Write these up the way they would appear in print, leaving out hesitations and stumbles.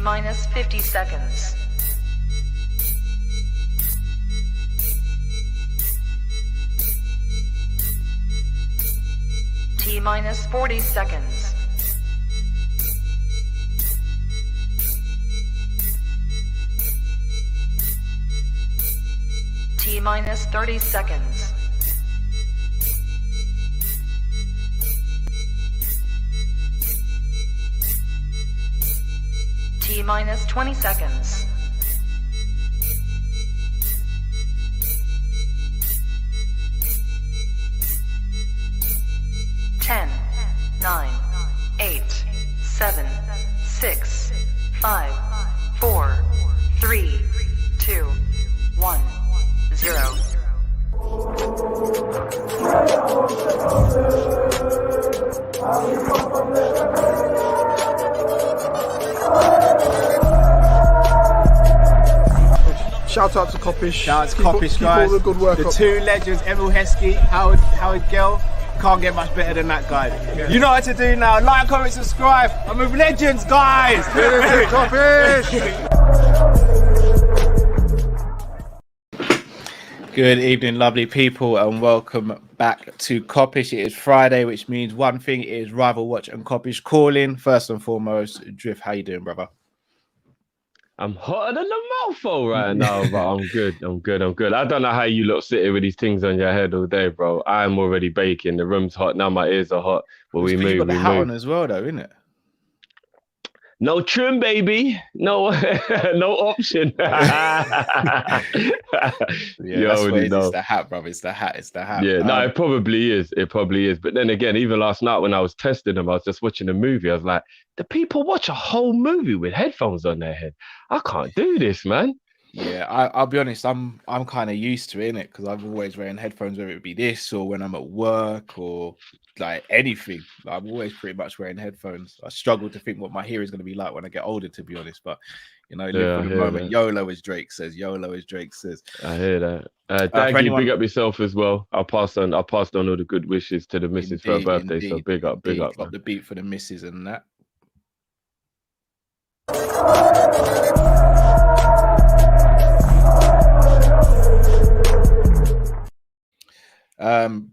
T-minus 50 seconds. T-minus 40 seconds. T-minus 30 seconds. T-minus 20 seconds. Ten, 9, 8, 7, 6, 5, 4, 3, 2, 1, 0. Shout out to Kopish. Shout out to Kopish, guys. Keep all the good work the up. two legends, Emil Heskey, Howard Gill. Can't get much better than that, guys. Yeah. You know what to do now. Like, comment, subscribe. I'm with legends, guys. Kopish. Good evening, lovely people, and welcome back to Kop-Ish. It is Friday, which means one thing is Rival Watch and Kopish Kall-In. First and foremost, Drift, how you doing, brother? I'm hotter than the mouthful right now, but I'm good. I don't know how you lot sit here with these things on your head all day, bro. I'm already baking. The room's hot. Now my ears are hot. But we move, you got the we hat move. on as well, though, isn't it? No trim, baby. No, no option. Yeah, You that's already what it is. know. It's the hat, brother. It's the hat. It's the hat. Yeah, no, it probably is. It probably is. But then again, even last night when I was testing them, I was just watching a movie. I was like, do people watch a whole movie with headphones on their head? I can't do this, man. Yeah, I'll be honest. I'm kind of used to it, innit? Because I've always wearing headphones, whether it be this or when I'm at work or like anything. I'm always pretty much wearing headphones. I struggle to think what my hearing is going to be like when I get older, to be honest. But you know, live for the moment. That. YOLO, as Drake says. YOLO, as Drake says. I hear that. Thank you. Big up yourself as well. I passed on all the good wishes to the missus for her birthday. So big up. Got the beat for the missus and that.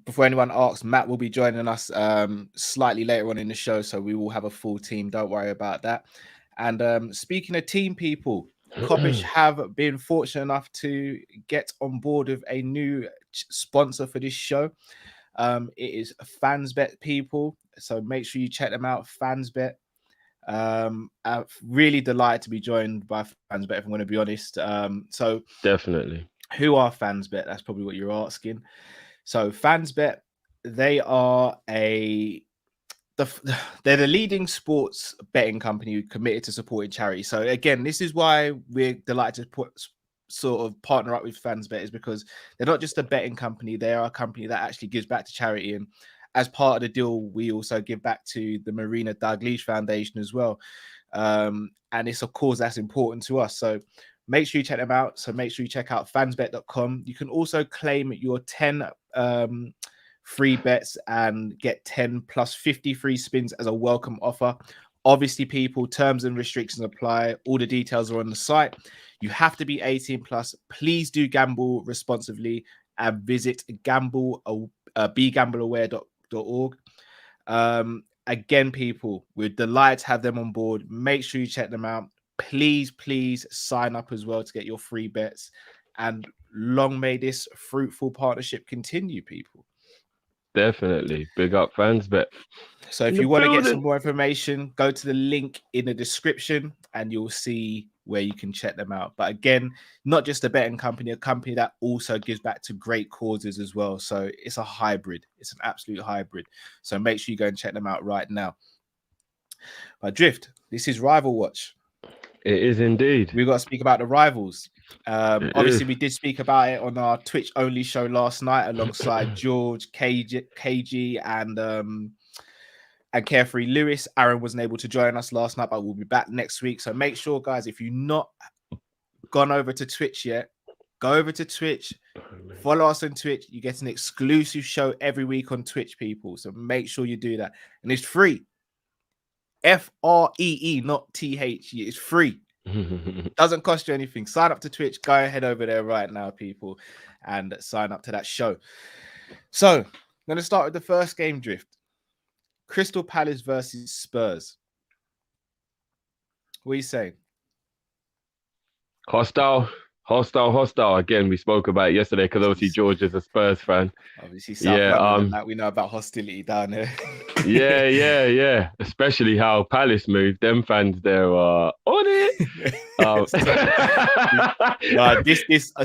Before anyone asks, Matt will be joining us slightly later on in the show, so we will have a full team. Don't worry about that. And speaking of team people, Kop-Ish have been fortunate enough to get on board with a new sponsor for this show. It is Fansbet, people. So make sure you check them out, Fansbet. I'm really delighted to be joined by Fansbet, if I'm going to be honest. So definitely. Who are Fansbet? That's probably what you're asking. So Fansbet, they are they're the leading sports betting company committed to supporting charity. So again, this is why we're delighted to sort of partner up with Fansbet, is because they're not just a betting company, they are a company that actually gives back to charity. And as part of the deal, we also give back to the Marina Dalglish Foundation as well. And it's a cause that's important to us. So make sure you check them out. So make sure you check out fansbet.com. You can also claim your 10 free bets and get 10 plus 50 free spins as a welcome offer. Obviously, people, terms and restrictions apply. All the details are on the site. You have to be 18 plus. Please do gamble responsibly and visit begambleaware.org. Again, people, we're delighted to have them on board. Make sure you check them out. Please sign up as well to get your free bets, and long may this fruitful partnership continue, people. Definitely. Big up Fansbet. So if you want to get some more information, go to the link in the description and you'll see where you can check them out. But again, not just a betting company, a company that also gives back to great causes as well. So it's a hybrid. It's an absolute hybrid. So make sure you go and check them out right now. But Drift, this is Rival Watch. It is indeed. We've got to speak about the rivals. Obviously, we did speak about it on our Twitch only show last night alongside George, KG, and Carefree Lewis. Aaron wasn't able to join us last night, but we'll be back next week. So make sure, guys, if you've not gone over to Twitch yet, go over to Twitch. Follow us on Twitch. You get an exclusive show every week on Twitch, people. So make sure you do that. And it's free. FREE, not THE. It's free. Doesn't cost you anything. Sign up to Twitch. Go ahead over there right now, people, and sign up to that show. So, I'm going to start with the first game, Drift. Crystal Palace versus Spurs. What are you saying? Hostile. Again, we spoke about it yesterday because obviously George is a Spurs fan. Obviously, South London, that we know about hostility down there. yeah. Especially how Palace moved. Them fans there are on it.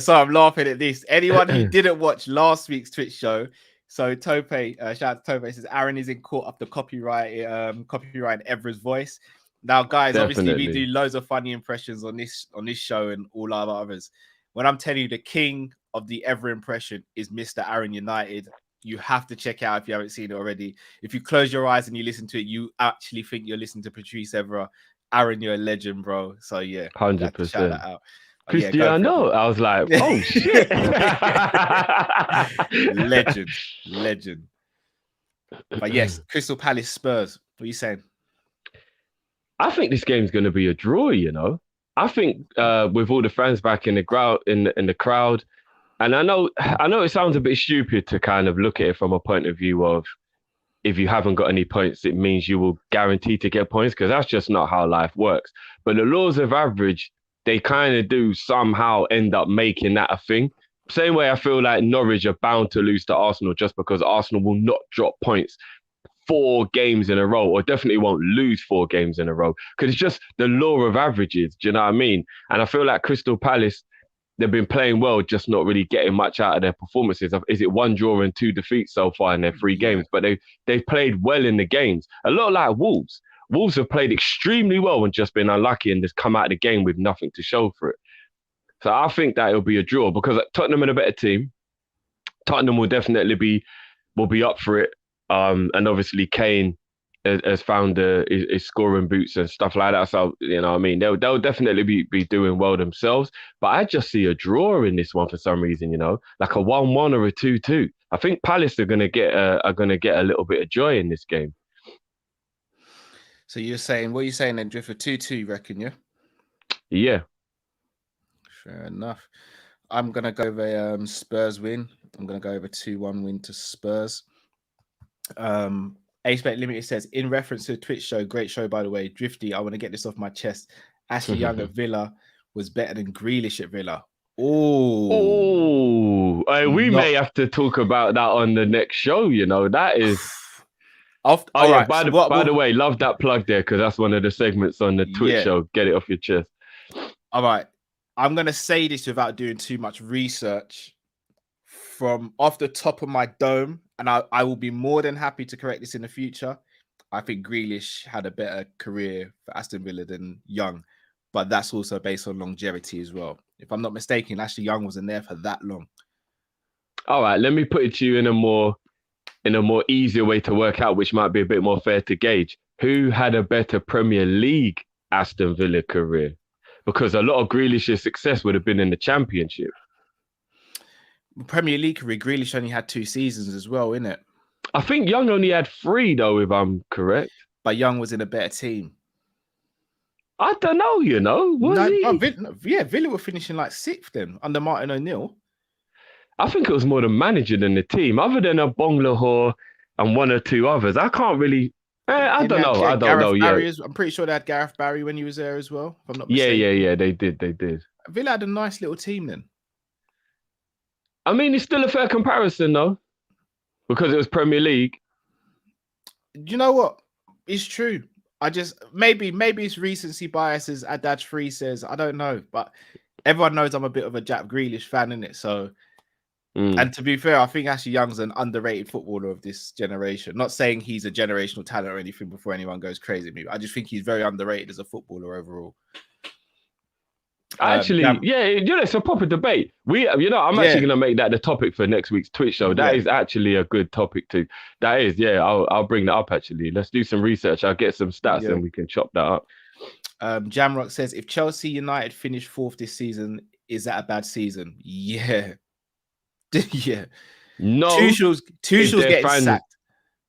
So I'm laughing at this. Anyone who didn't watch last week's Twitch show, so Tope, shout out to Tope, says Aaron is in court of the copyright Evra's voice. Now, guys, obviously we do loads of funny impressions on this show and all our others. When I'm telling you the king of the Evra impression is Mr. Aaron United, you have to check it out if you haven't seen it already. If you close your eyes and you listen to it, you actually think you're listening to Patrice Evra. Aaron, you're a legend, bro. So yeah, 100%. Shout that out. Cristiano, I was like, oh shit, legend. But yes, Crystal Palace Spurs. What are you saying? I think this game's going to be a draw. You know, I think with all the fans back in the crowd, in the crowd, and I know it sounds a bit stupid to kind of look at it from a point of view of if you haven't got any points, it means you will guarantee to get points because that's just not how life works. But the laws of average, they kind of do somehow end up making that a thing. Same way I feel like Norwich are bound to lose to Arsenal just because Arsenal will not drop points 4 games in a row, or definitely won't lose 4 games in a row, because it's just the law of averages. Do you know what I mean? And I feel like Crystal Palace, they've been playing well, just not really getting much out of their performances. Is it 1 draw and 2 defeats so far in their 3 games? But they've played well in the games. A lot like Wolves. Wolves have played extremely well and just been unlucky and just come out of the game with nothing to show for it. So I think that it'll be a draw because Tottenham are a better team. Tottenham will definitely be up for it. And obviously Kane has found his scoring boots and stuff like that. So, you know what I mean? They'll definitely be doing well themselves. But I just see a draw in this one for some reason, you know, like a 1-1 or a 2-2. I think Palace are gonna get a little bit of joy in this game. So what are you saying then, Drift? For 2-2, you reckon, yeah? Yeah. Fair enough. I'm gonna go over Spurs win. I'm gonna go over 2-1 win to Spurs. Aspect Limited says, in reference to the Twitch show, great show by the way, Drifty, I want to get this off my chest. Ashley Young at Villa was better than Grealish at Villa. We may have to talk about that on the next show. You know, that is. Right. By the way, love that plug there because that's one of the segments on the Twitch show. Get it off your chest. All right, I'm gonna say this without doing too much research from off the top of my dome. And I will be more than happy to correct this in the future. I think Grealish had a better career for Aston Villa than Young, but that's also based on longevity as well. If I'm not mistaken, Ashley Young wasn't there for that long. All right, let me put it to you in a more easier way to work out, which might be a bit more fair to gauge. Who had a better Premier League Aston Villa career? Because a lot of Grealish's success would have been in the Championship. Premier League career, Grealish only had 2 seasons as well, innit? I think Young only had 3 though, if I'm correct. But Young was in a better team. I don't know, you know. Villa were finishing like 6th then under Martin O'Neill. I think it was more the manager than the team, other than a Bong Lahore and 1 or 2 others. I can't really. I don't know. I'm pretty sure they had Gareth Barry when he was there as well. If I'm not mistaken. Yeah, they did. Villa had a nice little team then. I mean, it's still a fair comparison, though, because it was Premier League. You know what? It's true. I just maybe it's recency bias, as Adaj Free says. I don't know, but everyone knows I'm a bit of a Jack Grealish fan, innit? So, and to be fair, I think Ashley Young's an underrated footballer of this generation. Not saying he's a generational talent or anything before anyone goes crazy at me. I just think he's very underrated as a footballer overall. Actually, it's a proper debate. I'm actually going to make that the topic for next week's Twitch show. That is actually a good topic too. That is, I'll bring that up actually. Let's do some research. I'll get some stats and we can chop that up. Jamrock says, if Chelsea United finish 4th this season, is that a bad season? Yeah. Yeah. No. Tuchel's getting sacked.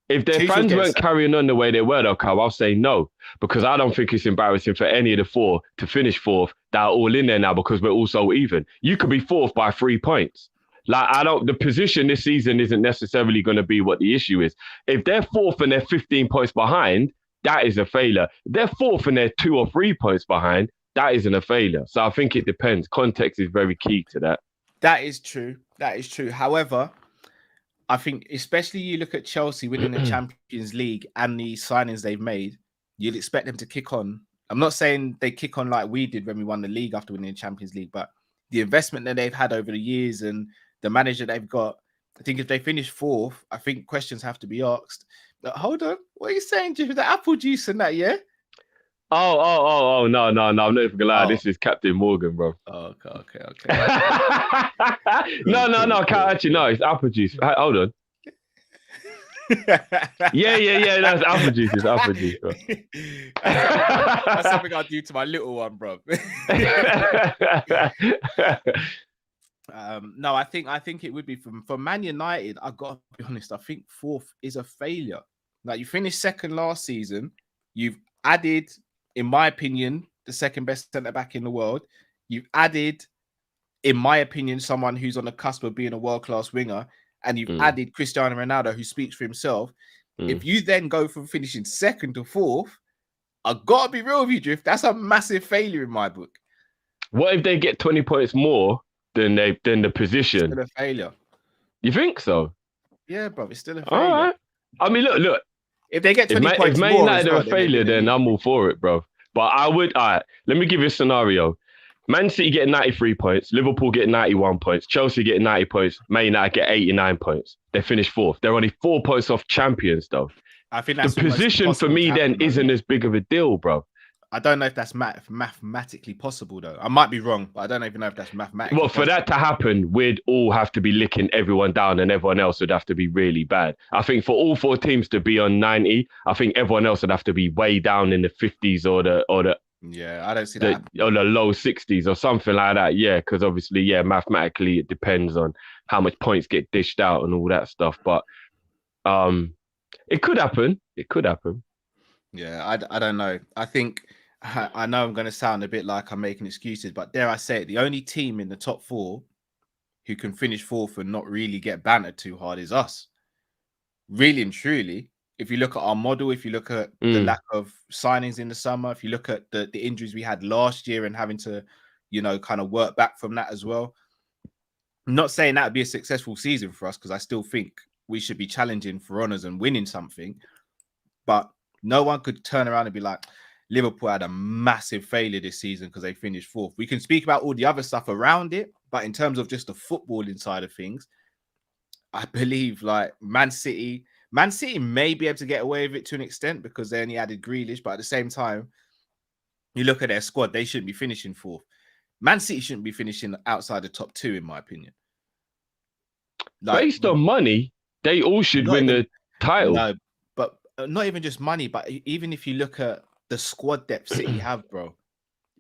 If their Tuchel fans gets weren't carrying on the way they were, though, Carl, I'll say no. Because I don't think it's embarrassing for any of the four to finish fourth that are all in there now because we're all so even. You could be fourth by 3 points. Like, the position this season isn't necessarily going to be what the issue is. If they're fourth and they're 15 points behind, that is a failure. If they're fourth and they're 2 or 3 points behind, that isn't a failure. So I think it depends. Context is very key to that. That is true. That is true. However, I think especially you look at Chelsea winning the Champions League and the signings they've made, you'd expect them to kick on. I'm not saying they kick on like we did when we won the league after winning the Champions League, but the investment that they've had over the years and the manager they've got, I think if they finish fourth, I think questions have to be asked. But hold on, what are you saying, Jim? The apple juice and that, yeah? No, I'm not even gonna lie. This is Captain Morgan, bro. Oh, okay. No, actually, no, it's apple juice. Hold on. Yeah. That's apple juice. It's apple juice, bro. That's something I do to my little one, bro. No, I think it would be for Man United. I got to be honest. I think fourth is a failure. Like, you finished second last season. You've added, in my opinion, the second best centre back in the world. You've added, in my opinion, someone who's on the cusp of being a world-class winger. And you've added Cristiano Ronaldo, who speaks for himself. If you then go from finishing second to fourth, I've got to be real with you, Drift. That's a massive failure in my book. What if they get 20 points more than the position? It's still a failure. You think so? Yeah, bro. It's still a failure. All right. I mean, look. If they get 20 points if Man more, United are a failure, then I'm all for it, bro. But I would. All right. Let me give you a scenario. Man City getting 93 points, Liverpool getting 91 points, Chelsea getting 90 points, Man United get 89 points. They finish fourth. They're only 4 points off champions, though. I think that's the position for me then isn't as big of a deal, bro. I don't know if that's mathematically possible, though. I might be wrong, but I don't even know if that's mathematically possible. For that to happen, we'd all have to be licking everyone down and everyone else would have to be really bad. I think for all 4 teams to be on 90, I think everyone else would have to be way down in the 50s or the yeah, I don't see that. Or the low 60s or something like that. Yeah, because obviously, mathematically it depends on how much points get dished out and all that stuff. But it could happen. It could happen. Yeah, I don't know. I know I'm going to sound a bit like I'm making excuses, but dare I say it, the only team in the top 4 who can finish fourth and not really get bantered too hard is us. Really and truly. If you look at our model, if you look at the lack of signings in the summer, if you look at the injuries we had last year and having to, kind of work back from that as well. I'm not saying that would be a successful season for us because I still think we should be challenging for honours and winning something. But no one could turn around and be like, Liverpool had a massive failure this season because they finished fourth. We can speak about all the other stuff around it, but in terms of just the footballing side of things, I believe like Man City may be able to get away with it to an extent because they only added Grealish, but at the same time, you look at their squad, they shouldn't be finishing fourth. Man City shouldn't be finishing outside the top 2, in my opinion. Like, based on money, they all should win the title. No, but not even just money, but even if you look at the squad depth City have, bro.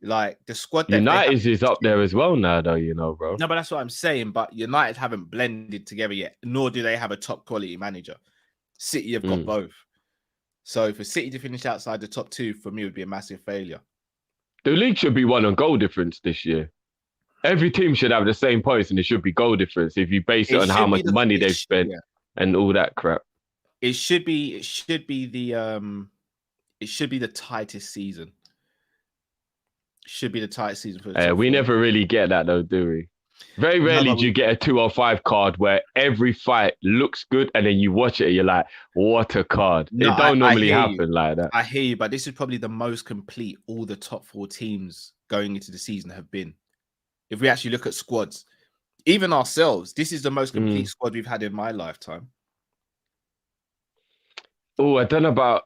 Like the squad depth United is up there as well now, though, bro. No, but that's what I'm saying. But United haven't blended together yet, nor do they have a top quality manager. City have got both. So for City to finish outside the top 2, for me, would be a massive failure. The league should be won on goal difference this year. Every team should have the same points, and it should be goal difference if you base it on how much money they've spent and all that crap. It should be the tightest season. Should be the tightest season for the we never really get that though, do we? Very rarely do you get a 205 card where every fight looks good and then you watch it and you're like, what a card. No, it don't normally happen like that. I hear you, but this is probably the most complete all the top 4 teams going into the season have been. If we actually look at squads, even ourselves, this is the most complete squad we've had in my lifetime. Oh, I don't know about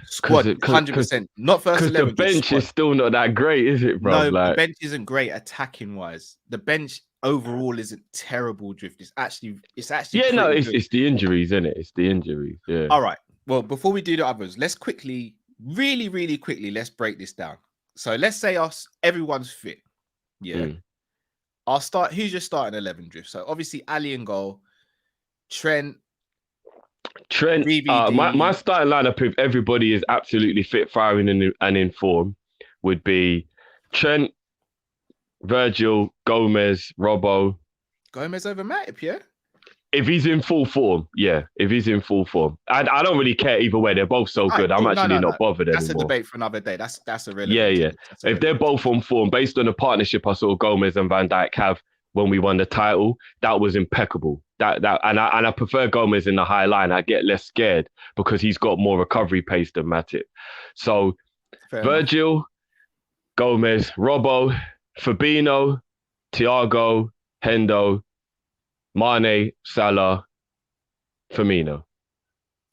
squad, 100%. Not first 11. The bench is still not that great, is it, bro? No, the bench isn't great attacking wise. The bench overall isn't terrible, Drift. It's actually. Yeah, no, it's the injuries, isn't it? It's the injuries. Yeah. All right. Well, before we do the others, let's quickly, really, really quickly, let's break this down. So let's say everyone's fit. Yeah. I'll start. Who's your starting 11, Drift? So obviously Ali in goal, Trent. Trent, my VVD. starting lineup, if everybody is absolutely fit, firing, and in form, would be Trent, Virgil, Gomez, Robbo. Gomez over Matip, yeah? If he's in full form, yeah. If he's in full form, I don't really care either way. They're both so good. I'm actually not bothered That's anymore. a debate for another day. That's irrelevant. Yeah. If they're both on form, based on the partnership I saw Gomez and Van Dijk have when we won the title, that was impeccable. And I prefer Gomez in the high line. I get less scared because he's got more recovery pace than Matip. So Virgil, Gomez, Robbo, Fabinho, Thiago, Hendo, Mane, Salah, Firmino.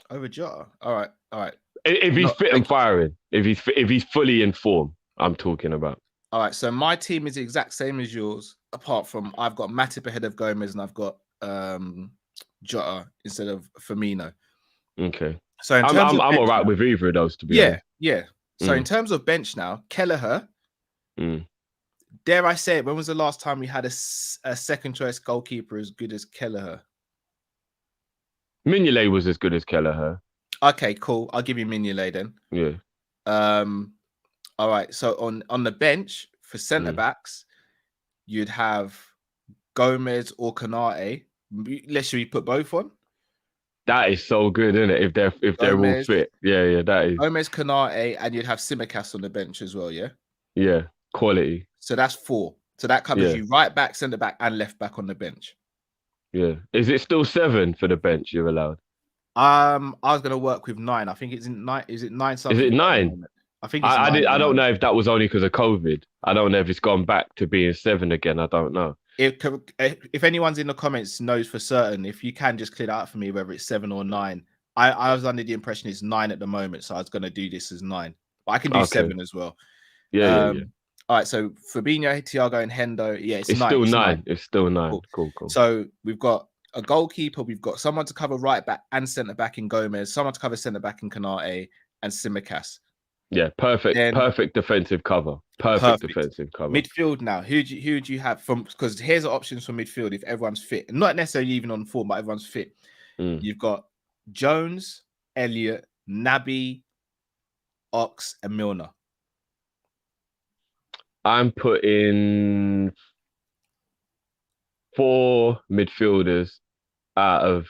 Over Jota. All right. If he's fit and firing, if he's fully in form, I'm talking about. All right. So my team is the exact same as yours, apart from I've got Matip ahead of Gomez and I've got Jota instead of Firmino. Okay. So in terms I'm all right with either of those, to be honest. Yeah. So in terms of bench now, Kelleher. Dare I say it? When was the last time we had a second choice goalkeeper as good as Kelleher? Mignolet was as good as Kelleher. Okay, cool. I'll give you Mignolet then. Yeah. All right. So on the bench for centre backs, you'd have Gomez or Konate. Let's should we put both on? That is so good, isn't it? If they're all fit. Yeah, that is. Gomez, Konate, and you'd have Tsimikas on the bench as well, yeah? Yeah, quality. So that's 4. So that covers you right back, centre back, and left back on the bench. Yeah. Is it still 7 for the bench you're allowed? I was gonna work with 9. I think it's in 9. Is it 9 something? Is it 9? I think it's I don't know if that was only because of COVID. I don't know if it's gone back to being 7 again. I don't know. If anyone's in the comments knows for certain, if you can just clear that up for me, whether it's 7 or 9. I was under the impression it's 9 at the moment, so I was gonna do this as 9. But I can do 7 as well. Yeah. All right, so Fabinho, Thiago, and Hendo. Yeah, it's 9. Still 9. It's still 9. Cool. So we've got a goalkeeper. We've got someone to cover right back and centre back in Gomez. Someone to cover centre back in Konate and Tsimikas. Yeah, perfect defensive cover. Perfect defensive cover. Midfield now. Who do you have from? Because here's the options for midfield if everyone's fit, not necessarily even on form, but everyone's fit. You've got Jones, Elliott, Naby, Ox, and Milner. I'm putting 4 midfielders out of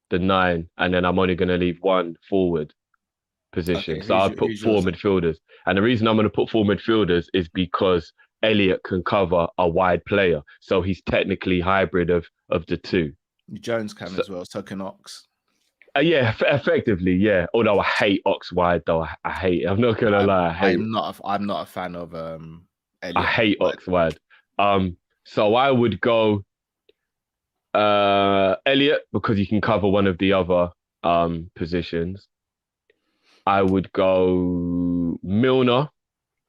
the 9, and then I'm only going to leave 1 forward position. Okay, so I'll put 4 midfielders. And the reason I'm going to put 4 midfielders is because Elliott can cover a wide player. So he's technically hybrid of the 2. Jones can as well, so can Ox. Yeah, effectively, yeah. Although I hate Ox wide, though. I hate it. I'm not gonna lie. I'm not a fan of Elliott. I hate Ox wide. So I would go Elliott because he can cover one of the other positions. I would go Milner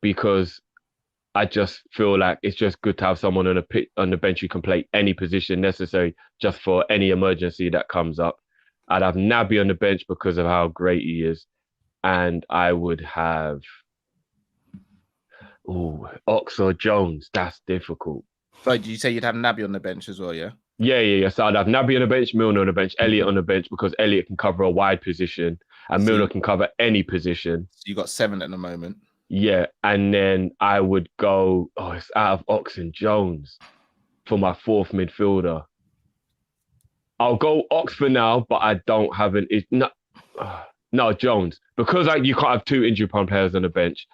because I just feel like it's just good to have someone on the bench who can play any position necessary just for any emergency that comes up. I'd have Naby on the bench because of how great he is. And I would have Ox or Jones. That's difficult. So did you say you'd have Naby on the bench as well, yeah? Yeah. So I'd have Naby on the bench, Milner on the bench, Elliott on the bench because Elliott can cover a wide position and Milner can cover any position. So you got 7 at the moment. Yeah. And then I would go, it's out of Ox and Jones for my 4th midfielder. I'll go Ox for now, but I don't have no Jones because you can't have 2 injury-prone players on the bench,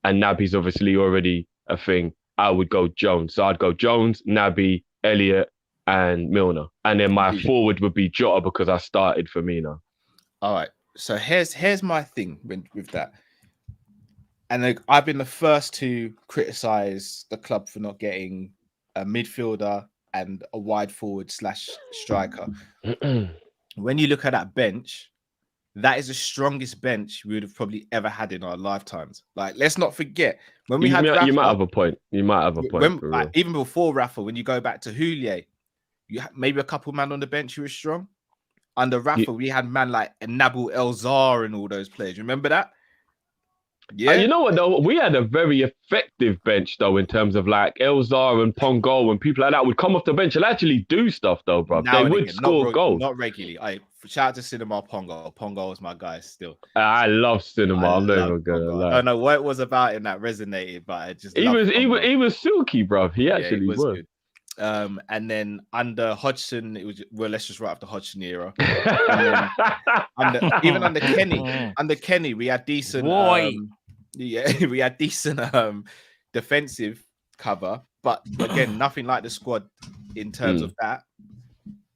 and Naby's obviously already a thing. I would go Jones, so I'd go Jones, Naby, Elliott, and Milner, and then my forward would be Jota because I started Firmino. All right, so here's my thing with that, and I've been the first to criticize the club for not getting a midfielder and a wide forward / striker. When you look at that bench, that is the strongest bench we would have probably ever had in our lifetimes. Like, let's not forget when we had Rafa, you might have a point. Even before Rafa, when you go back to Houllier, you had maybe a couple man on the bench who were strong. Under Rafa, we had man like Nabil Elzar and all those players. Remember that? Yeah, You know what though? We had a very effective bench though in terms of like Elzar and Pongo and people like that would come off the bench and actually do stuff though, bro. now They and would again, score goals. not regularly. I shout out to Cinema Pongo. Pongo was my guy still. I love cinema. I'm not love even gonna Pongo. lie. I don't know what it was about him that resonated, but I just He loved was Pongo. he was silky, bro. He actually he was was. good. And then under Hodgson, it was let's just write off the Hodgson era. And then under Kenny, we had decent. We had decent defensive cover, but again, nothing like the squad in terms of that.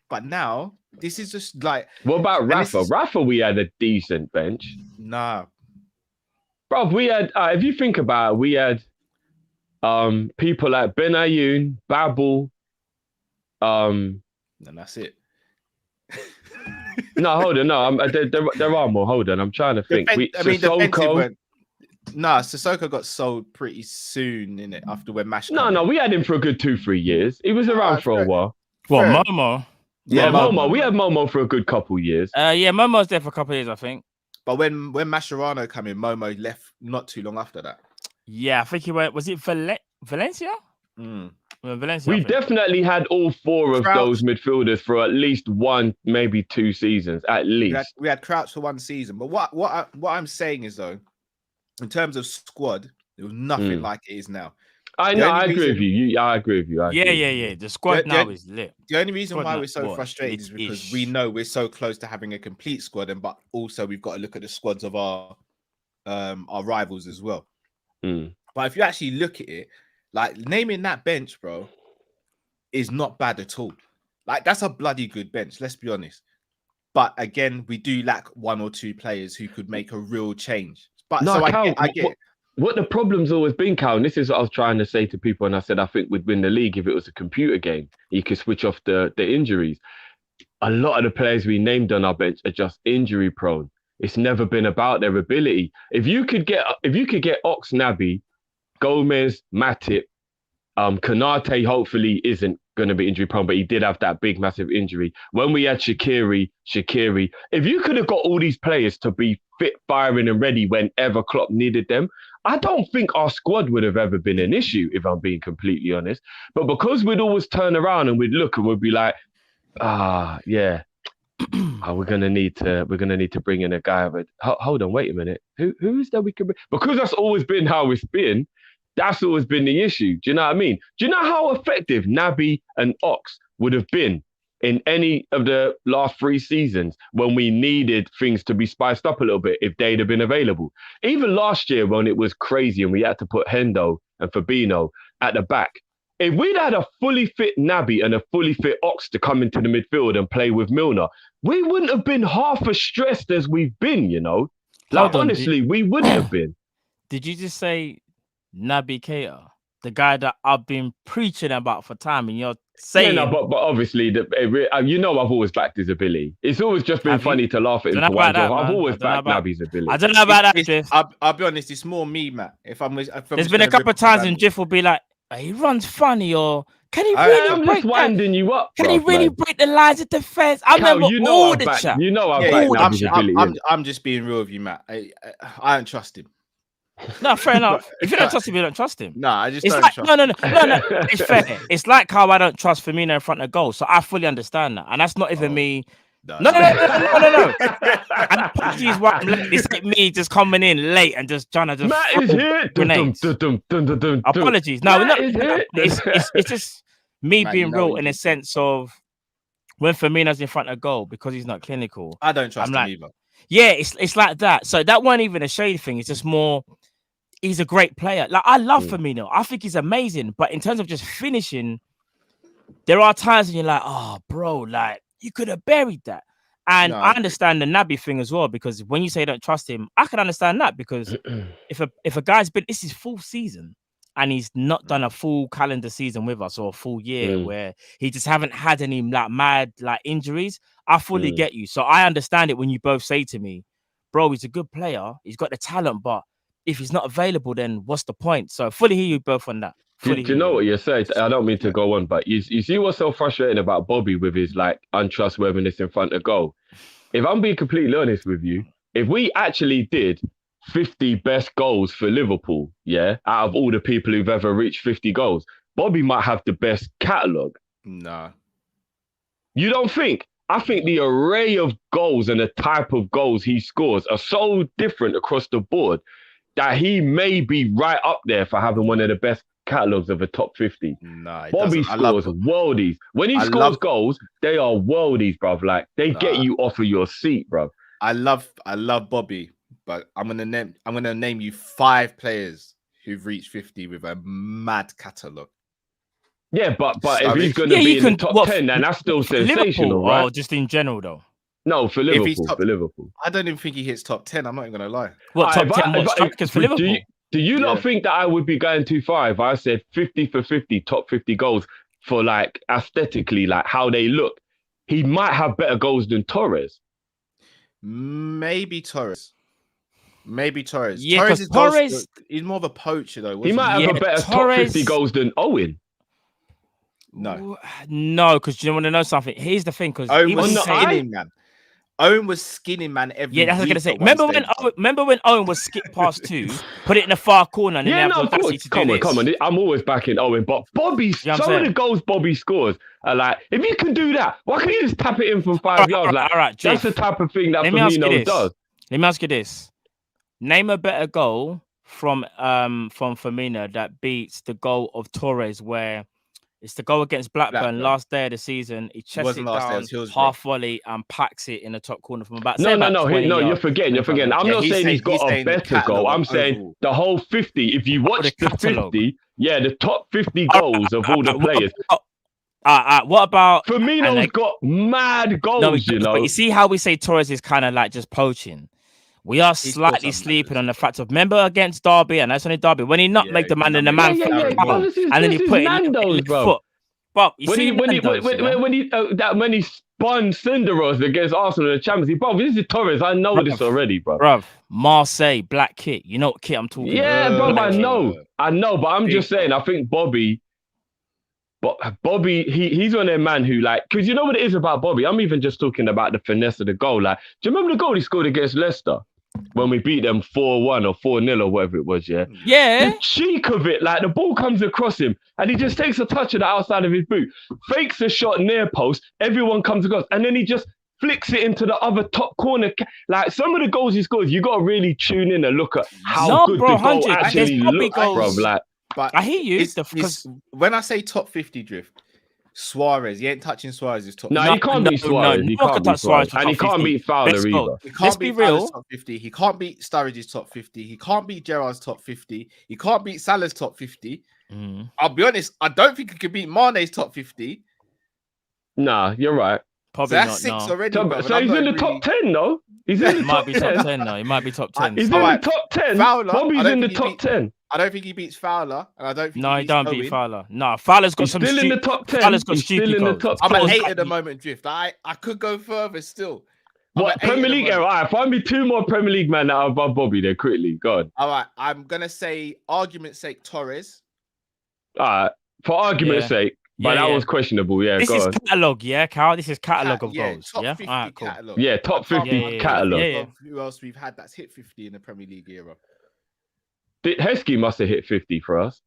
But now this is just like. What about Rafa? Rafa, we had a decent bench. Nah, bro. We had. If you think about it, we had people like Benayoun, Babel. And that's it. No, hold on. No, there are more. Hold on. I'm trying to think. Sissoko got sold pretty soon in it after when Mash. No, we had him for a good 2-3 years. He was around for a while. What, Momo? Yeah, Momo. We had Momo for a good couple years. Yeah, Momo's there for a couple of years, I think. But when Mascherano came in, Momo left not too long after that. Yeah, I think he went. Was it Valencia? Valencia. We've definitely had all four of those midfielders for at least 1, maybe 2 seasons, at least. We had Crouch for 1 season. But what I'm saying is, though, in terms of squad, there was nothing like it is now. I know. I agree with you. I agree with you. Yeah. The squad now is lit. The only reason why we're so frustrated is because we know we're so close to having a complete squad, but also we've got to look at the squads of our rivals as well. But if you actually look at it, like naming that bench, bro, is not bad at all. Like that's a bloody good bench. Let's be honest. But again, we do lack 1 or 2 players who could make a real change. But no, so I get what the problem's always been, Cal, and this is what I was trying to say to people, and I said I think we'd win the league if it was a computer game. You could switch off the injuries. A lot of the players we named on our bench are just injury prone. It's never been about their ability. If you could get Ox Naby, Gomez, Matip, Konate hopefully isn't going to be injury prone, but he did have that big, massive injury. When we had Shaqiri, if you could have got all these players to be fit, firing and ready whenever Klopp needed them, I don't think our squad would have ever been an issue, if I'm being completely honest. But because we'd always turn around and we'd look and we'd be like, we're gonna need to bring in a guy. But hold on, wait a minute. Who is that we can bring? Because that's always been how it's been. That's always been the issue. Do you know what I mean? Do you know how effective Naby and Ox would have been in any of the last 3 seasons when we needed things to be spiced up a little bit if they'd have been available? Even last year when it was crazy and we had to put Hendo and Fabinho at the back, if we'd had a fully fit Naby and a fully fit Ox to come into the midfield and play with Milner, we wouldn't have been half as stressed as we've been, you know? Like, honestly, we wouldn't have been. Did you just say Naby Keita, the guy that I've been preaching about for time, and you're saying... Yeah, no, but obviously, you know I've always backed his ability. It's always just been funny to laugh at him for one job. I've always backed Naby's ability. I don't know about that, Jiff. I'll be honest, it's more me, Matt. There's been a couple of times when Jiff will be like, he runs funny, or can he really I'm break just winding you up? Can he really break the lines of defense? I remember all the chat. You know I've backed Naby's ability. I'm just being real with you, Matt. I don't trust him. No, fair enough. If you don't trust him, you don't trust him. No, I just don't trust him. No. It's fair. It's like how I don't trust Firmino in front of goal. So I fully understand that. And that's not even me. No. And apologies why I'm late. It's like me just coming in late and just trying to just Matt is here. Apologies. No, it's just me Matt, being real in a sense of when Firmino's in front of goal because he's not clinical. I don't trust him either. Yeah, it's like that. So that wasn't even a shade thing. It's just more. He's a great player. Like I love Firmino. I think he's amazing. But in terms of just finishing, there are times when you're like, oh, bro, like you could have buried that. And I understand the Naby thing as well, because when you say don't trust him, I can understand that because if a guy's been, this is full season and he's not done a full calendar season with us or a full year where he just haven't had any like mad like injuries, I fully get you. So I understand it when you both say to me, bro, he's a good player. He's got the talent, but if he's not available, then what's the point? So I fully hear you both on that. Do you know what you're saying? I don't mean to go on, but you see what's so frustrating about Bobby with his like untrustworthiness in front of goal? If I'm being completely honest with you, if we actually did 50 best goals for Liverpool, yeah, out of all the people who've ever reached 50 goals, Bobby might have the best catalogue. Nah. You don't think? I think the array of goals and the type of goals he scores are so different across the board that he may be right up there for having one of the best catalogues of a top 50. Nah, Bobby scores worldies. When he scores goals, they are worldies, bruv. Like, they get you off of your seat, bruv. I love Bobby, but I'm gonna name you 5 players who've reached 50 with a mad catalogue. Yeah, but if he's going to be in the top 10, then that's still sensational, right? Or just in general, though? No, for Liverpool. I don't even think he hits top 10. I'm not even going to lie. What, top 10 strikers for Liverpool? Do you not think that I would be going too far if I said 50 for 50, top 50 goals for, like, aesthetically, like, how they look? He might have better goals than Torres. Maybe Torres. Yeah, because Torres... He's more of a poacher, though. He might have a better top 50 goals than Owen. No, because you want to know something. Here's the thing, because Owen was skinny, man. Owen was skinny, man. Every that's what I was gonna say. Remember when Owen was skipped past 2, put it in the far corner, and then of course. Come on. I'm always backing Owen, but Bobby, some of the goals Bobby scores are like, if you can do that, why can't you just tap it in from 5 yards? Like, all right, Jeff, that's the type of thing that Firmino does. Let me ask you this: name a better goal from Firmino that beats the goal of Torres, where it's the goal against Blackburn last day of the season. He chests it down, half volley, and packs it in the top corner from about. No, you're forgetting. I'm not saying he's got a better goal. I'm saying the whole 50. If you watch the 50, the top 50 goals of all the players. What about Firmino's got mad goals? But you see how we say Torres is kind of like just poaching. We are slightly sleeping on the fact of, remember against Derby, and that's only Derby, when he nutmegged the man in the man and then he put it in his foot. But when he spun Cinderos against Arsenal in the Champions League, bro, this is Torres. I know this already, bro. Bruv, Marseille, black kit. You know what kit I'm talking about? Yeah, bro, I know, but I'm just saying, I think Bobby, he's one of them man who, like, because you know what it is about Bobby? I'm even just talking about the finesse of the goal. Like, do you remember the goal he scored against Leicester when we beat them 4-1 or 4-0 or whatever it was, yeah? Yeah. The cheek of it, like, the ball comes across him and he just takes a touch of the outside of his boot, fakes a shot near post, everyone comes across, and then he just flicks it into the other top corner. Like, some of the goals he scores, you got to really tune in and look at how good the goal actually looks, bro. Like, but I hear you. When I say top 50 drift, Suarez, he ain't touching Suarez's top 50. No, he can't beat Suarez. He can't beat Suarez. And he can't beat Fowler either. He can't beat Fowler's top 50. He can't beat Sturridge's top 50. He can't beat Gerrard's top 50. He can't beat Salah's top 50. I'll be honest, I don't think he could beat Mane's top 50. Nah, you're right. Probably so that's not. 6 already. So he's in the top 10, though. He's in the top 10 now. He might be top 10. He's in the top 10. Bobby's in the top 10. I don't think he beats Fowler, and I don't think he don't beat Fowler. No, Fowler's got some. Still in the top 10. Fowler's got stupid goals. I'm at 8 at the moment, Drift. I could go further still. What Premier League era? All right, find me 2 more Premier League men that are above Bobby there quickly. Go on. All right, I'm gonna say, argument's sake, Torres. All right, for argument's sake. But that was questionable, yeah. This is catalogue, yeah, Carl. This is catalogue of goals. Top 50 cool. catalogue. Yeah, top 50 catalogue. Yeah. Who else we've had that's hit 50 in the Premier League era? Heskey must have hit 50 for us.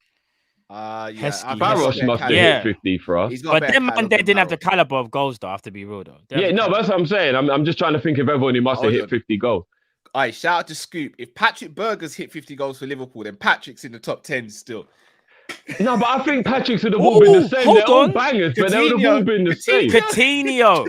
Barros must have hit 50 for us. But them man, they didn't have the caliber of goals, though. I have to be real, though. That's what I'm saying. I'm just trying to think of everyone who must have hit 50 goals. All right, shout out to Scoop. If Patrick Berger's hit 50 goals for Liverpool, then Patrick's in the top 10 still. No, but I think Patrick's would have all been the same. They're all bangers, but they would have all been the same. Coutinho.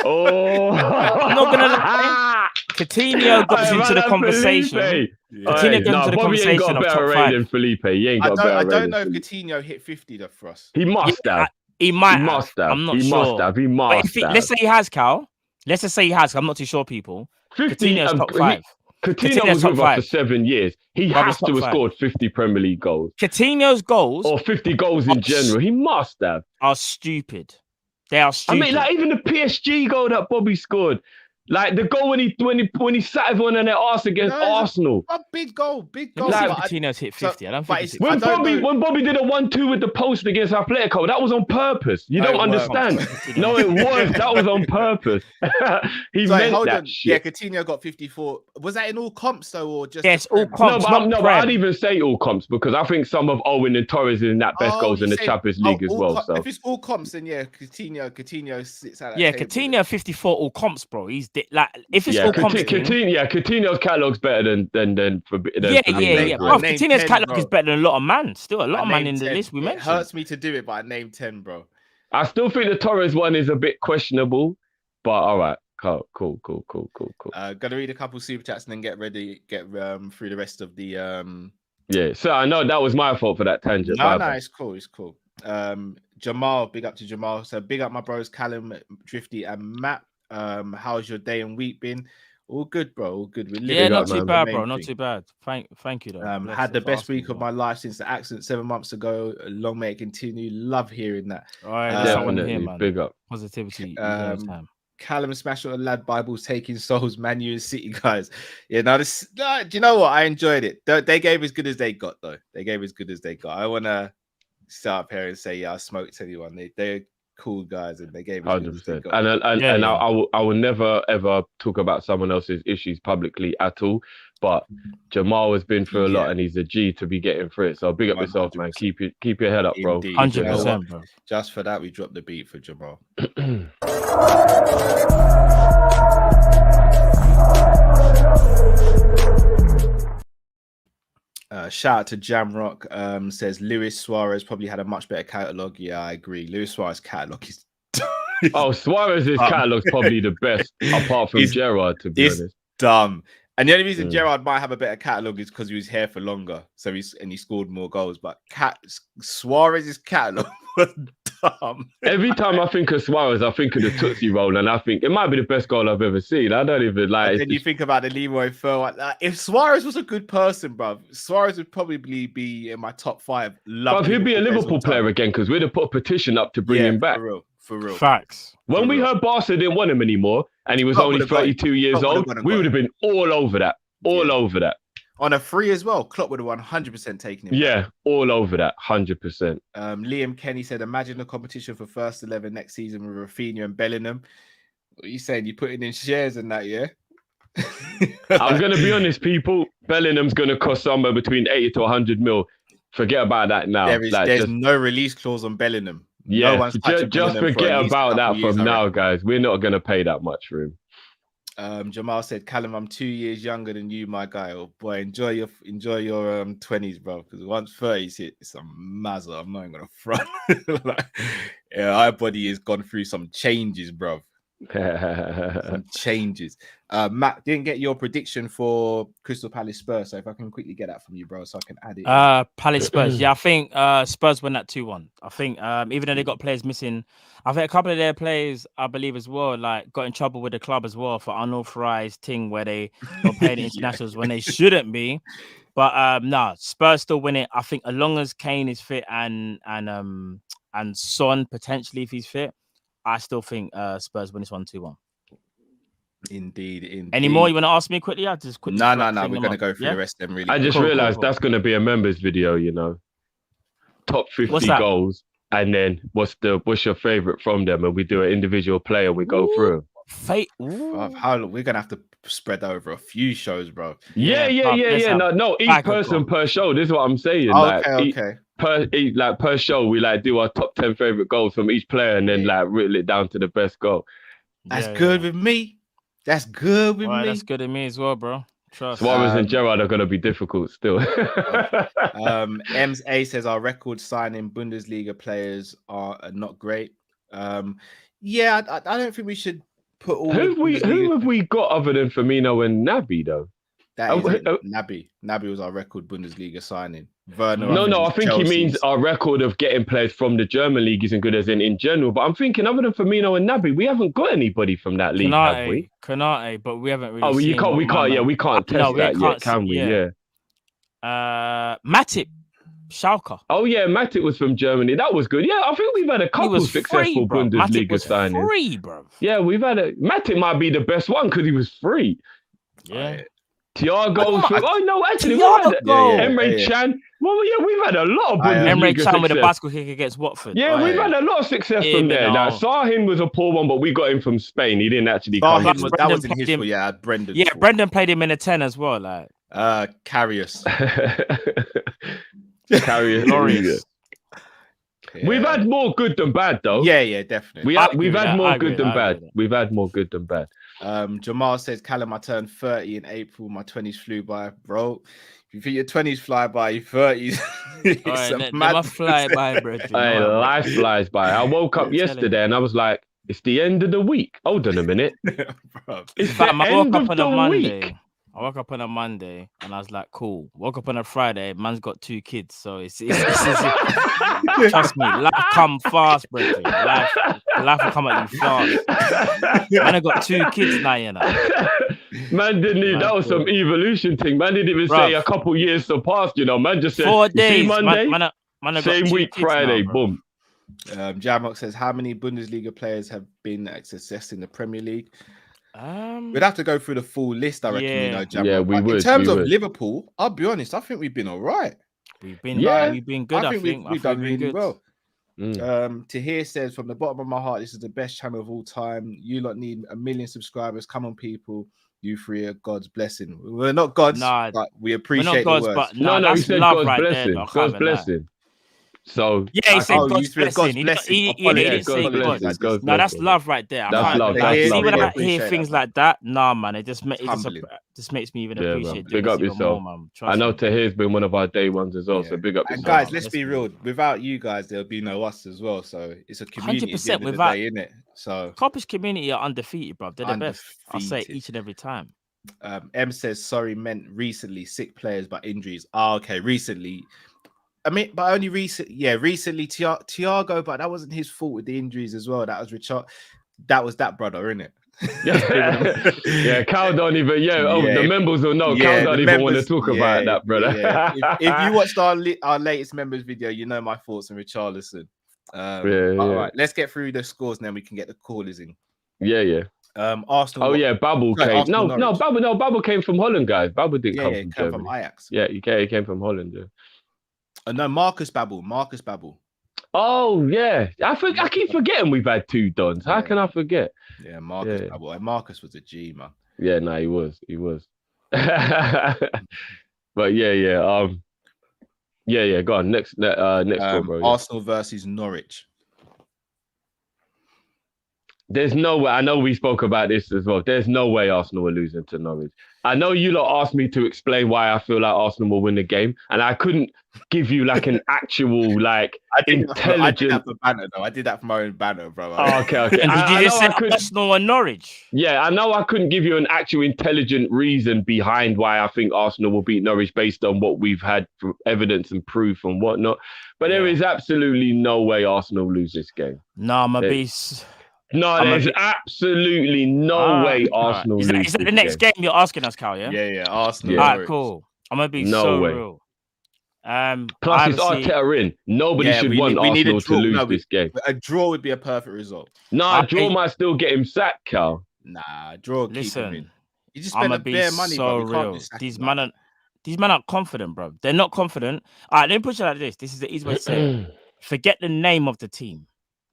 Oh, I'm not gonna lie. Coutinho goes into the conversation. Coutinho goes into the conversation of top 5. Than Felipe. He ain't got better. I don't know if Coutinho hit 50 though for us. He must have. He must have. I'm not sure. He must have. Let's say he has, Cal. Let's just say he has. I'm not too sure, people. 50, Coutinho's top 5. Coutinho was with us for 7 years. He has to have scored 50 Premier League goals. Coutinho's goals, or 50 goals in general, he must have. Are stupid. They are stupid. I mean, like even the PSG goal that Bobby scored, Like the goal when he sat everyone on their arse against Arsenal. A big goal, big goal. Like, But Coutinho's hit 50. I don't think it's When Bobby did a 1-2 with the post against Atletico, that was on purpose. You don't understand. No, it was. That was on purpose. He meant that shit. Yeah, Coutinho got 54. Was that in all comps though, or just? Yes, all comps. But I'd even say all comps because I think some of Owen and Torres in that best goals in the Champions League as well. So if it's all comps, then yeah, Coutinho sits at that yeah, table. Coutinho 54 all comps, bro. He's like if it's all comps. Coutinho's catalog's better than yeah. Bro, Coutinho's catalog is better than a lot of man. Still a lot of man in the list we mentioned. It hurts me to do it, but I named 10, bro. I still think the Torres one is a bit questionable, but all right. Cool. Gonna read a couple super chats and then get through the rest of the Yeah, so I know that was my fault for that tangent. No, it's cool. Jamal, big up to Jamal. So big up my bros Callum, Drifty, and Matt. How's your day and week been? All good, bro. All good. Not too bad, bro. Not too bad. Thank you, though. Had the best week of my life since the accident 7 months ago. Long may it continue. Love hearing that. All right, definitely. Here, man. Big up. Positivity. Callum smashed on the lad Bibles, taking souls, Man U and City guys. Yeah, do you know what? I enjoyed it. They gave as good as they got, though. They gave as good as they got. I want to start up here and say, yeah, I smoked anyone. They're cool guys and they gave 100%. And I will never ever talk about someone else's issues publicly at all. But Jamal has been through a lot and he's a G to be getting through it. So big up 100%. Yourself, man. Keep your head up, bro. 100%, bro. Just for that, we dropped the beat for Jamal. Shout out to Jamrock. Says Luis Suarez probably had a much better catalogue. Yeah, I agree. Luis Suarez catalogue is Suarez's catalogue's probably the best apart from Gerrard, to be honest. Dumb. And the only reason Gerrard might have a better catalogue is because he was here for longer, so he scored more goals. But Suarez's catalogue was dumb. Every time I think of Suarez, I think of the Tootsie Roll, and I think it might be the best goal I've ever seen. I don't even like. And then you think about the Leroy Fer. If Suarez was a good person, bro, Suarez would probably be in my top 5. But he'd be a Liverpool player again because we'd have put a petition up to bring him back. For real. Facts. When we heard Barca didn't want him anymore and he was only 32 years old, we would have been all over that. Over that. On a free as well, Klopp would have 100% taken him. Yeah, all over that, 100%. Liam Kenny said, imagine the competition for first 11 next season with Rafinha and Bellingham. What are you saying? You putting in shares in that, yeah? I'm going to be honest, people. Bellingham's going to cost somewhere between 80 to 100 mil. Forget about that now. There's no release clause on Bellingham. Yeah, no just forget about that from now, guys. We're not going to pay that much for him. Jamal said, Callum, I'm 2 years younger than you, my guy. Oh boy, enjoy your 20s, bro. Because once 30's hit, it's a mazza. I'm not even gonna front. Our body has gone through some changes, bro. Some changes. Matt, didn't get your prediction for Crystal Palace Spurs, so if I can quickly get that from you, bro, so I can add it. Palace Spurs, yeah, I think Spurs win that 2-1. I think even though they got players missing, I think a couple of their players, I believe as well, like got in trouble with the club as well for unauthorized thing where they were paying internationals when they shouldn't be. But Spurs still win it. I think as long as Kane is fit and Son potentially if he's fit, I still think Spurs win this 1-2-1. Indeed. Any more you want to ask me quickly? I just quickly. No. We're going to go through the rest of them. Really. I just realized that's going to be a members video. You know, top 50 goals, and then what's your favorite from them? And we do an individual play and we go through. How we're going to have to spread over a few shows, bro. Yeah. No, each person per show. This is what I'm saying. Okay. Per show, we do our top 10 favorite goals from each player, and then whittle it down to the best goal. That's good with me. That's good with me. That's good with me as well, bro. Trust. Suarez and Gerrard are going to be difficult still. Ems A says our record signing Bundesliga players are not great. I don't think we should put all. Who have we got other than Firmino and Naby though? That is Naby. Naby was our record Bundesliga signing. No, I think he means our record of getting players from the German league isn't good as in general. But I'm thinking other than Firmino and Naby, we haven't got anybody from that league, have we? Konate, but we haven't really. Oh, we can't test that yet, can we? Yeah. Matip. Schalke. Oh yeah, Matic was from Germany. That was good. Yeah, I think we've had a He couple was successful free, bro. Matic Bundesliga was signings. free, bro. Yeah, we've had Matic might be the best one because he was free. Yeah. Thiago. Actually, we've Thiago. had Emre Yeah. Can. Well, yeah, we've had a lot of Bundesliga Emre Can success. with a bicycle kick against Watford. Yeah, we've had a lot of success from there. Now, Sahin was a poor one, but we got him from Spain. He didn't actually come. That was in his fault. Yeah, Brendan. Yeah, Brendan played him in a 10 as well. Like Carrius. Carrius. Yeah. We've had more good than bad, though. Yeah, definitely. We've had more good than bad. We've had more good than bad. Jamal says, Callum, I turned 30 in April. My 20s flew by, bro. If you think your 20s fly by, your 30s. They must fly by, bro. Life flies by. I woke up yesterday and I was like, it's the end of the week. Hold on a minute. It's the end of the week. I woke up on a Monday and I was like, cool. Woke up on a Friday, man's got 2 kids, so it's trust me, life come fast, bro. Life will come at you fast. Man, I got 2 kids now, you know. Man didn't need that was some evolution thing. Man didn't even say a couple years surpassed, you know. Man just said 4 days. Monday, man, same week, Friday, now, boom. Jamok says, how many Bundesliga players have been a success in the Premier League? We'd have to go through the full list, I reckon. Yeah. You know, Jamok. Yeah, we would. In terms of Liverpool, I'll be honest, I think we've been all right. We've been good. I think we've done really well. Mm. Tahir says, from the bottom of my heart, this is the best channel of all time. You lot need 1 million subscribers. Come on, people. You three are God's blessing. We're not gods, but we appreciate the words. But no, he said God's blessing. God's blessing. So yeah, he said God's blessing. He didn't say God. No, that's love right there. That's love. See, when I hear things like that, nah, man, it just makes me even appreciate. Big up yourself. More, I know Tahir's been one of our day ones as well, so big up yourself. And guys, let's be real. Without you guys, there'll be no us as well. So it's a community 100% without isn't it? So Kopish community are undefeated, bro. They're the best. I say it each and every time. M says, sorry, meant recently, sick players but injuries. Okay, recently. I mean, but only recently, Thiago, but that wasn't his fault with the injuries as well. That was Richard. That was that brother, innit? Yeah, Cal don't even. The members will know. Cal don't even want to talk about that, brother. Yeah. If you watched our latest members video, you know my thoughts on Richarlison. All right, let's get through the scores, and then we can get the callers in. Yeah. Arsenal. Oh yeah, Babel came. Babel came from Holland, guys. Babel didn't come from Germany. From Ajax. Yeah, he came from Holland. Yeah. No, Marcus Babel. Oh yeah, I keep forgetting we've had 2 dons. How can I forget? Yeah, Marcus Babel. And Marcus was a G, man. Yeah, no, he was. But yeah. Go on. Next one, bro. Arsenal versus Norwich. There's no way. I know we spoke about this as well. There's no way Arsenal are losing to Norwich. I know you lot asked me to explain why I feel like Arsenal will win the game, and I couldn't give you like an actual intelligent. I did that for banner, though. I did that for my own banner, bro. Oh, okay. And did you just say Arsenal and Norwich? Yeah, I know I couldn't give you an actual intelligent reason behind why I think Arsenal will beat Norwich based on what we've had from evidence and proof and whatnot. But there is absolutely no way Arsenal lose this game. No, my beast. No, there's absolutely no way Arsenal lose. Is that the next game you're asking us, Cal? Yeah. Yeah. Arsenal. Yeah. All right, cool. I'm gonna be real. Plus, it's Arteta in. Nobody should want Arsenal to lose this game. A draw would be a perfect result. Nah, a draw might still get him sacked, Cal. Nah, draw. Listen, keep him in. You just spend bare money. So real. These men aren't confident, bro. They're not confident. All right, let me push it like this. This is the easy way to say it. Forget the name of the team.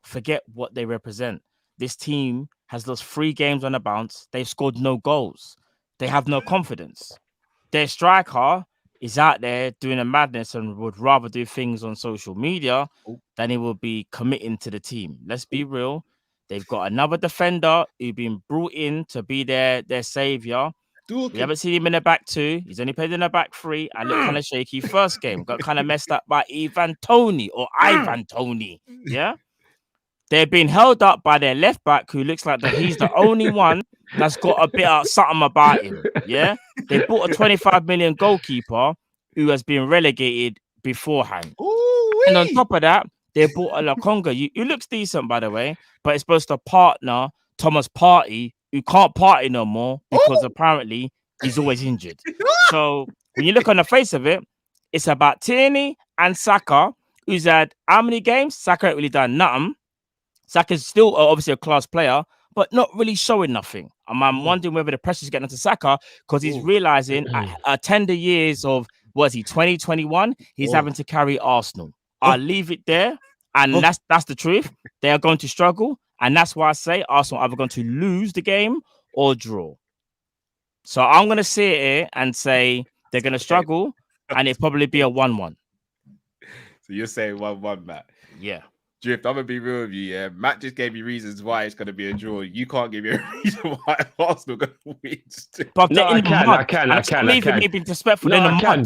Forget what they represent. This team has lost 3 games on a bounce. They've scored no goals. They have no confidence. Their striker is out there doing a madness and would rather do things on social media than he will be committing to the team. Let's be real. They've got another defender who's been brought in to be their savior. We haven't seen him in the back 2. He's only played in the back 3 and looked kind of shaky. First game got kind of messed up by Ivan Toney. Yeah. They're being held up by their left back, who looks like he's the only one that's got a bit of something about him. Yeah, they bought a 25 million goalkeeper who has been relegated beforehand. And on top of that, they bought a Lokonga, who looks decent, by the way, but it's supposed to partner Thomas Partey, who can't party no more because apparently he's always injured. So when you look on the face of it, It's about Tierney and Saka, who's had how many games? Saka ain't really done nothing. Saka's still obviously a class player, but not really showing nothing. I'm wondering whether the pressure's getting into Saka because he's realizing at tender years of, was he 2021? He's having to carry Arsenal. I'll leave it there. And that's the truth. They are going to struggle. And that's why I say Arsenal are either going to lose the game or draw. So I'm going to sit here and say they're going to struggle and it'll probably be a 1-1. So you're saying 1-1, Matt? Yeah. Drift, I'm going to be real with you, yeah? Matt just gave me reasons why it's going to be a draw. You can't give me a reason why Arsenal going to win. But no, I can. Me being disrespectful no, I can,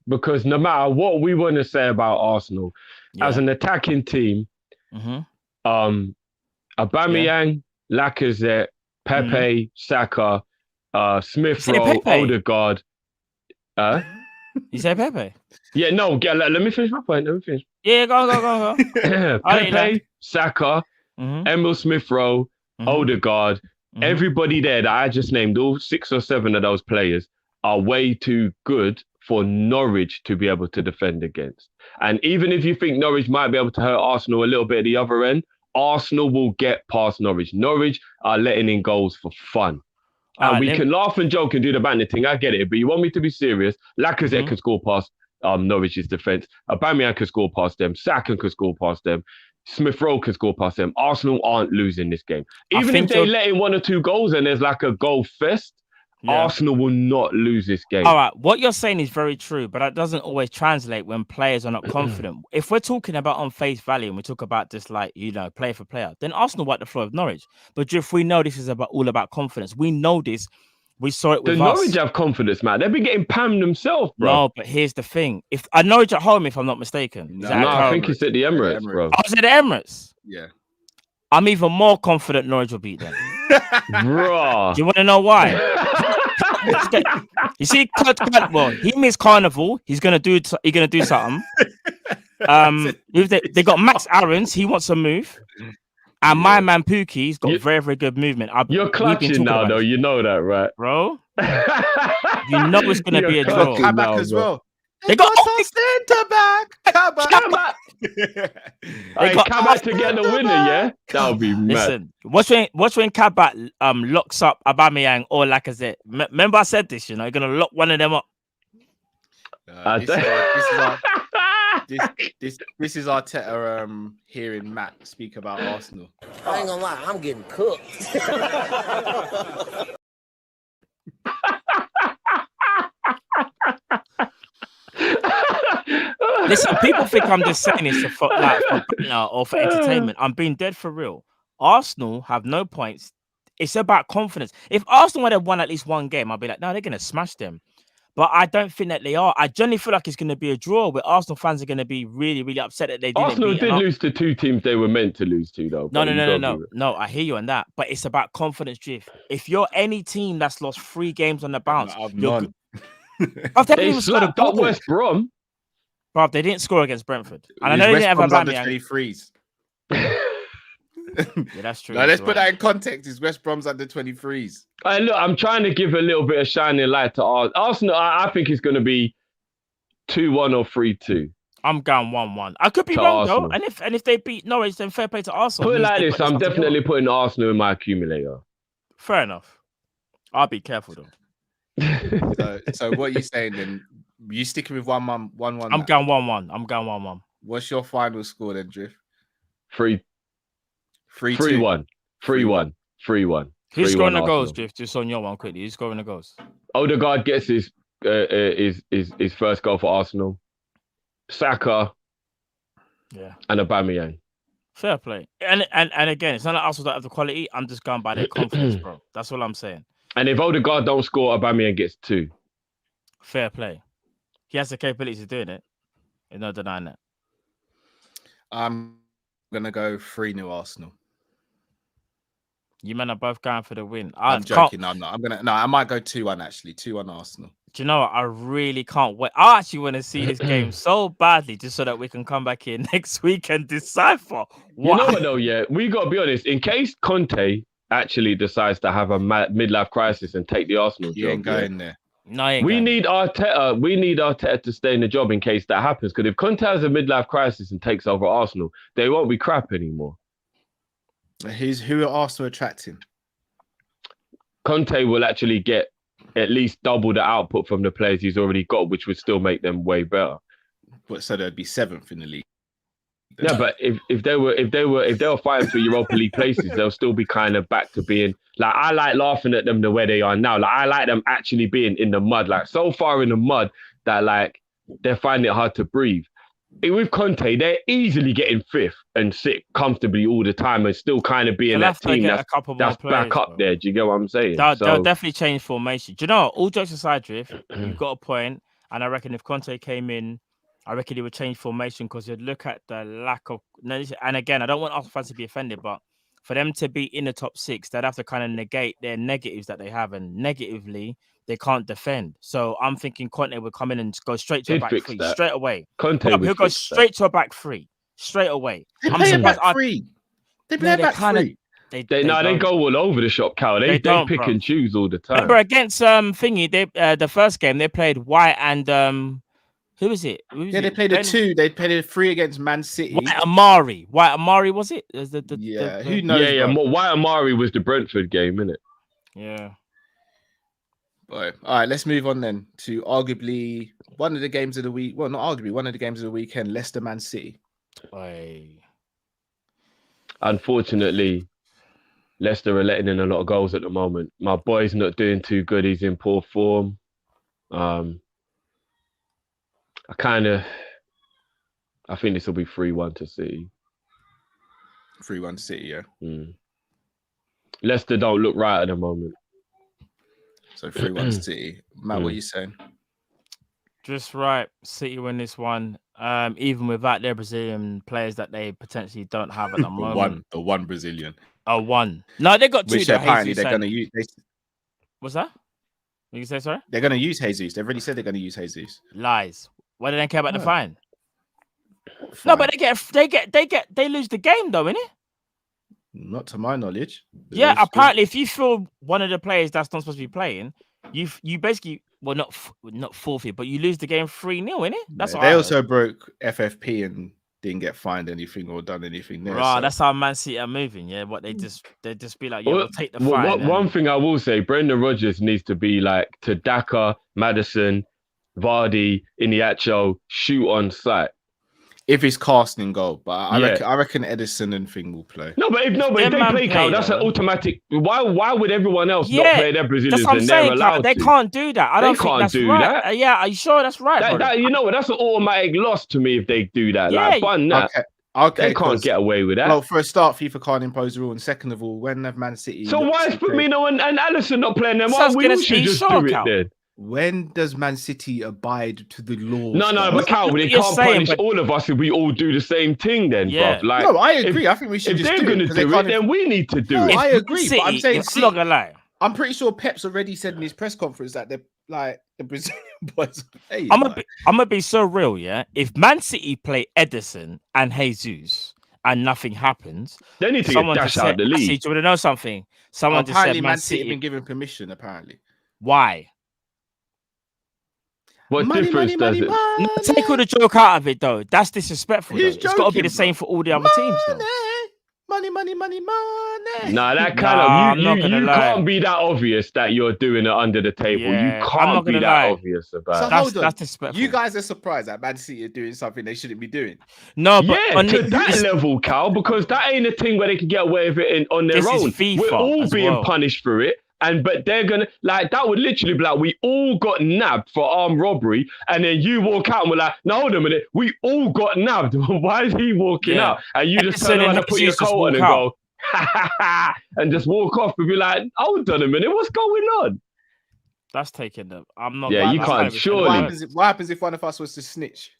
because no matter what we want to say about Arsenal, as an attacking team, Aubameyang, Lacazette, Pepe, Saka, Smith Rowe, Odegaard. You say Pepe? Yeah, no, let me finish my point. Yeah, go. Pepe, Saka, Emil Smith Rowe, Odegaard, everybody there that I just named, all 6 or 7 of those players are way too good for Norwich to be able to defend against. And even if you think Norwich might be able to hurt Arsenal a little bit at the other end, Arsenal will get past Norwich. Norwich are letting in goals for fun. And we can laugh and joke and do the banter thing. I get it. But you want me to be serious? Lacazette can score past Norwich's defence. Aubameyang can score past them. Saka can score past them. Smith Rowe can score past them. Arsenal aren't losing this game. Even if they let in 1 or 2 goals and there's like a goal fest, Arsenal will not lose this game. All right, what you're saying is very true, but that doesn't always translate when players are not confident. If we're talking about on face value and we talk about just like, player for player, then Arsenal wiped the floor of Norwich. But if we know this is all about confidence, we know this. We saw it with us. Norwich have confidence, man. They've been getting pammed themselves, bro. No, but here's the thing. If Norwich at home, if I'm not mistaken. No, I think it's at the Emirates, bro. I was at the Emirates. Yeah. I'm even more confident Norwich will beat them. Bro. Do you want to know why? You see, well, he missed Carnival. He's gonna do something. They got Max Aarons. He wants to move. And my man Pookie's got very, very good movement. You're clutching now, though. You know that, right? Bro. You know it's going to be a draw. Kabak as well. They got centre back. Kabak. Hey, Kabak to get the winner, yeah? That would be mad. Listen, watch when Kabak locks up Aubameyang or Lacazette. Remember I said this, you're going to lock one of them up. This is Arteta hearing Matt speak about Arsenal. I ain't gonna lie, I'm getting cooked. Listen, people think I'm just saying this for entertainment. I'm being dead for real. Arsenal have no points. It's about confidence. If Arsenal would have won at least one game, I'd be like, no, they're gonna smash them. But I don't think that they are. I generally feel like it's going to be a draw where Arsenal fans are going to be really, really upset that they didn't. Arsenal did lose to 2 teams they were meant to lose to, though. No. I hear you on that. But it's about confidence, Drift. If you're any team that's lost 3 games on the bounce, none. They slapped up West Brom. Bro, they didn't score against Brentford. And I know they didn't have Aubameyang. 23s. Yeah, that's true. Now, let's put that in context. Is West Brom's under 23s? Look, I'm trying to give a little bit of shining light to Arsenal. I think it's going to be 2-1 or 3-2. I'm going 1-1. I could be wrong, though. And if they beat Norwich, then fair play to Arsenal. Put it like this, I'm definitely putting Arsenal in my accumulator. Fair enough. I'll be careful, though. So what are you saying then? You sticking with 1-1? I'm going 1-1. I'm going 1-1. What's your final score then, Drift? 3-1. 3-1. Who's scoring the goals, Drift? Just on your one quickly. Who's scoring the goals? Odegaard gets his first goal for Arsenal. Saka. Yeah. And Aubameyang. Fair play. And again, it's not like Arsenal don't have the quality. I'm just going by their confidence, bro. That's all I'm saying. And if Odegaard don't score, Aubameyang gets 2. Fair play. He has the capabilities of doing it. There's no denying that. I'm gonna go 3-0 Arsenal. You men are both going for the win. I'm joking. No, I'm not. I might go 2-1 actually. 2-1 Arsenal. Do you know what? I really can't wait. I actually want to see this game so badly just so that we can come back here next week and decipher. You know what though? Yeah, we got to be honest. In case Conte actually decides to have a midlife crisis and take the Arsenal job, ain't going there. No, I ain't We going. need Arteta. We need Arteta to stay in the job in case that happens. Because if Conte has a midlife crisis and takes over Arsenal, they won't be crap anymore. Who are Arsenal attracting? Conte will actually get at least double the output from the players he's already got, which would still make them way better. But so they'd be 7th in the league. Yeah, but if they were fighting for Europa League places, they'll still be kind of back to being like, I like laughing at them the way they are now. Like I like them actually being in the mud, like so far in the mud that like they're finding it hard to breathe. With Conte, they're easily getting 5th and sit comfortably all the time and still kind of being that team that's back up there. Do you get what I'm saying? They'll definitely change formation. Do you know what? All jokes aside, Drift, you've got a point. And I reckon if Conte came in, I reckon he would change formation because you'd look at the lack of... And again, I don't want Arsenal fans to be offended, but for them to be in the top 6, they'd have to kind of negate their negatives that they have. And negatively, they can't defend. So I'm thinking Conte would come in and go straight to a back 3 straight away. He'll go straight to a back 3 straight away. They play a back 3. They play a back 3. They go all over the shop, Cal. They pick and choose all the time. Remember against the first game they played White and who was it? They played a 2. They played a 3 against Man City. White Amari was it? Who knows? Yeah. White Amari was the Brentford game, innit? Yeah. All right, let's move on then to arguably one of the games of the week. Well, not arguably, one of the games of the weekend, Leicester Man City. Unfortunately, Leicester are letting in a lot of goals at the moment. My boy's not doing too good. He's in poor form. I think this will be 3-1 to City. 3-1 to City, yeah. Leicester don't look right at the moment. So 3-1 to City. Matt, what are you saying? Just right. City win this one. Even without their Brazilian players that they potentially don't have at the moment. The one Brazilian. Oh, one. No, they got 2. Which apparently they're going to use. What's that? What you say, sorry? They're going to use Jesus. They've already said they're going to use Jesus. Lies. Why do they care about the fine? No, but they lose the game though, innit? Not to my knowledge. Yeah, apparently, if you feel one of the players that's not supposed to be playing, you basically not forfeit, but you lose the game 3-0, innit? That's what they also broke FFP and didn't get fined anything or done anything there. Right, that's how Man City are moving. Yeah, what they just be like, yeah, we'll take the fine. One thing I will say, Brendan Rodgers needs to be like to Daka, Maddison, Vardy, Iniacho, shoot on sight. If he's casting goal, but I reckon Edison and Thing will play. No, but if they play, Cal, that's an automatic. Why would everyone else not play their Brazilians and they're allowed They can't do that. I don't think that's right. That. Yeah, are you sure that's right? You know what? That's an automatic loss to me if they do that. Yeah, like, fun that. Okay, they can't get away with that. Well, for a start, FIFA can't impose a rule, and second of all, when have Man City? So why is Firmino and Alisson not playing them? We should just do it then. When does Man City abide to the laws? No, but Cal, they can't punish all of us if we all do the same thing then, bruv. Like, no, I agree. I think we should just do it. If they're going to do it, then we need to do it. I agree, but I'm saying... I'm not going to lie. I'm pretty sure Pep's already said in his press conference that they're like the Brazilian boys are playing. I'm going to be so real, yeah? If Man City play Edison and Jesus and nothing happens... They need to get dashed out of the league. Do you want to know something? Someone just said Man City have been given permission, apparently. Why? What difference does it? No, take all the joke out of it, though. That's disrespectful. It's got to be the same for all the other teams, though. Money. Nah, that kind of you can't be that obvious that you're doing it under the table. Yeah, you can't be that obvious about it. So that's disrespectful. You guys are surprised that Man City are doing something they shouldn't be doing. No, but to that level, Cal, because that ain't a thing where they can get away with it on their own. We're all being punished for it. But they're gonna like that would literally be like we all got nabbed for armed robbery, and then you walk out and we're like, no, hold a minute, we all got nabbed. Why is he walking out? And you just turn around and put your coat on and go, and just walk off and be like, hold on a minute, what's going on? That's taking them. I'm not. Yeah, you can't. Surely. What happens if one of us was to snitch?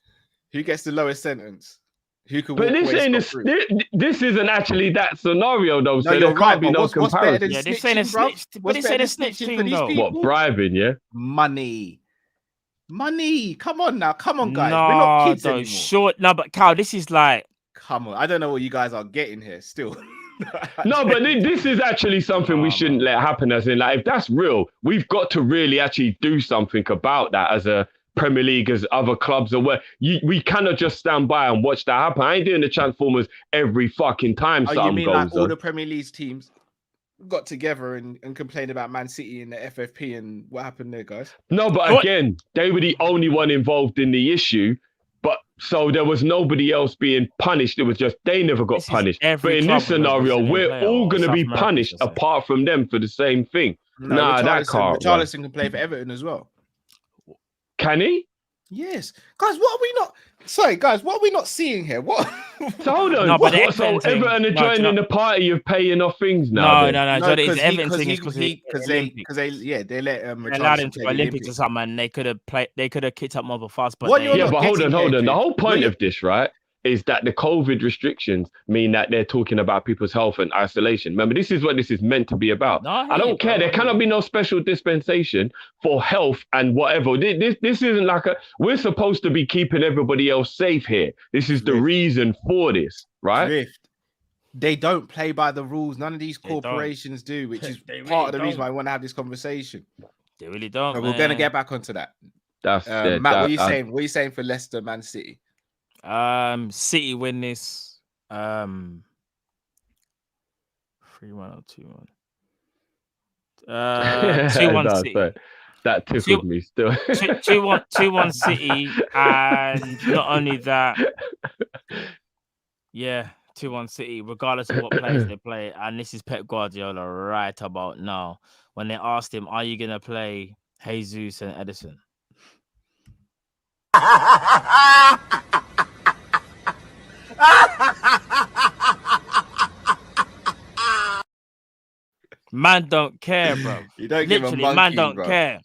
Who gets the lowest sentence? Who could? But this isn't actually that scenario though. So there can't be no comparison. Yeah, this ain't a snitch. But this ain't a snitch thing though. What, bribing? Yeah. Money. Come on now. Come on, guys. No, we're not kids though, anymore. Short. No, but Cal, this is like. Come on. I don't know what you guys are getting here. Still. No, but this is actually something we shouldn't let happen. As in, like, if that's real, we've got to really actually do something about that as a Premier League, as other clubs are where we cannot just stand by and watch that happen. I ain't doing the Transformers every fucking time Oh, you something mean goes like all on. the Premier League teams got together and complained about Man City and the FFP and what happened there, guys? No, but again, they were the only one involved in the issue. But so there was nobody else being punished. It was just they never got punished. But in this scenario, we're all going to be punished apart from them for the same thing. No, nah, that can't. Richarlison can play for Everton as well. Can he? Yes, guys. What are we not? Sorry, guys. What are we not seeing here? What? So hold on. No, but so Everton are joining the party of paying off things now. No. So it's Everton thing because they let they allowed him to play Olympics or something, and they could have played. They could have kicked up more fuss. But What they, you're Yeah, not but hold on. getting The here, whole point Drift. of this, right, is that the COVID restrictions mean that they're talking about people's health and isolation. Remember, this is what this is meant to be about. No, I don't care. There cannot be no special dispensation for health and whatever. This isn't like we're supposed to be keeping everybody else safe here. This is the reason for this, right? Drift. They don't play by the rules. None of these corporations do, which is part of the reason why I want to have this conversation. They really don't. So we're going to get back onto that. That's Matt, what are you saying? What are you saying for Leicester, Man City? City win this 3-1 or 2-1. 2-1 City. Sorry. That tickled me still. 2-1 City, and not only that, 2-1 City, regardless of what players they play. And this is Pep Guardiola right about now. When they asked him, "Are you gonna play Jesus and Edison?" Man don't care, bro. You don't give a Literally, monkey, man don't bro. care.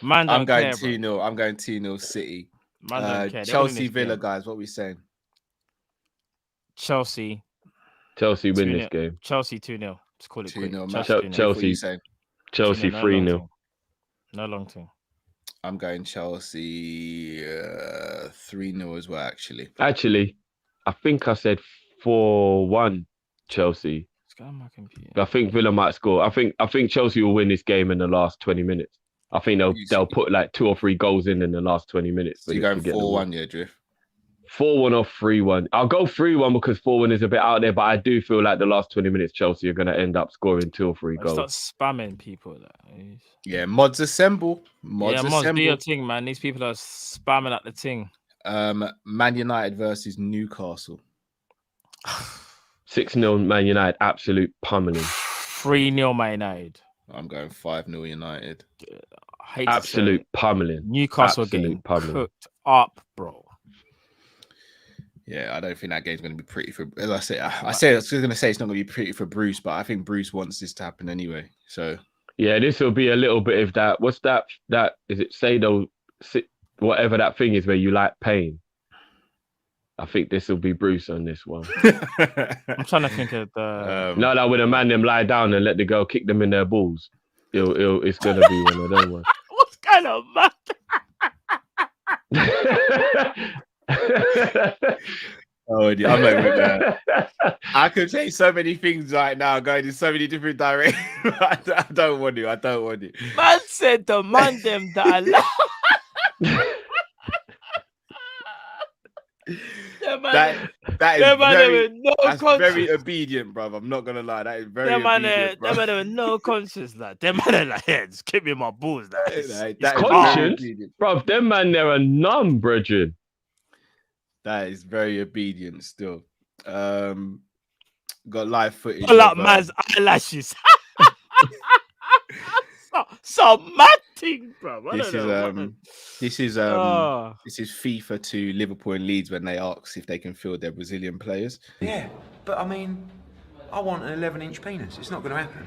Man don't I'm going care, 2-0. I'm going 2-0 City. Man don't care. Chelsea Villa, guys. What are we saying? Chelsea win this game. Chelsea 2-0. Just call it 2-0. Chelsea 3-0. No long term. I'm going Chelsea 3-0 as well, actually. Actually, I think I said 4-1 Chelsea. I think Villa might score. I think Chelsea will win this game in the last 20 minutes. I think they'll put like 2 or 3 goals in the last 20 minutes. So you're going 4-1, yeah, Drift? 4-1 or 3-1. I'll go 3-1 because 4-1 is a bit out there, but I do feel like the last 20 minutes Chelsea are going to end up scoring 2 or 3 goals. Start spamming people. Yeah, mods assemble. Mods do your thing, man. These people are spamming at the thing. Man United versus Newcastle. 6-0 Man United, absolute pummeling. 3-0 Man United. I'm going 5-0 United. Absolute pummeling. Newcastle getting cooked up, bro. Yeah, I don't think that game's going to be pretty for. As I was going to say it's not going to be pretty for Bruce, but I think Bruce wants this to happen anyway. So yeah, this will be a little bit of that. What's that? That is it? Sado, whatever that thing is where you like pain. I think this will be Bruce on this one. I'm trying to think of the. No, when a man them lie down and let the girl kick them in their balls, it's gonna be one of them ones. What's kind of mad? Oh, I'm not with that. I could say so many things right now, going in so many different directions. I don't want to. Man said the man them that I love. That is very obedient, bruv. I'm not gonna lie. That is very obedient, bro. That man with no conscience, like them man are like, yeah, just give me my balls. That's conscience, bruv. Them man, they're a numb, brethren. That is very obedient still. Got live footage. Pull up man's eyelashes. so mad thing, bro. This is FIFA to Liverpool and Leeds when they ask if they can field their Brazilian players. Yeah, but I mean, I want an 11-inch penis. It's not going to happen.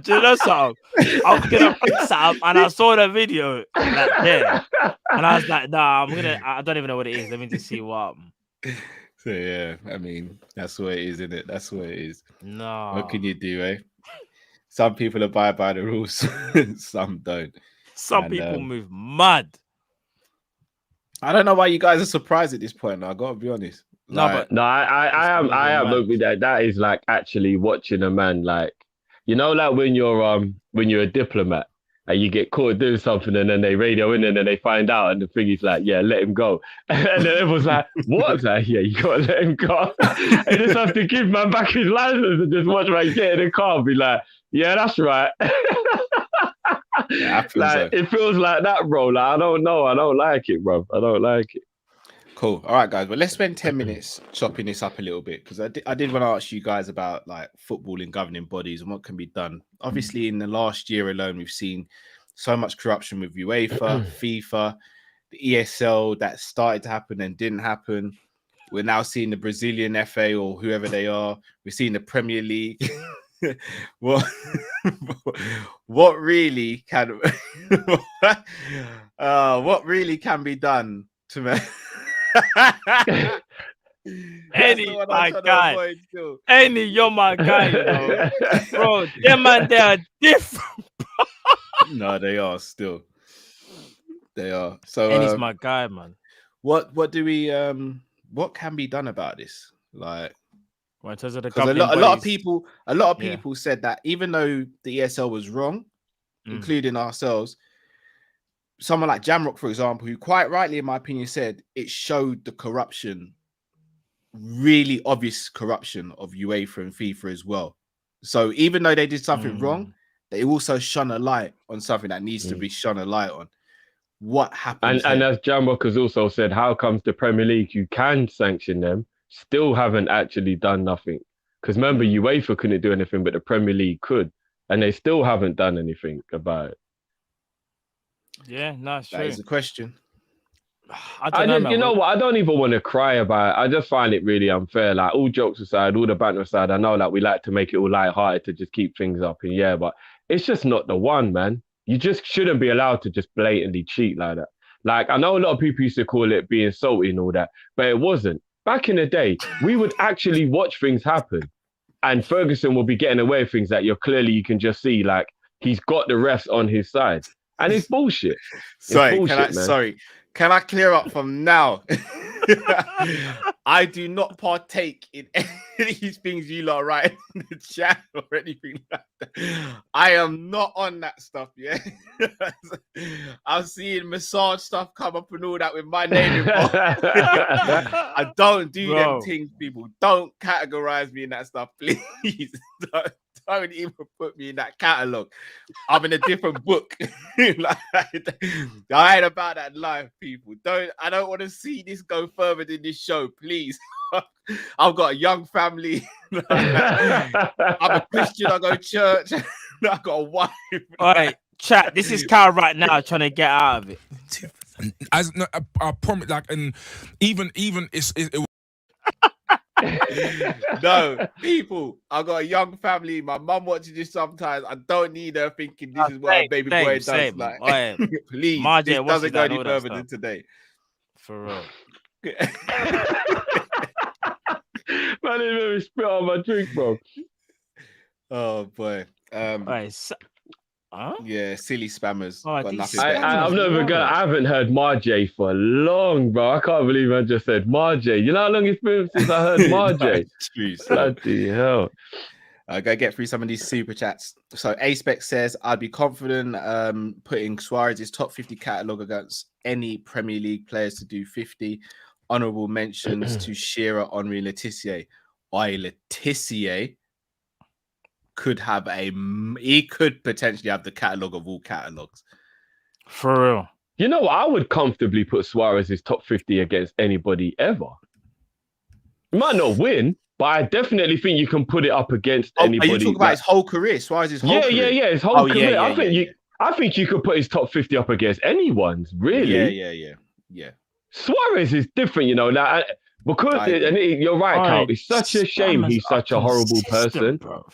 Do you know something? I was gonna put something and I saw the video like there, and I was like, nah, I don't even know what it is. Let me just see what. So yeah, I mean, that's what it is, isn't it? That's what it is. No. What can you do, eh? Some people abide by the rules, some don't. Some people move mad. I don't know why you guys are surprised at this point. I gotta be honest. No, Like, but No, I It's am mad. with that is like actually watching a man like, you know, like when you're a diplomat and you get caught doing something and then they radio in and then they find out and the thing is like, yeah, let him go. And then everyone's like, what? It's like, yeah, you gotta let him go. I just have to give man back his license and just watch man get in the car and be like, yeah, that's right. Like it feels like that, bro. Like I don't know. I don't like it, bro. I don't like it. cool. All right, guys. Well, let's spend 10 minutes chopping this up a little bit because I did want to ask you guys about like football and governing bodies and what can be done. Obviously, in the last year alone, we've seen so much corruption with UEFA, FIFA, the ESL that started to happen and didn't happen. We're now seeing the Brazilian FA or whoever they are. We're seeing the Premier League. What really can what really can be done to me? Eddie, my guy. Eddie, you're my guy, you know. Bro, them man, they are different. No, they are still. They are. So Eddie's my guy, man. what do we what can be done about this? Like, Well, in terms of the because a governing lot of bodies, people Yeah. said that even though the ESL was wrong, including ourselves, someone like Jamrock, for example, who quite rightly, in my opinion, said it showed the corruption, really obvious corruption of UEFA and FIFA as well. So even though they did something wrong, they also shone a light on something that needs to be shone a light on. What happens? And as Jamrock has also said, how comes the Premier League, you can sanction them, still haven't actually done nothing? Because remember, UEFA couldn't do anything, but the Premier League could, and they still haven't done anything about it. Yeah, no, it's That true. is the question. I don't know, man. You know what? I don't even want to cry about it. I just find it really unfair. Like, all jokes aside, all the banter aside, I know that we like to make it all light-hearted to just keep things up in yeah, but it's just not the one, man. You just shouldn't be allowed to just blatantly cheat like that. Like, I know a lot of people used to call it being salty and all that, but it wasn't. Back in the day, we would actually watch things happen, and Ferguson will be getting away with things that you can just see, like, he's got the refs on his side. And it's bullshit. Can I clear up from now? I do not partake in any of these things you lot write in the chat or anything like that. I am not on that stuff, yeah. I'm seeing massage stuff come up and all that with my name involved. I don't do them things, people. Don't categorize me in that stuff, please. Don't even put me in that catalog. I'm in a different book. Like, I ain't about that life, people. I don't want to see this go further than this show, please. I've got a young family. I'm a Christian. I go to church. I've got a wife. All right, chat. This is Cal right now trying to get out of it. I promise, like, and even it No, people, I got a young family. My mum watches this sometimes. I don't need her thinking this is what a baby boy does. Like, please, this doesn't go any further than today. For real. Man, it made me spit on my drink, bro. Oh boy. All right. Yeah, silly spammers. Oh, Got nothing I'm never gonna. I haven't heard Marjay for long, bro. I can't believe I just said Marjay. You know how long it's been since I heard Marjay? Bloody hell. Go get through some of these super chats. So A-Spec says, I'd be confident putting Suarez's top 50 catalogue against any Premier League players to do 50. Honourable mentions to Shearer, Henry, Letitia. Letitia could potentially have the catalogue of all catalogues. For real. You know what? I would comfortably put Suarez's top 50 against anybody ever. You might not win, but I definitely think you can put it up against anybody. Are you talking about his whole career? Suarez's whole career? Yeah, his whole career. I think you could put his top 50 up against anyone's, really. Yeah. Suarez is different, you know. Now, because you're right, Cal. It's such a shame he's such a horrible person. Bro.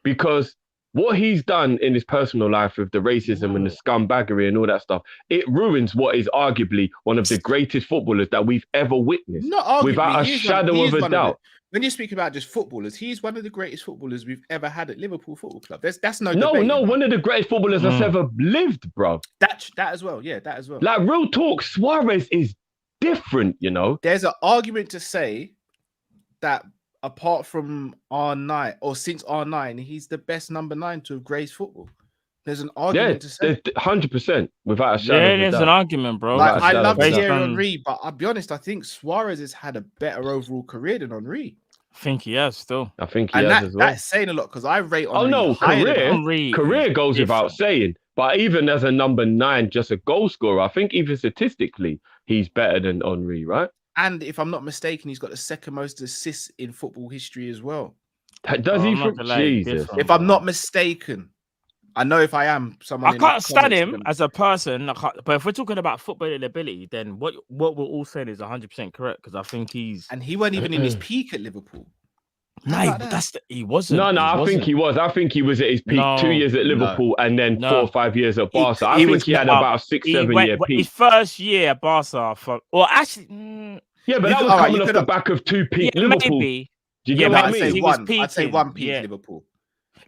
Because what he's done in his personal life with the racism and the scumbaggery and all that stuff, it ruins what is arguably one of the greatest footballers that we've ever witnessed. Not arguably, without a shadow of a doubt. When you speak about just footballers, he's one of the greatest footballers we've ever had at Liverpool Football Club. That's no debate. No, one of the greatest footballers that's ever lived, bro. That as well. Yeah, that as well. Like, real talk, Suarez is different, you know. There's an argument to say that apart from R9 or since R9, he's the best number 9 to have graced football. There's an argument to say. 100% without a shadow of a there's doubt. an argument, bro. Like, I shadow love of a doubt. Thierry Henry, but I'll be honest, I think Suarez has had a better overall career than Henry. I think he has still. I think he And has as well. that's saying a lot because I rate Henry. Oh no, Henry career is goes without different. saying. But even as a number 9, just a goal scorer, I think even statistically, he's better than Henry, right? And if I'm not mistaken, he's got the second most assists in football history as well. Does he? I'm not gonna lie, he's Jesus. different, If I'm bro. not mistaken, I know if I am, someone I in the can't stand comments him can- as a person. But if we're talking about footballing ability, then what we're all saying is 100% correct because I think he's. and he weren't even in his peak at Liverpool. No, How about that? he wasn't. No, he I think wasn't. he was. I think he was at his peak No, 2 years at no, Liverpool and then no. 4 or 5 years at Barca. I he think was- he had no, about a 6-7 year peak. His first year at Barca, or actually, Yeah, but You that could- was alright, coming you off could the have- back of 2 peak yeah, Liverpool. maybe. Do you Yeah, get but what I I'd say mean? he was one. I'd say peaking, one peak yeah. Liverpool.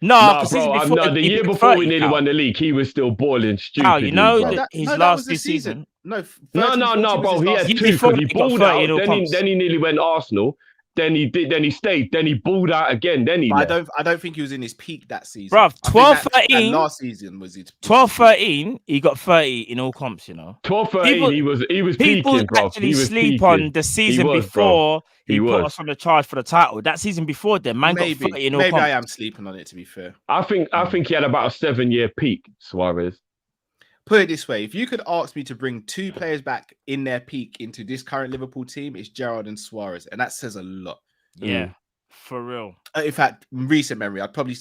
No, No, because bro, the year before we nearly won the league, he was still balling stupidly. you know bro. that his that last was the this season. No, No, 13, 14 was bro. his He last had season. 2 Before because he he got balled 30 out. in all comps. Then he nearly went Arsenal. Then he stayed. Then he balled out again. Then he But left. I don't think he was in his peak that season. Bruv, I think 12, that 13 last season was it. 12-13, he got 30 in all comps, you know. 12-13, he was People peaking, bro. actually He was sleep peaking. on the season was, bro. before He he put was. us on the charge for the title. That season before then, man got 30 in all Maybe comps. I am sleeping on it, to be fair. I think he had about a 7-year peak, Suarez. Put it this way, if you could ask me to bring 2 players back in their peak into this current Liverpool team, it's Gerrard and Suarez, and that says a lot. Yeah, for real. In fact, recent memory, I'd probably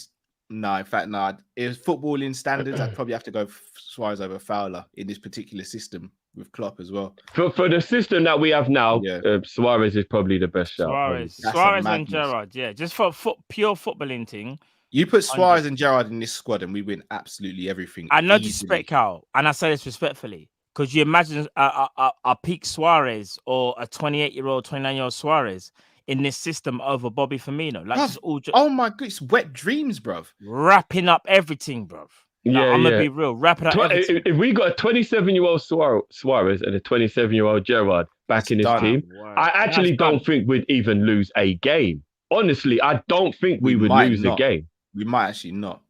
If footballing standards, I'd probably have to go Suarez over Fowler in this particular system with Klopp as well. For the system that we have now, Yeah. Suarez is probably the best shout. Suarez That's a and madness. Gerrard, yeah. Just for pure footballing thing. You put Suarez and Gerrard in this squad, and we win absolutely everything. I no easily. disrespect, Cal, and I say this respectfully. Could you imagine a peak Suarez or a 28-year-old, 29-year-old Suarez in this system over Bobby Firmino? Like, Bruv, oh my god, it's wet dreams, bruv. wrapping up everything, bruv. Like, I'm gonna be real, wrapping up everything. If we got a 27-year-old Suarez and a 27-year-old Gerrard back in his done. team, Wow. I actually That's don't done. think we'd even lose a game. Honestly, I don't think we would might lose a not. game. We might actually not.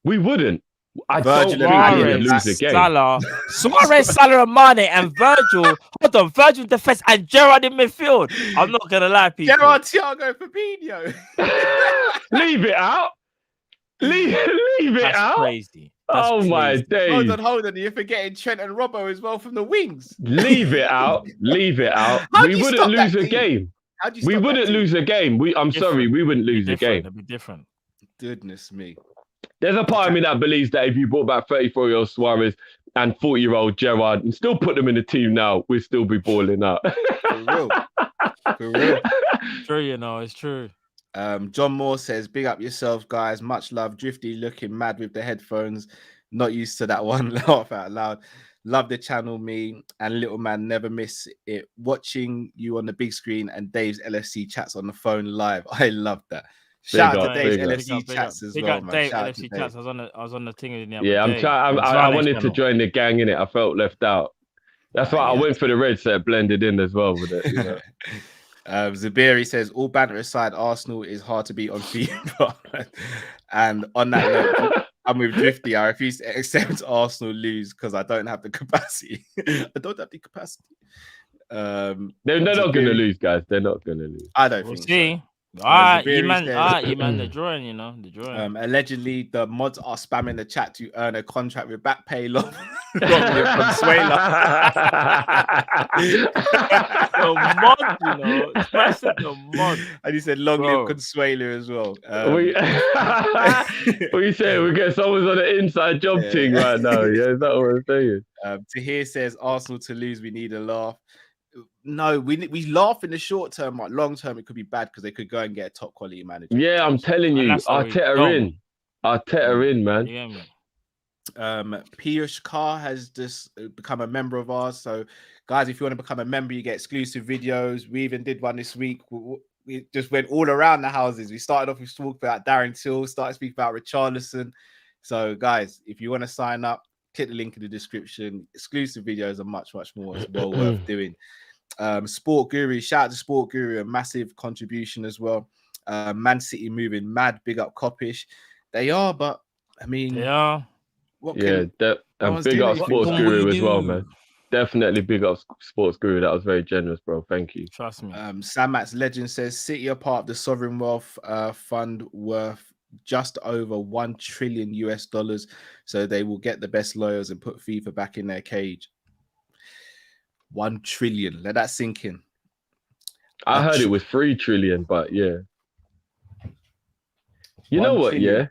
We wouldn't. I Virgil don't and think we Mane, would lose a game. Salah, Suarez, Salah, and Mane, and Virgil. Hold on, Virgil defense and Gerrard in midfield. I'm not gonna lie, people. Gerrard, Thiago, Fabinho. Leave it out. Leave it That's out. crazy. That's Oh my crazy. days. Hold on. You're forgetting Trent and Robbo as well from the wings. Leave it out. Leave it out. How do We you wouldn't stop that lose a team? game. How do you We stop that wouldn't team? lose a game. I'm sorry, we wouldn't lose a game. It'd be different. Goodness me. There's a part of me that believes that if you brought back 34-year-old Suarez and 40-year-old Gerrard and still put them in the team now, we'd still be balling out. For real. For real. True, you know, it's true. John Moore says, big up yourself, guys. Much love. Drifty looking mad with the headphones. Not used to that one. Laugh out loud. Love the channel, me and little man never miss it. Watching you on the big screen and Dave's LFC chats on the phone live. I love that. Shout out to Dave's LFC chats as well, man. Dave, Shout out to LFC Dave. chats. I was on the thing with the other Yeah, I'm day. trying. It's I on his wanted to channel. join the gang in it. I felt left out. That's why I yeah. went for the red set, blended in as well with it. You know? Zabiri says, all banter aside, Arsenal is hard to beat on FIFA. And on that note, I'm with Drifty. I refuse to accept Arsenal lose because I don't have the capacity. I don't have the capacity. They're not going to lose, guys. They're not going to lose. I don't We'll think see. so. All right, Zabiri you man. says- All right, you man. The drawing, you know, the drawing. Allegedly, the mods are spamming the chat to earn a contract with back pay. Long Consuela. The mod, you know, especially the mod. And he said long Bro. live Consuela as well. What you saying? We get someone's on an inside job Yeah. thing right now. Yeah, is that what I'm saying? Tahir says Arsenal to lose, we need a laugh. No, we laugh in the short term. Like long term, it could be bad because they could go and get a top quality manager. Yeah, I'm telling And you, that's how we Arteta don't. in. Arteta in, man. You get me? Kopish Kall has just become a member of ours. So, guys, if you want to become a member, you get exclusive videos. We even did one this week. We just went all around the houses. We started off with talking about Darren Till, started speaking about Richarlison. So, guys, if you want to sign up, click the link in the description. Exclusive videos are much, much more. It's well worth doing. Sport Guru, shout out to Sport Guru, a massive contribution as well. Man City moving mad, big up Kop-Ish. They are, but I mean, They are. what Yeah, can, and big up anything. Sports What Guru will as you well, do? man. Definitely big up Sports Guru. That was very generous, bro. Thank you. Trust me. Samat's Legend says City are part of the sovereign wealth fund worth just over $1 trillion US, so they will get the best lawyers and put FIFA back in their cage. 1 trillion. Let that sink in. I heard it was 3 trillion, but yeah. You 1 know what? trillion. Yeah.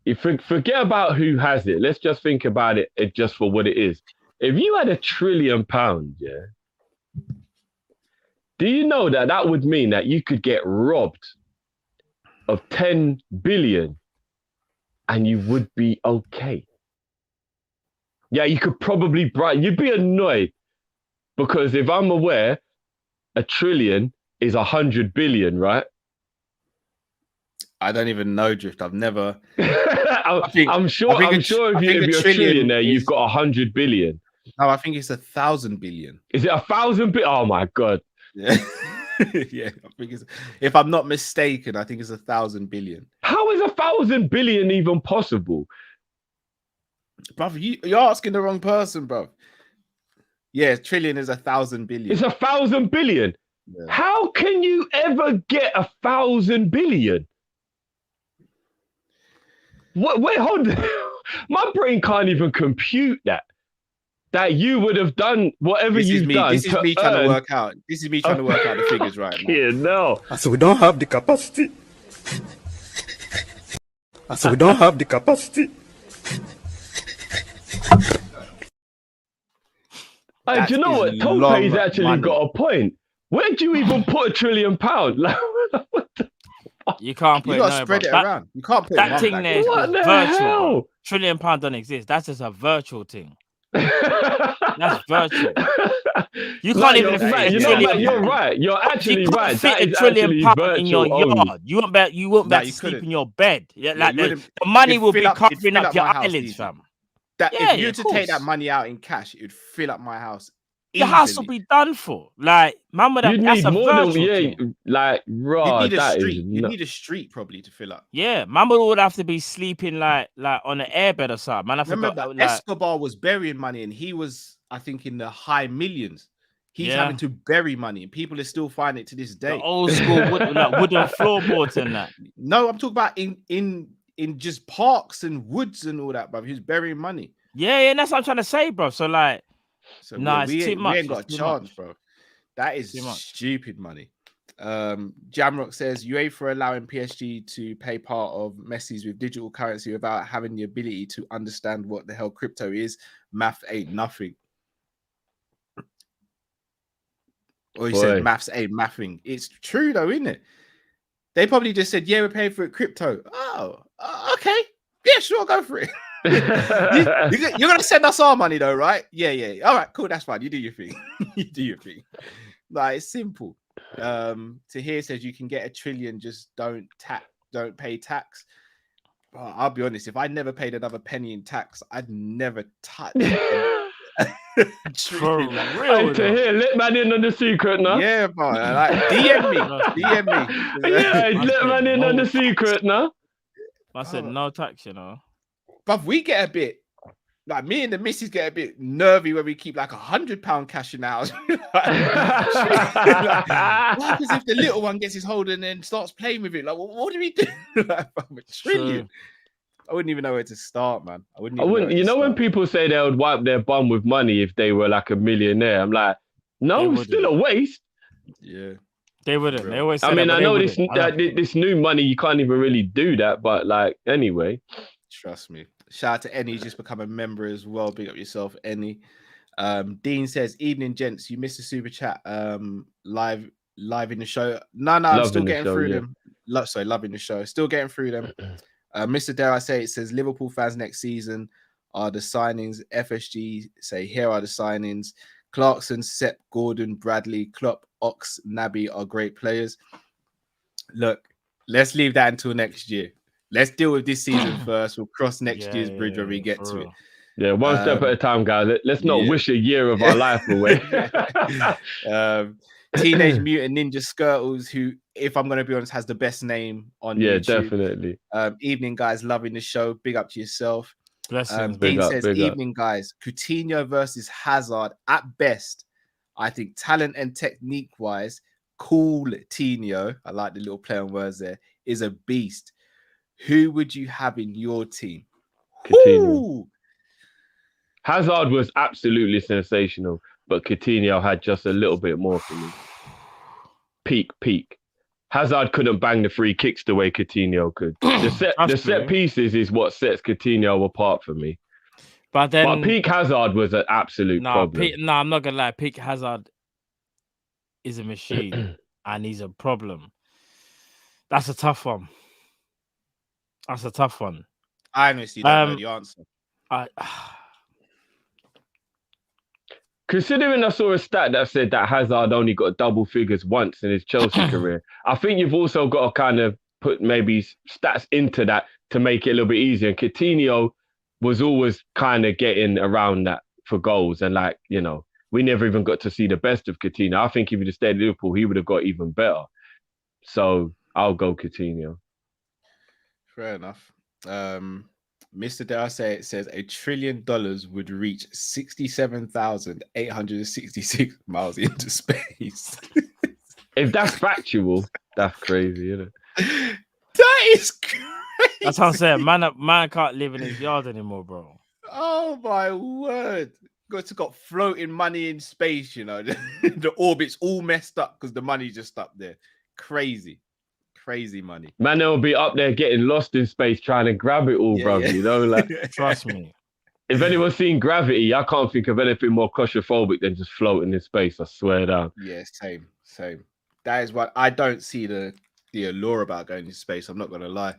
If forget about who has it. Let's just think about it just for what it is. If you had £1 trillion, yeah, do you know that would mean that you could get robbed of 10 billion and you would be okay? Yeah, you could probably you'd be annoyed because if I'm aware, $1 trillion is 100 billion, right? I don't even know, Drift. I've never. I'm sure if you're a trillionaire, you've got 100 billion. No, I think it's 1,000 billion. Is it 1,000 billion? Oh my god! Yeah, yeah. I think it's. If I'm not mistaken, I think it's 1,000 billion. How is 1,000 billion even possible, Bruv, you're asking the wrong person, bruv. Yeah, trillion is 1,000 billion. It's 1,000 billion. Yeah. How can you ever get 1,000 billion? Wait, hold on. My brain can't even compute that you would have done whatever you've done. This is me trying to work out. This is me trying to work out the figures right now. Yeah, no. So we don't have the capacity. So we don't have the capacity. Hey, do you know what? Tope's actually got a point. Where do you even put £1 trillion? Like, what the fuck? You can't put you got to spread it around. You can't put that thing there. What the virtual. hell? £1 trillion don't exist. That's just a virtual thing. That's virtual. You can't even fit you're right. You're actually right. Fit that £1 trillion virtual in your yard. You won't be able to sleep in your bed. Yeah, like the money will be covering up your eyelids, fam. If you were to take that money out in cash, it would fill up my house. Your house will be done for. Like, man, that's a virtual thing. Like, raw. You need a street probably to fill up. Yeah, man would have to be sleeping like on an airbed or something. Man, I remember Escobar was burying money, and he was, I think, in the high millions. He's having to bury money, and people are still finding it to this day. The old school wooden floorboards and that. No, I'm talking about in just parks and woods and all that, bro. He's burying money. Yeah, that's what I'm trying to say, bro. So like, it's too much. We ain't got a chance, bro. That is stupid money. Jamrock says UEFA allowing PSG to pay part of Messi's with digital currency without having the ability to understand what the hell crypto is. Math ain't nothing. Or he said maths ain't mathing. It's true though, isn't it? They probably just said, yeah, we're paying for it crypto. Oh, okay. Yeah, sure, go for it. You're going to send us our money though, right? Yeah. All right, cool. That's fine. You do your thing. You do your thing. Like, it's simple. Tahir says you can get $1 trillion, just don't pay tax. Well, I'll be honest, if I never paid another penny in tax, I'd never touch it. For real, Tahir, let man in on the secret now. Yeah, bro. Like, DM me. Yeah, let man in on the secret now. I said no tax, you know. But we get a bit, like me and the missus get a bit nervy when we keep like £100 cash in ours. What happens if the little one gets his hold and then starts playing with it? Like, what do we do? Like, $1 trillion. I wouldn't even know where to start, man. I wouldn't. You know when people say they would wipe their bum with money if they were like a millionaire? I'm like, no, it's still a waste. Yeah. They wouldn't. They always say I mean, that, I know this new money, you can't even really do that. But like, anyway. Trust me. Shout out to Ennie, just become a member as well. Big up yourself, Ennie. Dean says, evening, gents. You missed the super chat live in the show. No, I'm still getting through them. Loving the show. Still getting through them. Mr. Dare I say, it says Liverpool fans next season are the signings. FSG say here are the signings. Clarkson, Sepp, Gordon, Bradley, Klopp, Ox, Naby are great players. Look, let's leave that until next year. Let's deal with this season first. We'll cross next year's bridge when we get to it. Yeah, one step at a time, guys. Let's not wish a year of our life away. Teenage Mutant Ninja Skirtles, who, if I'm going to be honest, has the best name on YouTube. Definitely. Evening, guys. Loving the show. Big up to yourself. Blessings. Dean says, evening, guys. Coutinho versus Hazard. At best, I think talent and technique-wise, cool Tino, I like the little play on words there, is a beast. Who would you have in your team? Coutinho. Hazard was absolutely sensational, but Coutinho had just a little bit more for me. Peak. Hazard couldn't bang the free kicks the way Coutinho could. The set pieces is what sets Coutinho apart for me. But peak Hazard was an absolute problem. I'm not gonna lie. Peak Hazard is a machine, and he's a problem. That's a tough one. I honestly don't know the answer. Considering I saw a stat that said that Hazard only got double figures once in his Chelsea career, I think you've also got to kind of put maybe stats into that to make it a little bit easier. And Coutinho was always kind of getting around that for goals. And we never even got to see the best of Coutinho. I think if he'd have stayed at Liverpool, he would have got even better. So I'll go Coutinho. Fair enough. Mr. Dare say it says $1 trillion would reach 67,866 miles into space. If that's factual, that's crazy, isn't it? That is crazy. That's what I'm saying. Man can't live in his yard anymore, bro. Oh my word. Got floating money in space, the orbit's all messed up because the money's just up there. Crazy money. Man, they'll be up there getting lost in space trying to grab it all, bro. Trust me. If anyone's seen Gravity, I can't think of anything more claustrophobic than just floating in space. I swear down. Yeah, same. That is what I don't see the allure about going to space. I'm not gonna lie.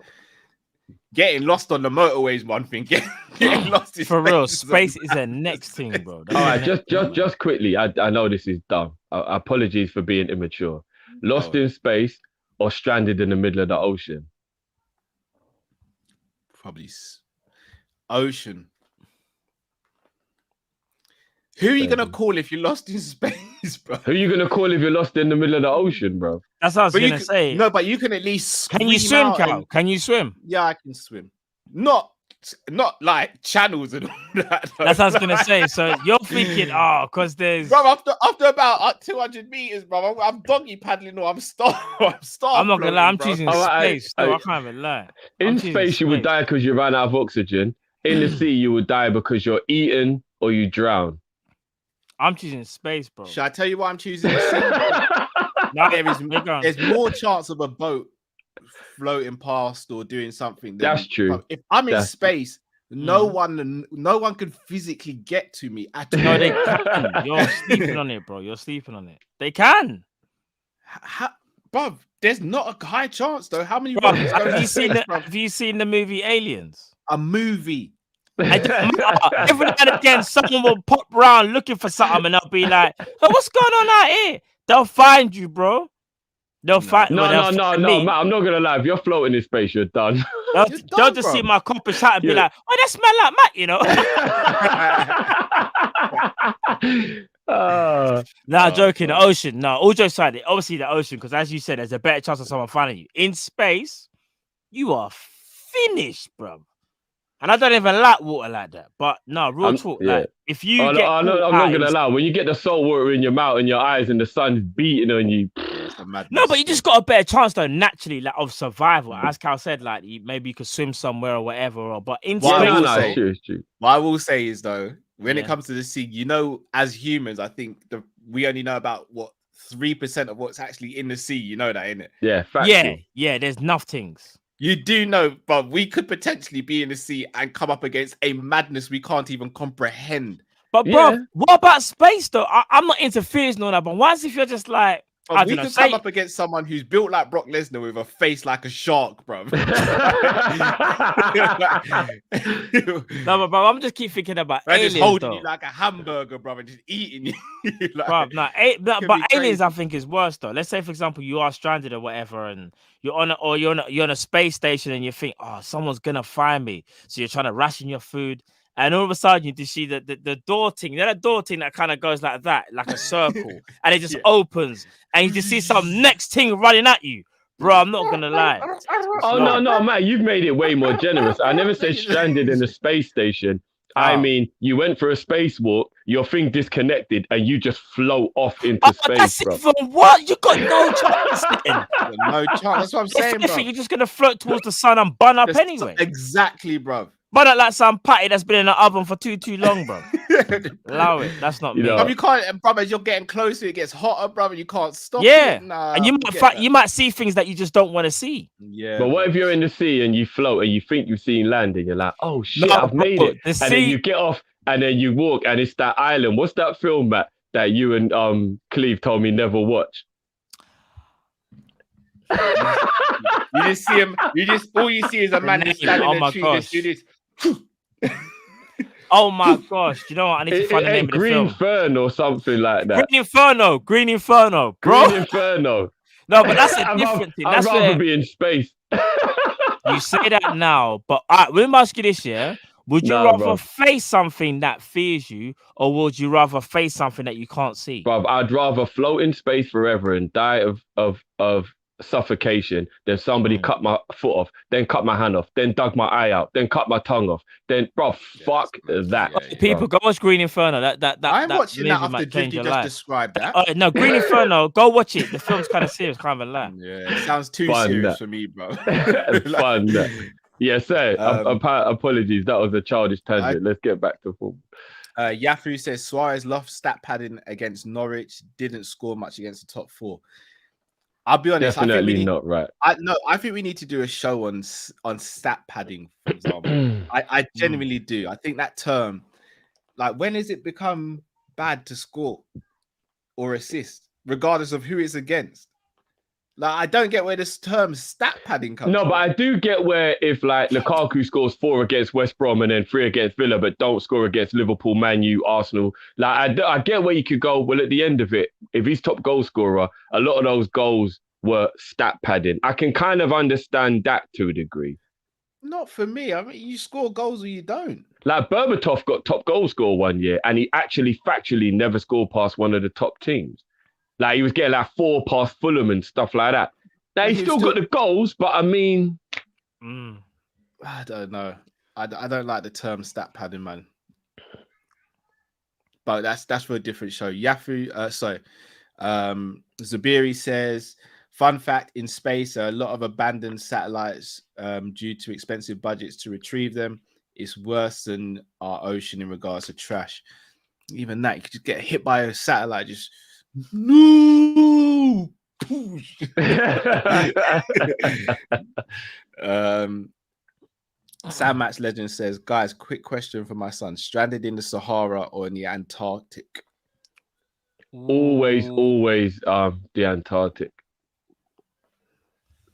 Getting lost on the motorway is one thing. Getting lost in for space real. Space is the next thing, bro. All right, just quickly. I know this is dumb. Apologies for being immature. Lost in space or stranded in the middle of the ocean? Probably ocean. Who are you going to call if you're lost in space, bro? Who are you going to call if you're lost in the middle of the ocean, bro? That's what I was going to say. No, but you can at least Can you swim, Cal? Can you swim? Yeah, I can swim. Not like channels and all that. That's what I was going to say. So you're thinking, because there's... Bro, after about 200 meters, bro, I'm doggy paddling or I'm starved. I'm not going to lie. I'm choosing space. I can't even lie. In space, you would die because you ran out of oxygen. In the sea, you would die because you're eaten or you drown. I'm choosing space, bro. Should I tell you why I'm choosing the sea? There's more chance of a boat floating past or doing something. That's true. If I'm in space, no one can physically get to me at all. No, they can. You're sleeping on it, bro. You're sleeping on it. They can. Bruv, there's not a high chance though. How many? Have you seen the movie Aliens? A movie. Every now and again, someone will pop round looking for something, and they'll be like, "Oh, what's going on out here?" They'll find you, bro. They'll find. No, Matt, I'm not gonna lie. If you're floating in space, you're done. They'll just see my Kopish hat and be like, "Oh, that smell like Matt," joking. The ocean. No, all jokes aside, obviously the ocean, because as you said, there's a better chance of someone finding you. In space, you are finished, bro. And I don't even like water like that. But no, real talk. Yeah. Like, if you I'm not gonna lie. When you get the salt water in your mouth and your eyes and the sun's beating on you. No, but you just got a better chance though, naturally, like of survival. As Cal said, like maybe you could swim somewhere or whatever. But in space, what I will say is though, when it comes to the sea, as humans, I think we only know about 3% of what's actually in the sea. You know that, innit? Yeah, factual. Yeah. There's nothings. You do know, but we could potentially be in the sea and come up against a madness we can't even comprehend. But bro, what about space though? I'm not into fears and all that, but what if you're just like, we could come up against someone who's built like Brock Lesnar with a face like a shark, bro. No, but bro, I'm just keep thinking about aliens, just holding though. You like a hamburger, bro, and just eating you. But aliens, I think, is worse though. Let's say, for example, you are stranded or whatever, and you're on a space station, and you think, someone's gonna find me, so you're trying to ration your food, and all of a sudden you just see the door thing. You know that door thing that kind of goes like that, like a circle, and it just opens, and you just see some next thing running at you. Bro, I'm not gonna lie. Oh no, man, you've made it way more generous. I never said stranded in a space station. I mean, you went for a spacewalk, your thing disconnected, and you just float off into space, bro. Even what? You got no chance. No chance. That's what I'm saying, bro. You're just gonna float towards the sun and burn up anyway. Exactly, bro. Burn up like some patty that's been in the oven for too long, bro. Allow it. That's not me. Bro, you can't, bro. As you're getting closer, it gets hotter, brother. You can't stop. Yeah, it. Nah, and you might see things that you just don't want to see. Yeah. But what if you're in the sea and you float and you think you've seen land and you're like, oh shit, I've made it, and then you get off and then you walk and it's that island. What's that film, Matt, that you and Cleve told me never watch? You just see him. All you see is a man standing in a tree. Just do this. Oh my gosh! You know what? I need to find the name of the film. Green Fern or something like that. Green Inferno, bro. Green Inferno. No, but that's a different thing. I'd rather be in space. You say that now, but let me ask you this: would you rather face something that fears you, or would you rather face something that you can't see? Bro, I'd rather float in space forever and die of suffocation than somebody cut my foot off, then cut my hand off, then dug my eye out, then cut my tongue off. Then, bro, fuck that. People, go watch Green Inferno. I'm watching that after Drinky just described that. No, Green Inferno, go watch it. The film's kind of serious, kind of lie. Yeah, it sounds too serious for me, bro. Fun. Yeah, sir. Apologies, that was a childish tangent. Let's get back to football. Yafu says Suarez loved stat padding against Norwich, didn't score much against the top four. I'll be honest. Definitely not right. I think we need to do a show on stat padding, for example. I genuinely do. I think that term, like, when has it become bad to score or assist, regardless of who it's against? Like, I don't get where this term stat padding comes from. But I do get where if like Lukaku scores 4 against West Brom and then 3 against Villa, but don't score against Liverpool, Man U, Arsenal. Like I get where you could go. Well, at the end of it, if he's top goal scorer, a lot of those goals were stat padding. I can kind of understand that to a degree. Not for me. I mean, you score goals or you don't. Like Berbatov got top goal scorer one year, and he actually factually never scored past one of the top teams. Like, he was getting like 4 past Fulham and stuff like that. Now, he still got the goals, but I mean... I don't know. I don't like the term stat padding, man. But that's for a different show. Yafu, Zabiri says, fun fact, in space, a lot of abandoned satellites due to expensive budgets to retrieve them. It's worse than our ocean in regards to trash. Even that, you could just get hit by a satellite, just... No. Sam Match Legend says, guys, quick question for my son: stranded in the Sahara or in the Antarctic? Always the Antarctic.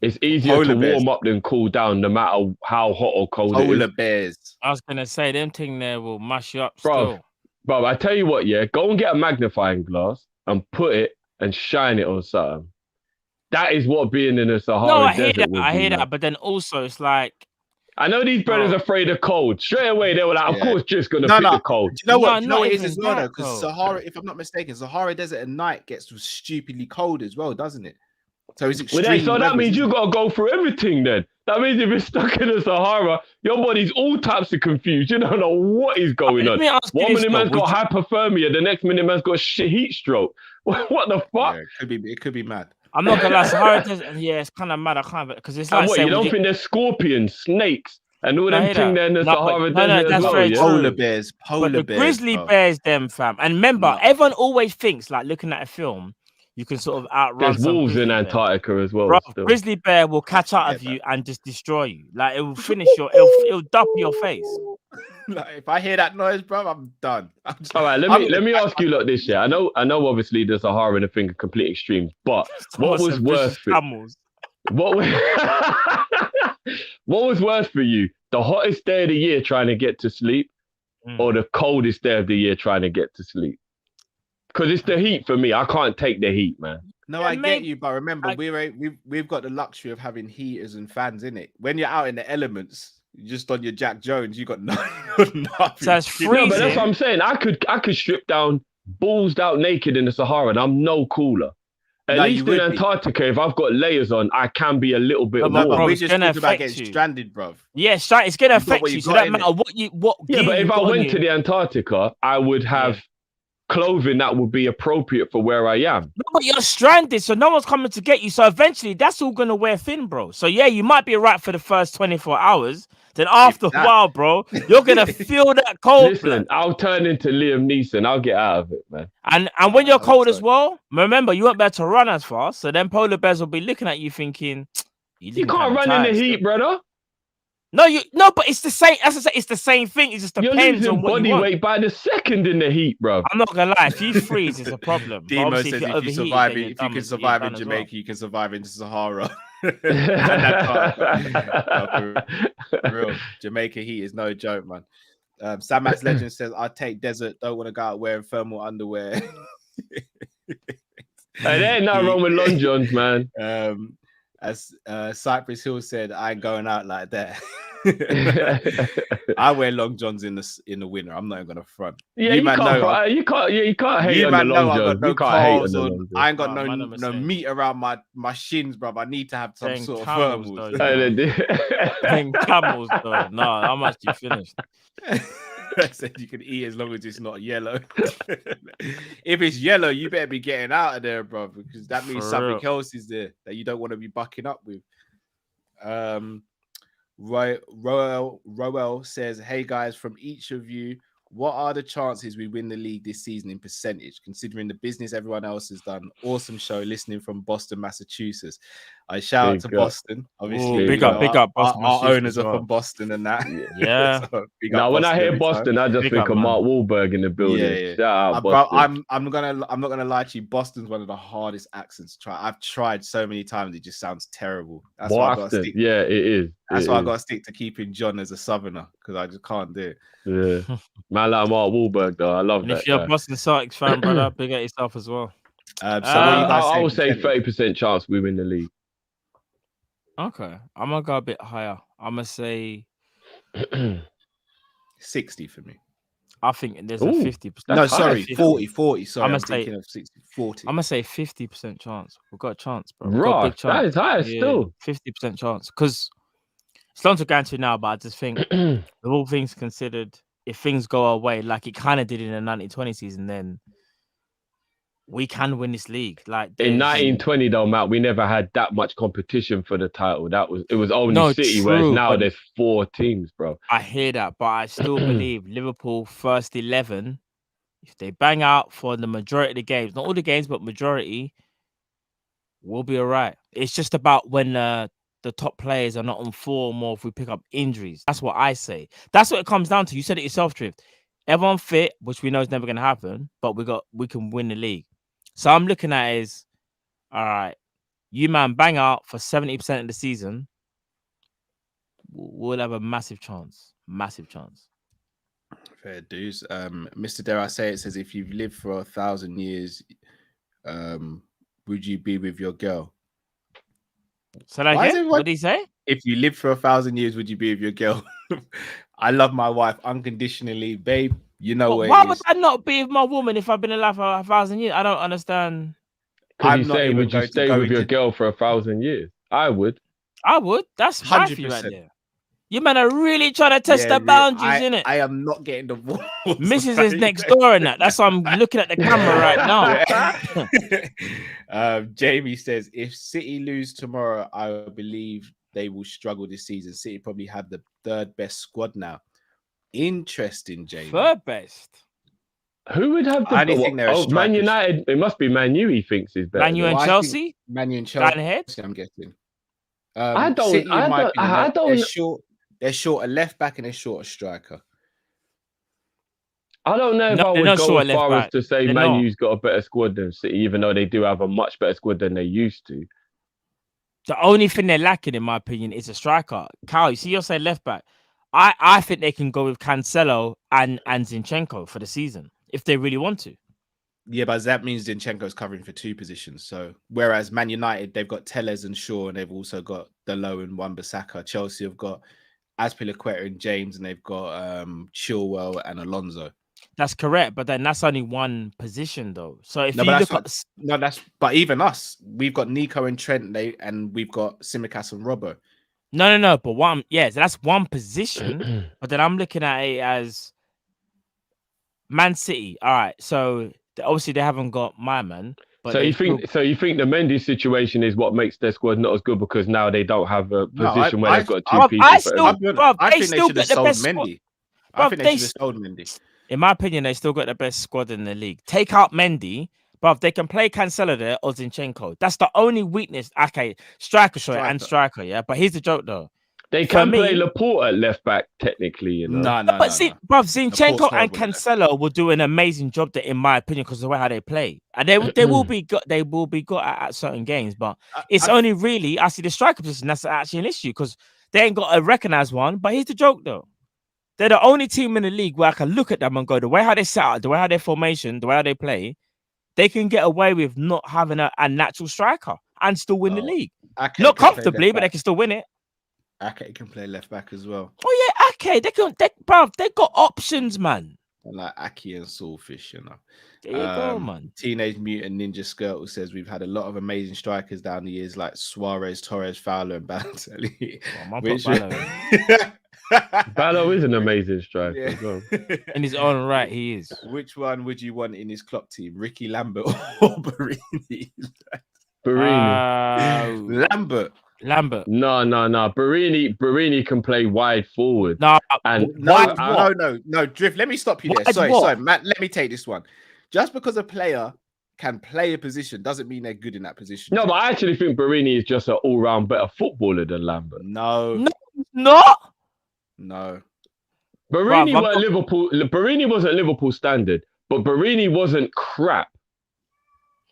It's easier to warm up than cool down, no matter how hot or cold it is. Polar bears. I was gonna say them thing there will mash you up, bro. I tell you what, go and get a magnifying glass and put it and shine it on something. That is what being in a Sahara desert would be. I hear that, but then also it's like, I know these brothers are afraid of cold. Straight away they were like, of course, just gonna pick the cold. Do you know what? You know what it is as well, though? Because Sahara, if I'm not mistaken, Sahara Desert at night gets stupidly cold as well, doesn't it? So it's extreme. So that means you gotta go through everything then. That means if you're stuck in the Sahara, your body's all types of confused. You don't know what is going on. 1 minute man's got hypothermia, the next minute man's got heat stroke. What the fuck? Yeah, it could be mad. I'm not gonna lie, Sahara Desert, it's kind of mad. I can't, because it's like, you don't think there's scorpions, snakes, and all them things there in the Sahara Desert as well? Very true. Polar bears, grizzly bears, them fam. And remember, everyone always thinks, like, looking at a film, you can sort of outrun. There's wolves in Antarctica as well. Bro, grizzly bear will catch out of you and just destroy you. Like, it will finish it'll dup your face. Like, if I hear that noise, bro, I'm done. All right, let me ask you this year. I know obviously the Sahara and the thing are complete extremes, but what was worse for what was worse for you? The hottest day of the year trying to get to sleep, or the coldest day of the year trying to get to sleep? Because it's the heat for me. I can't take the heat, man. No, I get you, but remember, we've got the luxury of having heaters and fans in it. When you're out in the elements, Just on your Jack Jones, you got nothing. So that's No, but that's freezing. what I'm saying. I could strip down, balls out naked in the Sahara, and I'm no cooler. At No, least you in would be. Antarctica, if I've got layers on, I can be a little bit But No, warm. but bro, we're it's just gonna talking about affect getting you. stranded, bruv. Yeah, it's gonna got affect what you. you So got, that matter what Yeah, gear but you if I got on went you. to the Antarctica, I would have clothing that would be appropriate for where I am. No, but you're stranded, so no one's coming to get you. So eventually, that's all gonna wear thin, bro. So yeah, you might be right for the first 24 hours. Then after a that. while, bro, you're gonna feel that cold. Listen, blood. I'll turn into Liam Neeson. I'll get out of it, man. And when you're I'm cold as sorry. well, remember you won't be able to run as fast. So then polar bears will be looking at you thinking, You can't run in the heat, brother. No, but it's the same. As I say, it's the same thing. It just You're depends losing on what you body want. weight by the second in the heat, bro. I'm not gonna lie. If you freeze, it's a problem. But Demo obviously, says you're if you overheated, survive, then you're if you done can with- survive you're in done as Jamaica, you can survive in Sahara. For real, Jamaica heat is no joke, man. Sam Max Legend says, "I take desert. Don't want to go out wearing thermal underwear." Hey, there ain't nothing wrong with long johns, man. As Cypress Hill said, "I ain't going out like that." I wear long johns in the winter. I'm not even gonna front. Yeah, you can't hate You on the man know long I johns. got no You can't hate on calves the on. long johns. I ain't got Oh, man, I'm no saying. meat around my shins, bro. I need to have some Dang sort of camels, thermals. though, Playing camels, though. No, I'm actually finished. I said you can eat as long as it's not yellow. If it's yellow, you better be getting out of there, bro, because that means For something real. else is there that you don't want to be bucking up with. Roel says, "Hey guys, from each of you, what are the chances we win the league this season in percentage, considering the business everyone else has done? Awesome show, listening from Boston, Massachusetts." I shout out Big to up. Boston. Obviously, Ooh, big you up, know, big up, Boston, Our Massachusetts owners as are well. from Boston and that. Yeah. So big Now, up when I Boston hear every time. Boston, I just Big think up, of man. Mark Wahlberg in the building. Yeah. Shout out Bro, Boston. I'm not gonna lie to you. Boston's one of the hardest accents to try. I've tried so many times; it just sounds terrible. That's why I got to Boston. stick. Yeah, it is. That's It why I is. got to stick to keeping John as a Southerner because I just can't do it. Yeah. Man, like Mark Wahlberg, though. I love And that if you're guy. a Boston Celtics fan, brother, big at yourself as well. So what are you guys I saying? will say percentage? 30% chance we win the league. Okay, I'm gonna go a bit higher. I'm gonna say 60 for me. I think there's a Ooh, 50%. No, That's high. sorry, 40. Sorry, I'ma I'm say- thinking of 60, 40. I'm gonna say 50% chance. We've got a chance, bro. We've got a Right, big chance. that is high still. 50% chance. Because it's long to go into now, but I just think with all things considered, if things go our way, like it kind of did in the 1920 season, then we can win this league. Like In there's- 1920, though, Matt, we never had that much competition for the title. It was only No, City, whereas true, now but- there's 4 teams, bro. I hear that, but I still believe Liverpool first 11, if they bang out for the majority of the games, not all the games, but majority, we'll be all right. It's just about when the top players are not on form or if we pick up injuries. That's what I say. That's what it comes down to. You said it yourself, Drift. Everyone fit, which we know is never going to happen, but we can win the league. So I'm looking at it as, all right, you man bang out for 70% of the season, we'll have a massive chance. Massive chance. Fair dues. Mr. Dare I say it says, if you've lived for 1,000 years, would you be with your girl? So that Why is again? everyone- What did he say? If you lived for 1,000 years, would you be with your girl? I love my wife unconditionally, babe. You know what Why it would is. I not be with my woman if I've been alive for 1,000 years? I don't understand. Because I'm he's not saying, even would you going to stay go with your into- girl for 1,000 years? I would. I would. That's right for you right 100%. there. You man are really trying to test Yeah, the boundaries, innit? I am not getting divorced. Mrs. is next door in that. That's why I'm looking at the camera right now. Jamie says, if City lose tomorrow, I believe they will struggle this season. City probably have the third best squad now. Interesting, Jamie. Third best. Who would have the... I only think they're a Man strikers. United. It must be Man U he thinks is better. Man U than- and Well, I Chelsea? think Man U and Down Chelsea, ahead? I'm guessing. I don't- City, in I my don't- opinion, I they're don't- they're short a left back and they're short a striker. I don't know if No, I they're would not go short as left far as back. to say They're Man not. U's got a better squad than City, even though they do have a much better squad than they used to. The only thing they're lacking, in my opinion, is a striker. Kyle, you see, you're saying left back. I think they can go with Cancelo and Zinchenko for the season if they really want to. Yeah, but that means Zinchenko's covering for two positions. So whereas Man United, they've got Telles and Shaw, and they've also got Dalot and Wan-Bissaka. Chelsea have got Azpilicueta and James, and they've got Chilwell and Alonso. That's correct, but then that's only one position though. So if No, you but look at but even us, we've got Nico and Trent, and we've got Tsimikas and Robbo. no, but so that's one position. But then I'm looking at it as Man City. All right, so obviously they haven't got my man. But So you think the Mendy situation is what makes their squad not as good because now they don't have a position where they've got two people. I think they should have sold Mendy. I think they should have sold Mendy. In my opinion, they still got the best squad in the league. Take out Mendy, but they can play Cancelo there or Zinchenko. That's the only weakness. Okay, striker, yeah. But here's the joke though. They can play Laporte at left back technically, you know. No. But Zinchenko and Cancelo will do an amazing job there, in my opinion, because of the way how they play, and they will be good. They will be good at certain games, but it's only really I see the striker position that's actually an issue because they ain't got a recognized one. But here's the joke though. They're the only team in the league where I can look at them and go, the way how they set out, the way how they formation, the way how they play, they can get away with not having a natural striker and still win the league. Not comfortably, but they can still win it. Ake can play left back as well. Oh yeah, Ake. They got options, man. And like Ake and Saltfish, you know. There you go, man. Teenage Mutant Ninja Skirtle says we've had a lot of amazing strikers down the years, like Suarez, Torres, Fowler, and Balotelli. Ballo is an amazing striker as well. In his own right, he is. Which one would you want in his Klopp team, Ricky Lambert or Barini? Lambert. Barini can play wide forward. No, Drift. Let me stop you there. Sorry, Matt. Let me take this one. Just because a player can play a position doesn't mean they're good in that position. No, but I actually think Barini is just an all-round better footballer than Lambert. No, not. No. Barini wasn't Liverpool standard, but Barini wasn't crap.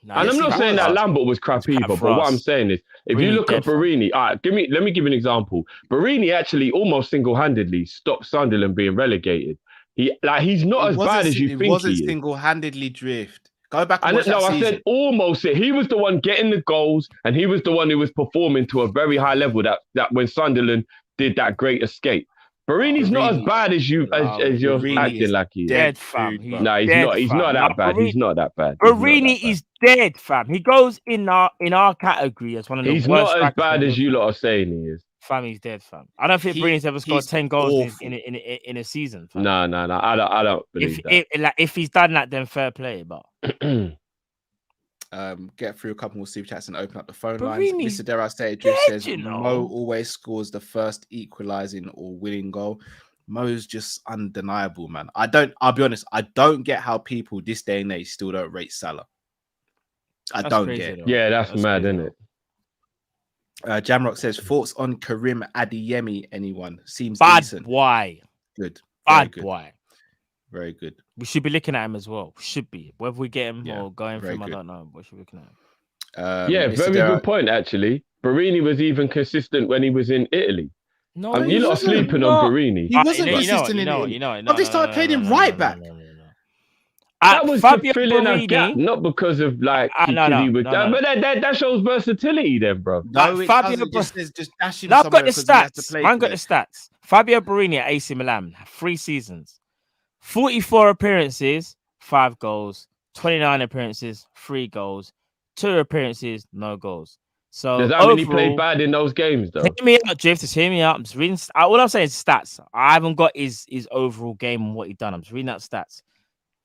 And I'm not saying that Lambert was crap either, but what I'm saying is, if you look at Barini, let me give you an example. Barini actually almost single-handedly stopped Sunderland being relegated. He's not as bad as you think he is. It wasn't single-handedly, Drift. Go back and watch I said almost. He was the one getting the goals, and he was the one who was performing to a very high level that when Sunderland did that great escape. Barini's not as bad as you're acting like he is. Dead, fam. He's not that bad. He's not that bad. Barini is dead, fam. He goes in our category as one of the worst. He's not as bad as you lot are saying he is. Fam, he's dead, fam. I don't think Barini's ever scored 10 goals in a season. Fam. No. I don't believe that. If he's done that, then fair play. But get through a couple more super chats and open up the phone lines. Mr. Dara says Mo always scores the first equalizing or winning goal. Mo's just undeniable, man. I'll be honest, I don't get how people this day and age still don't rate Salah. I don't get it. Yeah, that's mad, isn't it? Jamrock says thoughts on Karim Adeyemi. Anyone seems bad decent. Why? Good. Bad boy. Very good. We should be looking at him as well. Should be. Whether we get him or going for him, I don't know. What should we be looking at him? Very good point, actually. Barini was even consistent when he was in Italy. No, you're not sleeping on Barini. He wasn't consistent in Italy. They started playing him right back. That was to fill in a gap, not because of but that shows versatility, then, bro. Fabio just dashing. I've got the stats. I've got the stats. Fabio Barini at AC Milan, 3 seasons, 44 appearances, 5 goals, 29 appearances, 3 goals, 2 appearances, no goals. So does that mean he played bad in those games, though? Hear me out, Drift. Just hear me out. I'm just reading. All I'm saying is stats. I haven't got his overall game and what he done. I'm just reading out stats.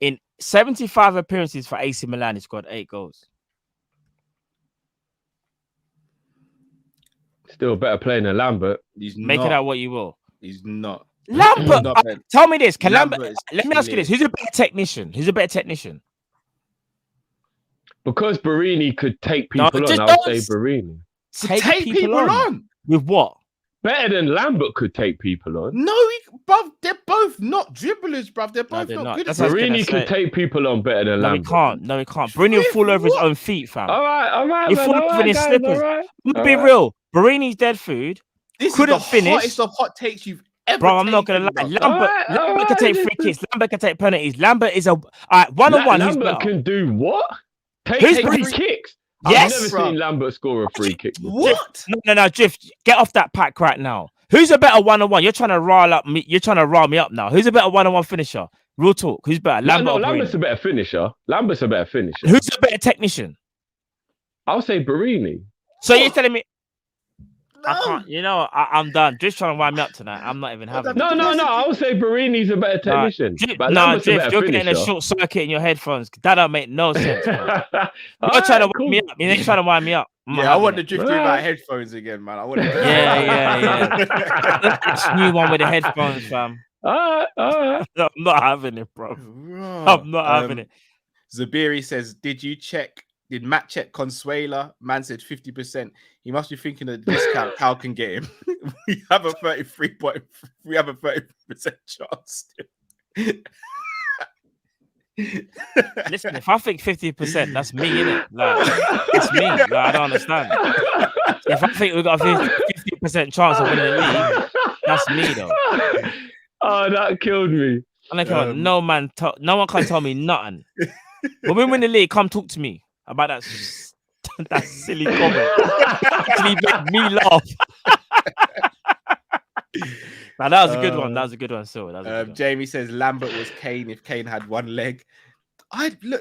In 75 appearances for AC Milan, he scored 8 goals. Still better playing than Lambert. Make it out what you will. He's not. Lambert, tell me this. Can Lambert let me ask you this. Who's a better technician? Because Barini could take people on, I would say Barini. Take people on? With what? Better than Lambert could take people on. No, bruv, they're both not dribblers, bruv. They're both not good. Barini could take people on better than Lambert. No, he can't. Barini will fall over his own feet, fam. All right. He'll fall over in his slippers. Let's be real. Barini's dead food. This couldn't finish. Hottest of hot takes you've ever Bro, I'm not going to lie. Lambert can take free kicks. Lambert can take penalties. Lambert is a one-on-one. Lambert can do what? Take free kicks. Yes, I've never seen Lambert score a free kick before. What? No, Drift. Get off that pack right now. Who's a better one-on-one? You're trying to rile me up now. Who's a better one-on-one finisher? Real talk. Who's better? Lambert or Lambert's Barini? a better finisher. Who's a better technician? I'll say Barini. So you're telling me? I can't. You know, I'm done. Just trying to wind me up tonight. I'm not even having. No. I would say Barini's a better technician. But Lambert's a better you're finisher. getting a short circuit in your headphones. That don't make no sense. Bro. You're trying to wind me up. You're trying to wind me up. I want the drift about headphones again, man. I want to. Yeah. This new one with the headphones, fam. All right. I'm not having it, bro. I'm not having it. Zabiri says, Did Matt check Consuela? Man said 50%. He must be thinking of the discount Cal can get him. we have a 33%. We have a 30% chance. Listen, if I think 50%, that's me, innit? Like, it's me. Like, I don't understand. If I think we've got a 50% chance of winning the league, that's me, though. Oh, that killed me. No one can tell me nothing. When we win the league, come talk to me about that silly comment. Actually made me laugh. Now, that was a good one. That was a good one. So, Jamie says Lambert was Kane if Kane had one leg.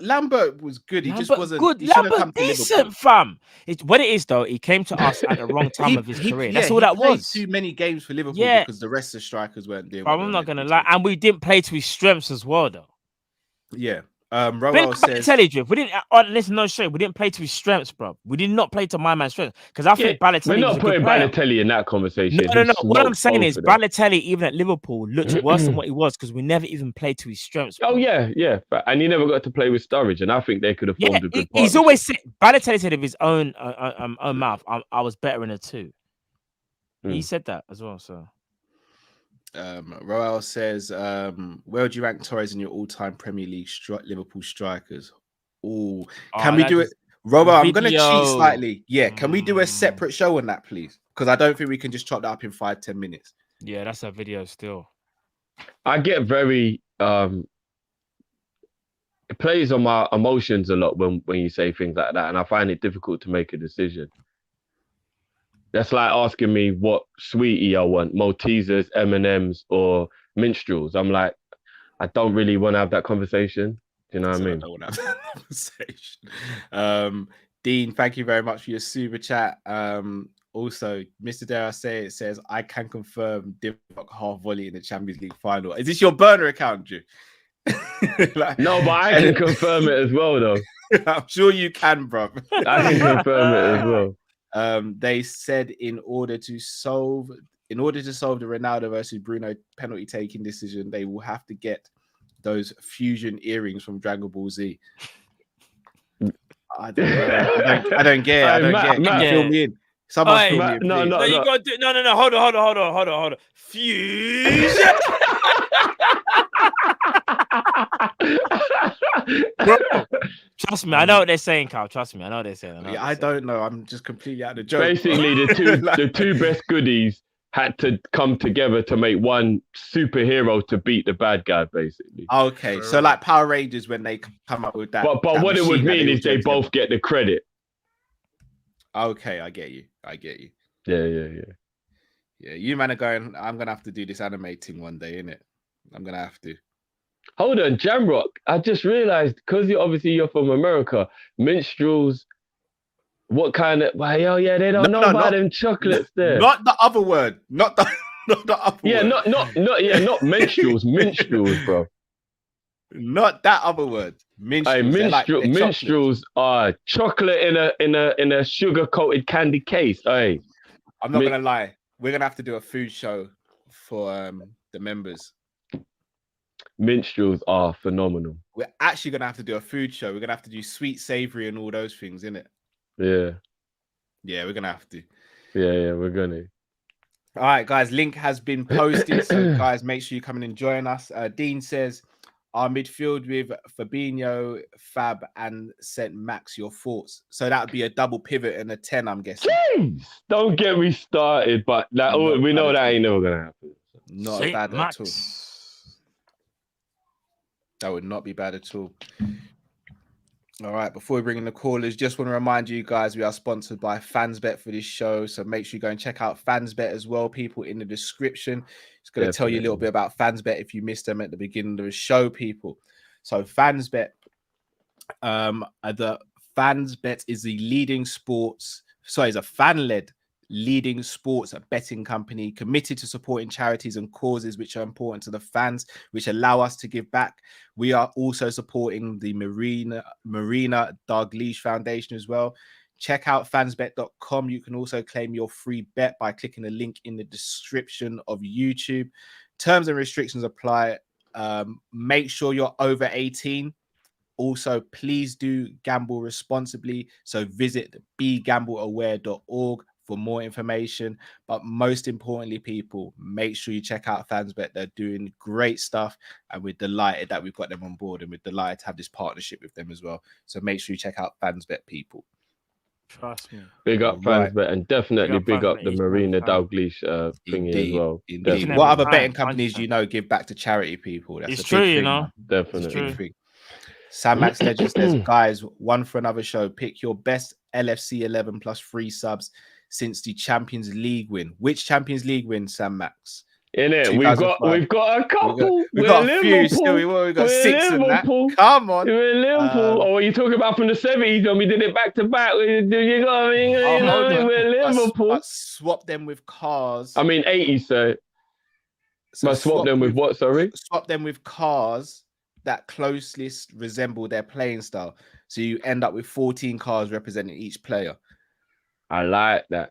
Lambert was good. He just wasn't good. Lambert decent, fam. What it is though, he came to us at the wrong time of his career. That's all that was. Too many games for Liverpool because the rest of the strikers weren't doing. I'm not gonna lie, and we didn't play to his strengths as well, though. Yeah. Roel says, Balotelli, we didn't. Listen, no shame. We didn't play to his strengths, bro. We did not play to my man's strengths because I think Balotelli. We're not putting Balotelli in that conversation. No. What I'm saying is Balotelli, even at Liverpool, looked worse than what he was because we never even played to his strengths. Bro. Oh yeah. And he never got to play with Sturridge, and I think they could have formed a good. He's always said Balotelli said of his own mouth, I was better in a two. He said that as well. So. Roel says, where would you rank Torres in your all-time Premier League Liverpool strikers? Can we do it? Roel, I'm going to cheat slightly. Yeah, can we do a separate show on that, please? Because I don't think we can just chop that up in 5-10 minutes. Yeah, that's a video still. I get very it plays on my emotions a lot when you say things like that, and I find it difficult to make a decision. That's like asking me what sweetie I want, Maltesers, M&Ms, or minstrels. I'm like, I don't really want to have that conversation. Do you know what I mean? I don't want to have that conversation. Dean, thank you very much for your super chat. Also, Mr. Dare I say it says, I can confirm Divock half volley in the Champions League final. Is this your burner account, Drew? No, but I can confirm it as well, though. I'm sure you can, bro. I can confirm it as well. They said in order to solve the Ronaldo versus Bruno penalty taking decision, they will have to get those fusion earrings from Dragon Ball Z. I don't get it. I don't get it. Can you fill me in? Someone fill me in. No, you gotta do no. Hold on. Fusion. Bro, trust me, I know what they're saying, Carl. Trust me, I know what they're saying. I don't know. I'm just completely out of the joke. Basically, the two best goodies had to come together to make one superhero to beat the bad guy, basically. Okay, so like Power Rangers when they come up with that. But what it would mean is they both get the credit. Okay, I get you. Yeah. You man are going, I'm gonna have to do this animating one day, innit? I'm gonna have to. Hold on, Jamrock. I just realized because you're from America, minstrels. What kind of? Well, yeah, they don't know about them chocolates there. Not the other word. Not the other word. Not minstrels. Minstrels, bro. Not that other word. Minstrels. Minstrels are chocolate in a sugar coated candy case. Hey, I'm not gonna lie. We're gonna have to do a food show for the members. Minstrels are phenomenal. We're actually gonna have to do a food show. We're gonna have to do sweet, savory, and all those things, innit? Yeah, we're gonna have to. Yeah, we're gonna. All right, guys. Link has been posted, so guys, make sure you come and join us. Dean says, our midfield with Fabinho, Fab, and St. Max. Your thoughts? So that would be a double pivot and a 10, I'm guessing. Jeez, don't get me started, but we know that ain't never gonna happen. Not bad at all. That would not be bad at all. All right, before we bring in the callers, just want to remind you guys we are sponsored by Fansbet for this show. So make sure you go and check out Fansbet as well, people, in the description. It's going to tell you a little bit about Fansbet if you missed them at the beginning of the show, people. So Fansbet, the Fansbet is the leading sports, sorry, it's a fan-led leading sports betting company committed to supporting charities and causes which are important to the fans, which allow us to give back. We are also supporting the Marina Dalglish Foundation as well. Check out fansbet.com. You can also claim your free bet by clicking the link in the description of YouTube. Terms and restrictions apply. Make sure you're over 18. Also, please do gamble responsibly. So visit begambleaware.org for more information. But most importantly, people, make sure you check out Fansbet. They're doing great stuff, and we're delighted that we've got them on board, and we're delighted to have this partnership with them as well. So make sure you check out Fansbet, people. Trust me. Big up Fansbet, and definitely big up the Marina Dalglish thingy as well. Indeed. Definitely. What other betting companies do you know give back to charity, people? That's It's a true, big you thing, know. man. Definitely. Big thing. Sam Max Legend says, guys, one for another show. Pick your best LFC 11 plus free subs since the Champions League win. Which Champions League win, Sam Max? In it, we've got a couple. We've got a few still. We've got six in that. Come on. We're Liverpool. Or are you talking about from the 70s when we did it back to back? You got me. We're Liverpool. But swap them with cars. I mean 80s, sir. So swap them with what, sorry? Swap them with cars that closest resemble their playing style. So you end up with 14 cars representing each player. I like that.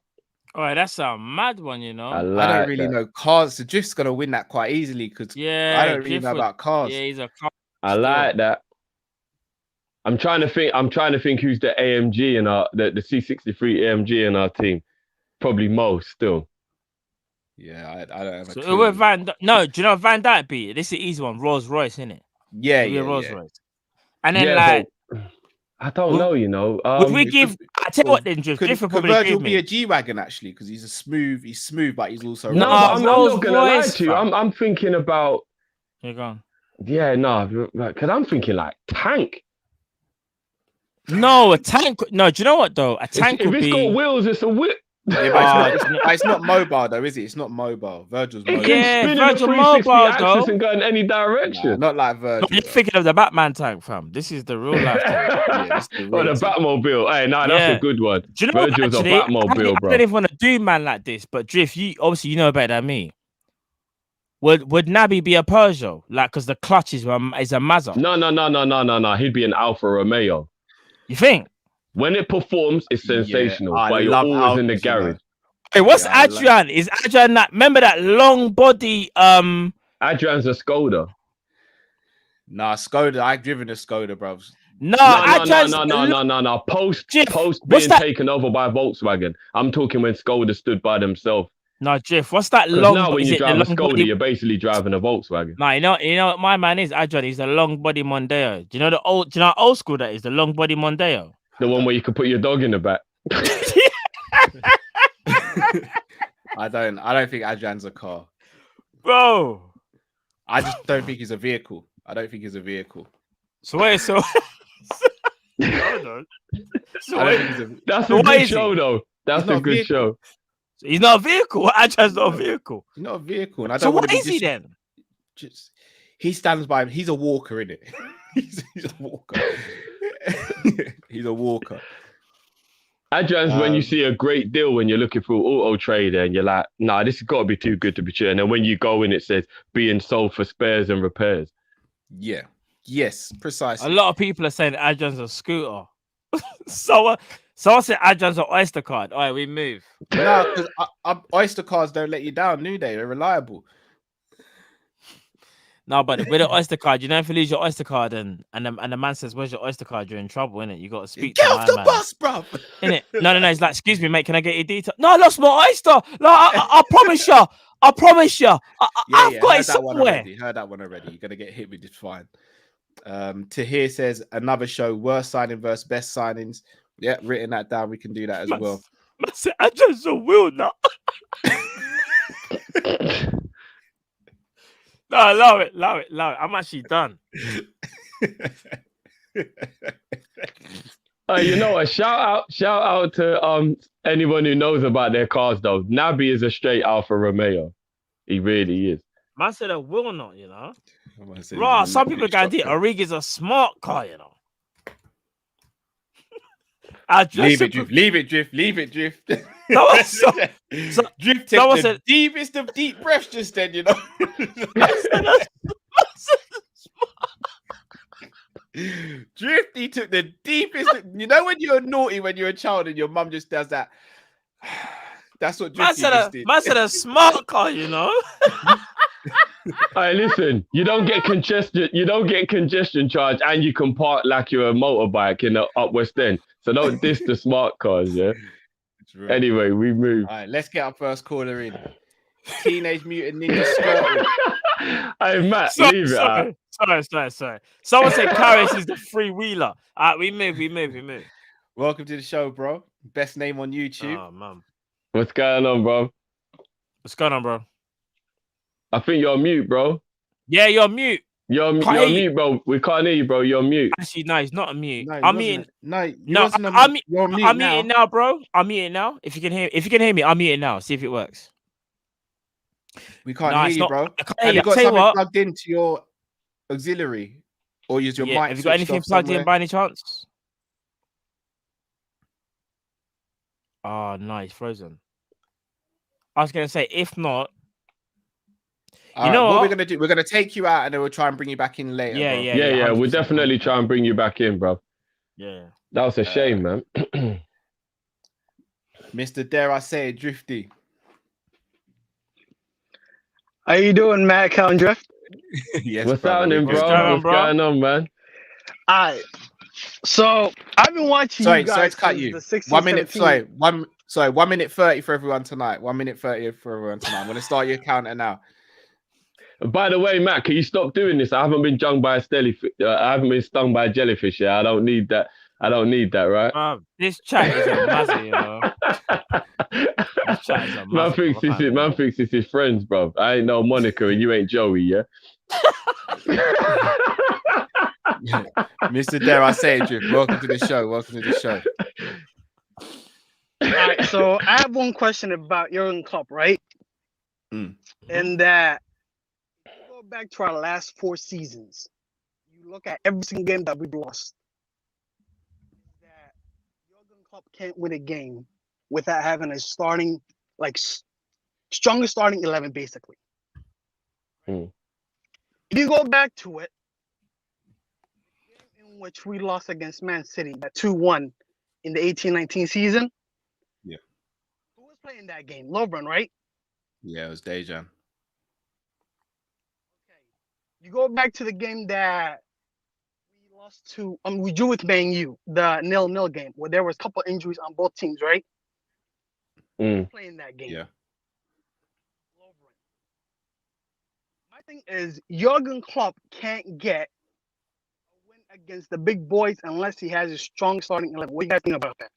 All right, that's a mad one, you know. I don't really know cars. So Drift's gonna win that quite easily because I don't really know about cars. Yeah, he's a car. I like that. I'm trying to think who's the AMG in our the C63 AMG in our team. Probably Mo still. Yeah, I don't have a So clue. no, do you know Van Dijk beat it? This is an easy one. Rolls Royce, isn't it? Yeah, Rolls Royce. And then I don't know, you know. Would we give? I tell you what, then Drift Could probably Virgil give be me a G-Wagon actually? Because he's smooth, but he's also no. I'm not gonna lie to you. I'm thinking about. You're gone. Yeah, no, because I'm thinking like tank. No, a tank. No, do you know what though? A tank if would it's be. got wheels, it's a whip. Yeah, but it's not mobile though, is it? It's not mobile. Virgil's mobile. Yeah, spin Virgil in a 360 mobile axis though. and go in any direction. Nah, not like Virgil. You're thinking of the Batman tank, fam. This is the real life tank. Yeah, this is the Or real the thing. Batmobile. Hey, no, that's a good one. Do you know Virgil's what, a actually, Batmobile, I bro. don't even want to do man like this, but Drift, you obviously you know better than me. Would Naby be a Peugeot? Like, because the clutch is a Mazda. No. He'd be an Alfa Romeo. You think? When it performs, it's sensational. I but you're love always in the Alfas, you know. garage. Hey, what's Yeah, Adrian? Is Adrian that? Remember that long body? Adrian's a Skoda. Nah, Skoda. I've driven a Skoda, bro. No, No. Post Jeff, being what's that? taken over by Volkswagen. I'm talking when Skoda stood by themselves. No, Jeff, what's that Because long? now when is you it the drive a long Skoda, body? you're basically driving a Volkswagen. No, you know what my man is Adrian. He's a long body Mondeo. Do you know how old school that is? The long body Mondeo. The one where you can put your dog in the back. I don't think Adrian's a car. Bro. I just don't think he's a vehicle. I don't think he's a vehicle. So wait, so hold on. I don't think he's a. That's So a what good is he? show, though. That's He's not a a good vehicle. show. So he's not a vehicle. Adrian's not a vehicle. He's not a vehicle. And I So don't want what to be is he then? Just he stands by him. He's a walker, isn't it? he's a walker. He's a walker. Adrian's when you see a great deal when you're looking through Auto Trader and you're like, nah, this has got to be too good to be true. And then when you go in, it says being sold for spares and repairs. Yeah. Yes, A precisely. lot of people are saying Adrian's a scooter. Someone said Adrian's an Oyster card. All right, we move. No, because Oyster cars don't let you down, do they? They're reliable. No, but with an Oyster card, you know, if you lose your Oyster card and the man says, "Where's your Oyster card?" You're in trouble, innit? You got to speak Get to off my the man. bus, bro. Innit? No. It's like, excuse me, mate. Can I get your details? No, I lost my Oyster. No, I promise you. I promise you. I've got it somewhere. Heard that one already. You're gonna get hit with this fine. Tahir says another show, worst signing versus best signings. Yeah, written that down. We can do that as well. Man said, I just so will now. No, allow it. I'm actually done. You know what? Shout out to anyone who knows about their cars though. Naby is a straight Alfa Romeo. He really is. Man said a will not, you know. Say Raw, he's a some people Liverpool can do instructor. Origu's a smart car, you know. Leave it drift. No, so- Drift someone took the said- deepest of deep breaths just then, you know. Drifty took the deepest. You know when you're naughty when you're a child and your mum just does that. That's what Man Drifty just did. said a smart car, you know. Hey, listen, you don't get congestion charge, and you can park like you're a motorbike in the up West End. So don't diss the smart cars, yeah. True. Anyway, we move. All right, let's get our first caller in. Teenage Mutant Ninja Skirtle. Hey, Matt, leave it out. Sorry. Someone said Karras is the freewheeler. All right, we move. Welcome to the show, bro. Best name on YouTube. Oh man, What's going on, bro? what's going on, bro? I think you're on mute, bro. Yeah, you're on mute. You're Can't hear you. mute, bro. We can't hear you, bro. You're on mute. Actually, no, he's not on mute. No, I'm muting. No, No, I'm you're on mute I'm now. muting now, bro. I'm muting now. If you can hear me, I'm muting now. See if it works. We can't No, hear it's you, not- bro. I can't Have hear you you. got Tell you something what. plugged into your auxiliary, or is your Yeah, mic? have you got switched anything off plugged in somewhere? by any chance? Oh, nice, frozen. I was gonna say, if not, All right, know what what? we're gonna do? We're gonna take you out, and then we'll try and bring you back in later. Yeah, bro. yeah. Yeah, we'll 100%, definitely try and bring you back in, bro. Yeah. That was a shame, man. Mr. Dare I say it, Drifty. How you doing, Matt Count Drift? Yes, What's brother, happening, we're bro? good. going on, What's bro? going on, man? Alright. So I've been watching Sorry you guys to cut since you. the 16, 1 minute. 17. Sorry. 1 minute 30 for everyone tonight. 1 minute 30 for everyone tonight. I'm gonna start your counter now. By the way, Matt, can you stop doing this? I haven't been stung by a I haven't been stung by a jellyfish. Yeah, I don't need that. Right? This chat is a mazzy, you know. This chat is a Man thinks this is friends, bro. I ain't no Monica and you ain't Joey, yeah. Mr. Dare I say it, Drift. Welcome to the show. Alright, so I have one question about Jurgen Klopp, right? Mm. And that go back to our last 4 seasons. You look at every single game that we've lost. That Jurgen Klopp can't win a game without having a starting, strongest starting 11, basically. Mm. If you go back to it, the game in which we lost against Man City, that 2-1 in the 18-19 season. Yeah. Who was playing that game? Lovren, right? Yeah, it was Dejan. You go back to the game that we lost to, we drew with Man U, the 0-0 game, where there was a couple injuries on both teams, right? Mm. Playing that game. Yeah. Lovren. My thing is, Jurgen Klopp can't get a win against the big boys unless he has a strong starting 11. What do you guys think about that?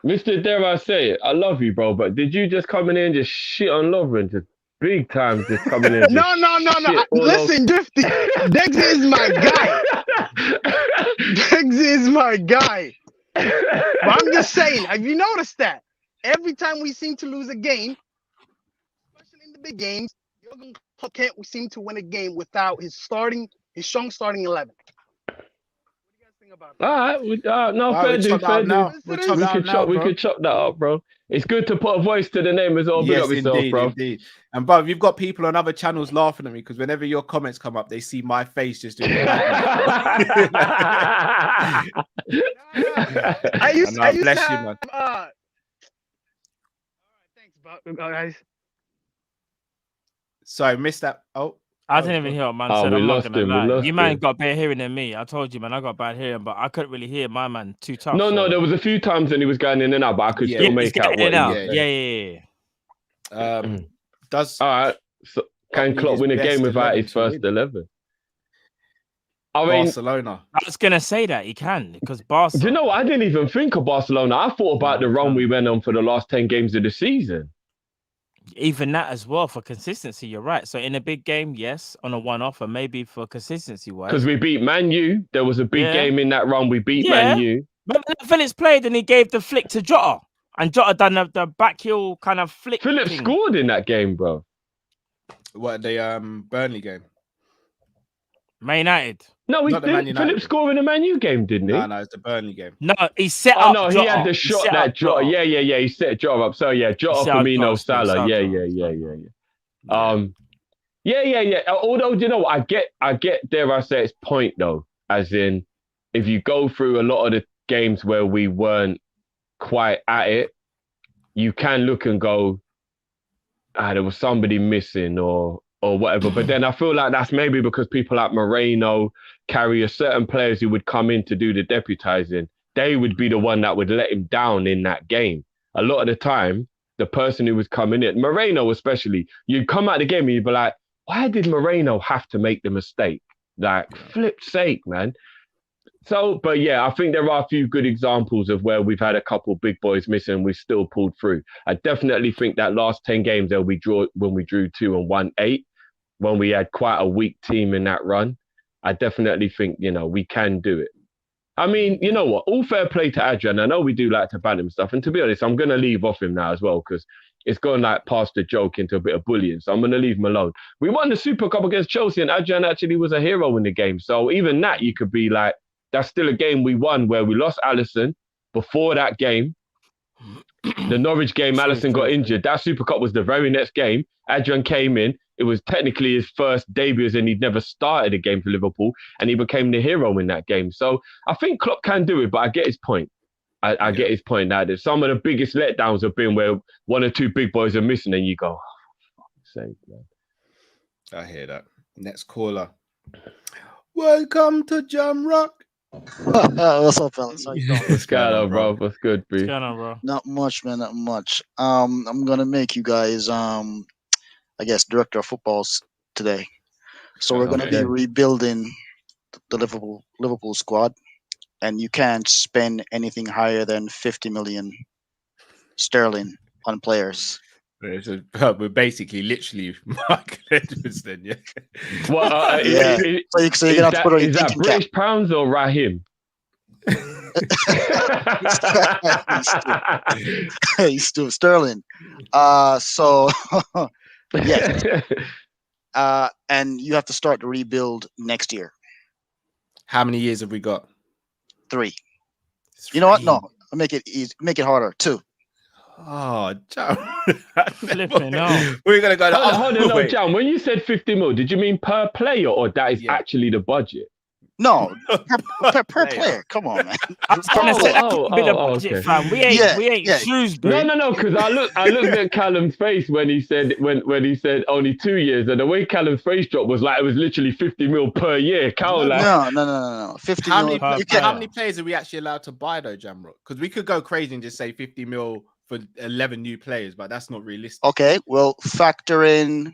Mr. Dare I say it? I love you, bro, but did you just come in here and just shit on Lovren? Just big time, just coming in. And No. shit all Listen, Drifty. Dex is my guy. Dex is my guy. But I'm just saying, have you noticed that? Every time we seem to lose a game, especially in the big games, Jurgen Klopp can't seem to win a game without his strong starting 11. What do you guys think about that? All right, fair dude, fair dude. We could chop that up, bro. It's good to put a voice to the name as well. Big Yes, up yourself, indeed, bro. indeed. And bro, you've got people on other channels laughing at me because whenever your comments come up, they see my face just doing. I used bless to you, have, man. all right, thanks, guys. Sorry, missed that. Oh, I didn't even hear what man Oh, said. we I'm not lost gonna him, we lie. lost You man him. got better hearing than me. I told you, man, I got bad hearing, but I couldn't really hear my man too tough. No, so- there was a few times when he was going in and out, but I could Yeah, still he's make out getting what it out. he was yeah, saying. Yeah. Does All right, so can need Klopp his win a best game without 11 his to first win. 11? I mean, Barcelona? I was gonna say that he can because Barca. do you know what? I didn't even think of Barcelona. I thought about the run we went on for the last 10 games of the season. Even that as well for consistency. You're right. So in a big game, yes, on a one-off, and maybe for consistency wise. Because we beat Man U. There was a big game in that run. We beat Yeah. Man U. Remember that Phillips played and he gave the flick to Jota, and Jota done the back heel kind of flick. Phillips scored in that game, bro. What, the Burnley game? Man United. No, he Not the Man didn't. United Phillips scored in the Man U game, didn't he? No, it's the Burnley game. No, he set Oh up. no, he Jota. had the shot set that up Jota. Yeah. He set Jota up. So yeah, Jota, set up Firmino, Jota, Salah. set up Yeah. Yeah. Although you know what, I get. Dare I say its point though, as in, if you go through a lot of the games where we weren't quite at it, you can look and go, there was somebody missing or whatever. But then I feel like that's maybe because people like Moreno carry a certain players who would come in to do the deputizing. They would be the one that would let him down in that game. A lot of the time, the person who was coming in, Moreno especially, you'd come out of the game and you'd be like, why did Moreno have to make the mistake? Like, flip's sake, man. So, but yeah, I think there are a few good examples of where we've had a couple big boys missing and we still pulled through. I definitely think that last 10 games that we drew when we drew 2 and won 8, when we had quite a weak team in that run, I definitely think, we can do it. I mean, you know what? All fair play to Adrian. I know we do like to ban him stuff. And to be honest, I'm going to leave off him now as well because it's gone like past the joke into a bit of bullying. So I'm going to leave him alone. We won the Super Cup against Chelsea and Adrian actually was a hero in the game. So even that, you could be like, that's still a game we won where we lost Alisson before that game. The Norwich game, Alisson got injured. That Super Cup was the very next game. Adrian came in. It was technically his first debut and he'd never started a game for Liverpool and he became the hero in that game. So I think Klopp can do it, but I get his point. I get his point now that some of the biggest letdowns have been where 1 or 2 big boys are missing and you go, for fuck's sake, man. I hear that. Next caller. Welcome to Jam Rock. What's up, fellas? How you doing? What's going on, bro? What's good, bro? What's going on, bro? Not much, man. Not much. I'm gonna make you guys, I guess, director of footballs today. So we're gonna be rebuilding the Liverpool squad, and you can't spend anything higher than 50 million sterling on players. We're basically literally Michael Edwards then, yeah. Well, yeah. So you're gonna have to put on your thinking British cap. pounds or Raheem? He's still sterling. So yes. And you have to start the rebuild next year. How many years have we got? 3. You know what? No, I'll make it easy. Make it harder. 2. Oh, Jam. Flipping out. We're going to go. Hold on, no, Jam. When you said 50 mil, did you mean per player or that is actually the budget? No, per player. Come on, man. I was trying to say that could be the budget, okay. fam. We ain't Shrewsbury. No, because I looked at Callum's face when he said only 2 years, and the way Callum's face dropped was like it was literally 50 mil per year. No. 50 how mil. How many players are we actually allowed to buy though, Jamrock? Because we could go crazy and just say 50 mil for 11 new players, but that's not realistic. Okay, well, factor in,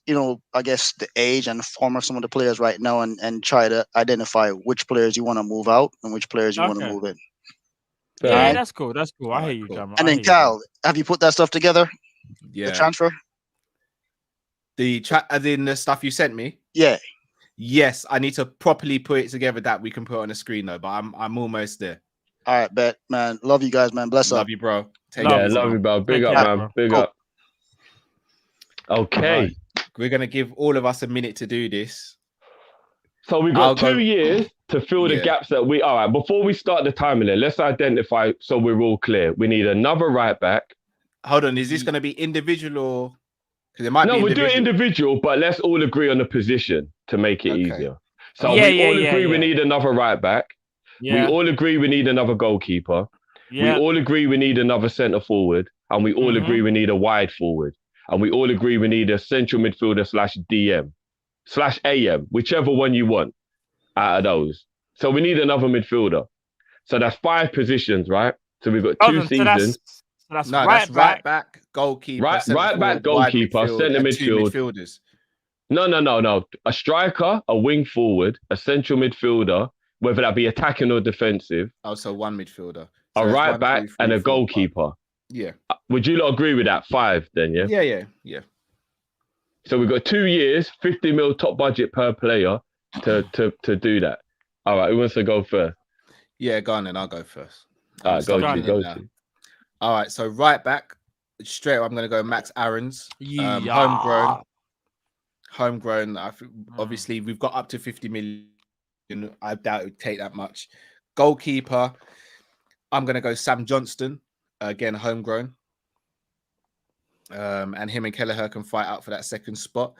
I guess the age and form of some of the players right now and try to identify which players you want to move out and which players you want to move in. Yeah, Right? that's cool. That's cool. I hear you, Jam. And then, Cal, have you put that stuff together? Yeah. The transfer? As in the stuff you sent me? Yeah. Yes, I need to properly put it together that we can put on the screen though, but I'm almost there. All right, bet, man. Love you guys, man. Bless up. Love you, bro. Love you, bro. Big up, man. Big up. Okay. Right. We're going to give all of us a minute to do this. So we've got 2 years to fill the gaps that we... All right, before we start the timing, let's identify so we're all clear. We need another right back. Hold on, is this going to be individual or... Because it might be we'll do it individual, but let's all agree on the position to make it easier. So we all agree we need another right back. Yeah. We all agree we need another goalkeeper. Yeah. We all agree we need another centre forward. And we all agree we need a wide forward. And we all agree we need a central midfielder /DM/AM, whichever one you want out of those. So we need another midfielder. So that's 5 positions, right? So we've got 2 seasons. That's right back, goalkeeper. Right back, goalkeeper, centre midfield. Midfielders. No. A striker, a wing forward, a central midfielder, whether that be attacking or defensive. Also 1 midfielder. A right back and a goalkeeper. Yeah. Would you not agree with that? 5 then, yeah? Yeah. So we've got 2 years, 50 mil top budget per player to do that. All right, who wants to go first? Yeah, go on then. I'll go first. All right, go to. All right, so right back, straight up, I'm going to go Max Aarons. Yeah. Homegrown. I think, obviously, we've got up to 50 million. I doubt it would take that much. Goalkeeper, I'm going to go Sam Johnston. Again, homegrown. And him and Kelleher can fight out for that second spot.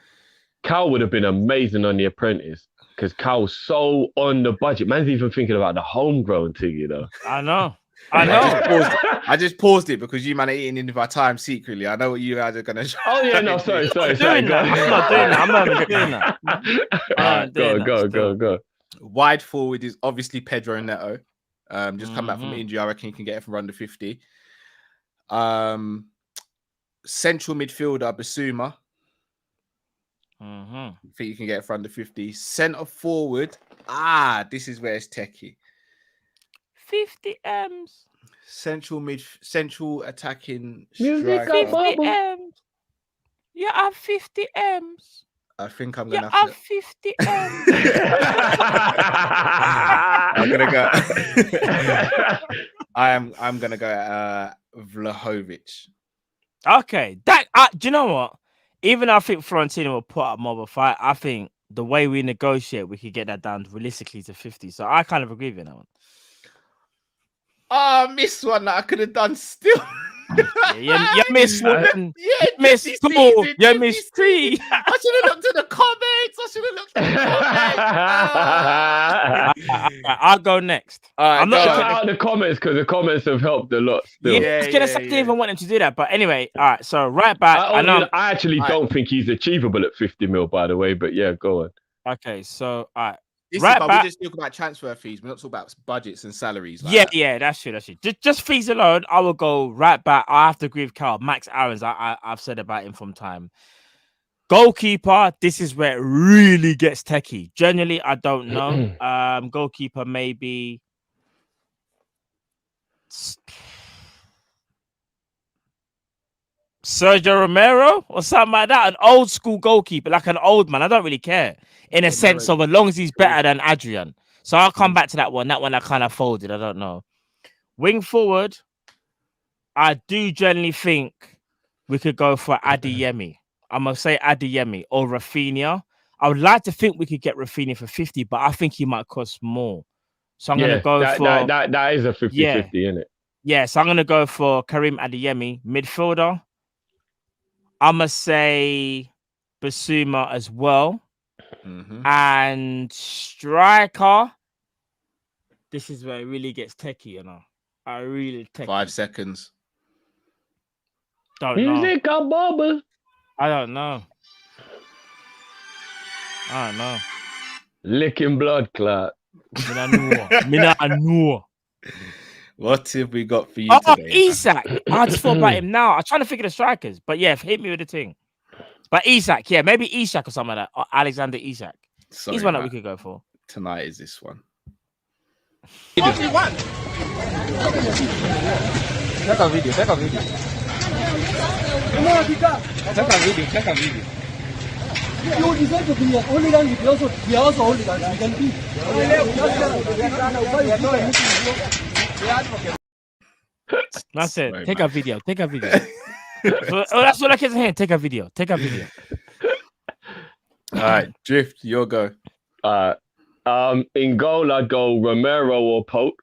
Cal would have been amazing on The Apprentice because Cal's so on the budget. Man's even thinking about the homegrown thing, you know. I know. I just paused it because you man are eating into my time secretly. I know what you guys are gonna. Oh yeah, no, sorry. I'm not doing that. I'm not even doing that. Go. Wide forward is obviously Pedro Neto. Just come back from injury. I reckon he can get it from under 50. Central midfielder Basuma. I think you can get it for under 50. Centre forward. This is where it's techie. 50 M's. Central attacking Music striker. 50 M's. You have 50 M's. I think I'm gonna have 50 M's. I'm gonna go. I'm gonna go Vlahovic. Okay, do you know what? Even I think Florentino will put up more of a fight. I think the way we negotiate, we could get that down realistically to 50. So I kind of agree with that one. I missed one that I could have done still. You missed one. You missed two. You missed three. I should have looked at the comments. I'll go next. I'm not looking at the comments because the comments have helped a lot. Still. Yeah, I was gonna say I didn't even want him to do that, but anyway, all right. So right back. I actually don't think he's achievable at 50 mil, by the way. But yeah, go on. Okay, so all right. Right back. We just talk about transfer fees. We're not talking about budgets and salaries. Like that. That's true. Just fees alone, I will go right back. I have to agree with Carl. Max Aarons, I've said about him from time. Goalkeeper, this is where it really gets techie. Generally, I don't know. Goalkeeper, maybe Sergio Romero or something like that. An old school goalkeeper, like an old man. I don't really care in a sense of as long as he's better than Adrian. So I'll come back to that one. That one I kind of folded. I don't know. Wing forward, I do generally think we could go for Adeyemi. I'm going to say Adeyemi or Rafinha. I would like to think we could get Rafinha for 50, but I think he might cost more. So I'm going to go for... That is a 50-50, isn't it? Yeah, so I'm going to go for Karim Adeyemi. Midfielder, I'm going to say Basuma as well. And striker, this is where it really gets techie, you know. I really techie. 5 seconds. Don't know. Music a bubble. I don't know. Licking blood clot. Mina know. What have we got for you today? Isak. I just thought about him now. I'm trying to figure the strikers, but yeah, hit me with the thing. But Isak, yeah, maybe Isak or something like that. Or Alexander Isak. He's one that we could go for. Tonight is this one. What do you want? Take a video. Take a video. You deserve to be here. Only then we also hooligan. We can be. That's it. Take a video. That's what I can say. Take a video. All right, Drift, your go. In goal, I'd go Romero or Pope.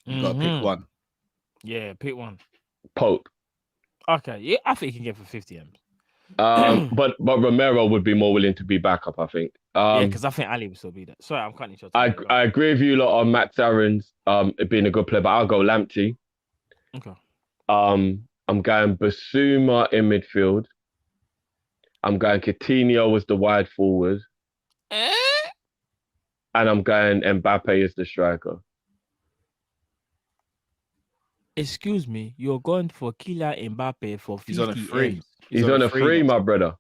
You got to pick one. Yeah, pick one. Pope. Okay, yeah, I think you can get for 50 M's. But Romero would be more willing to be backup, I think. Yeah, because I think Ali will still be there. Sorry, I'm cutting you short. I agree with you a lot on Max Aarons being a good player, but I'll go Lamptey. Okay. I'm going Basuma in midfield. I'm going Coutinho as the wide forward. And I'm going Mbappe as the striker. Excuse me, you're going for Kylian Mbappe for 50 He's on a free. M's. He's on a free, my brother.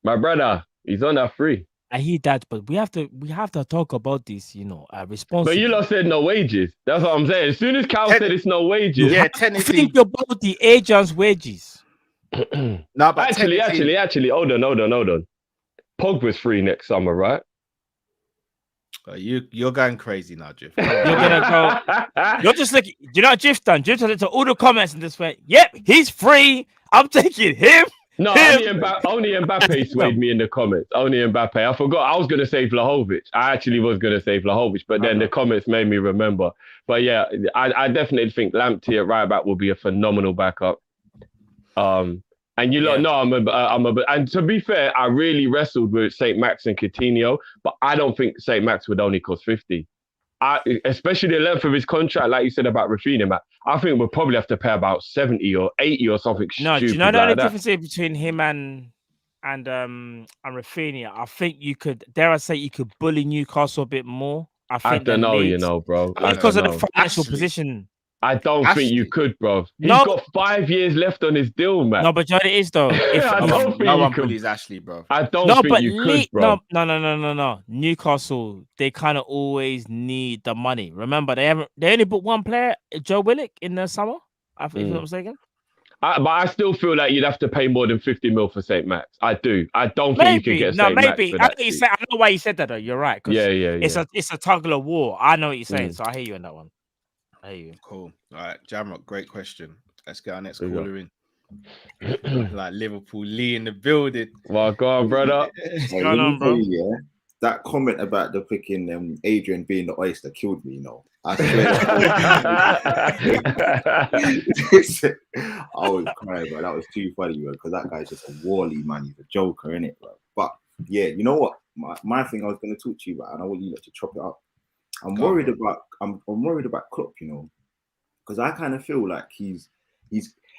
My brother, he's on a free. I hear that, but we have to talk about this, But responsibly. you lot said no wages. That's what I'm saying. As soon as Cal said it's no wages. Yeah, I technically. think about the agent's wages. No, but actually, hold on. Pogba's free next summer, right? You're going crazy now, Jiff. You're gonna go. You're just looking. You know what Jiff done? Jiff looked at all the comments and just went, "Yep, he's free. I'm taking him." No, only Mbappe swayed me in the comments. Only Mbappe. I forgot. I was going to say Vlahovic. I actually was going to say Vlahovic, but then the comments made me remember. But yeah, I definitely think Lamptey at right back will be a phenomenal backup. And you lot know and to be fair, I really wrestled with St. Max and Coutinho, but I don't think St. Max would only cost 50. Especially the length of his contract, like you said about Rafinha, Matt. I think we'll probably have to pay about 70 or 80 or something. No, do you know like the only that. difference is between him and Rafinha? I think you could, dare I say, you could bully Newcastle a bit more. I don't know, bro. Because of the financial position. I don't think you could, bro. He's got 5 years left on his deal, man. No, but you know what it is, though. I don't think no you one could. bullies Ashley, bro. I don't think you could, bro. No. Newcastle, they kind of always need the money. Remember, they only bought one player, Joe Willock, in the summer. If I'm not mistaken. But I still feel like you'd have to pay more than 50 mil for St. Max. I do. I don't think you can get St. Max for that. I know why you said that, though. You're right. Yeah. It's a tug of war. I know what you're saying, so I hear you on that one. Cool. All right, Jamrock, great question. Let's get our next caller in. Like Liverpool, Lee in the building. Well, go on, brother. Hey, Go on, bro. That comment about the freaking Adrian being the oyster killed me, I swear. I was crying, bro. That was too funny, bro, because that guy's just a Wally, man. He's a joker, innit, bro? But yeah, you know what? My thing I was going to talk to you about, and I want you to chop it up. I'm worried about Klopp, because I kind of feel like he's,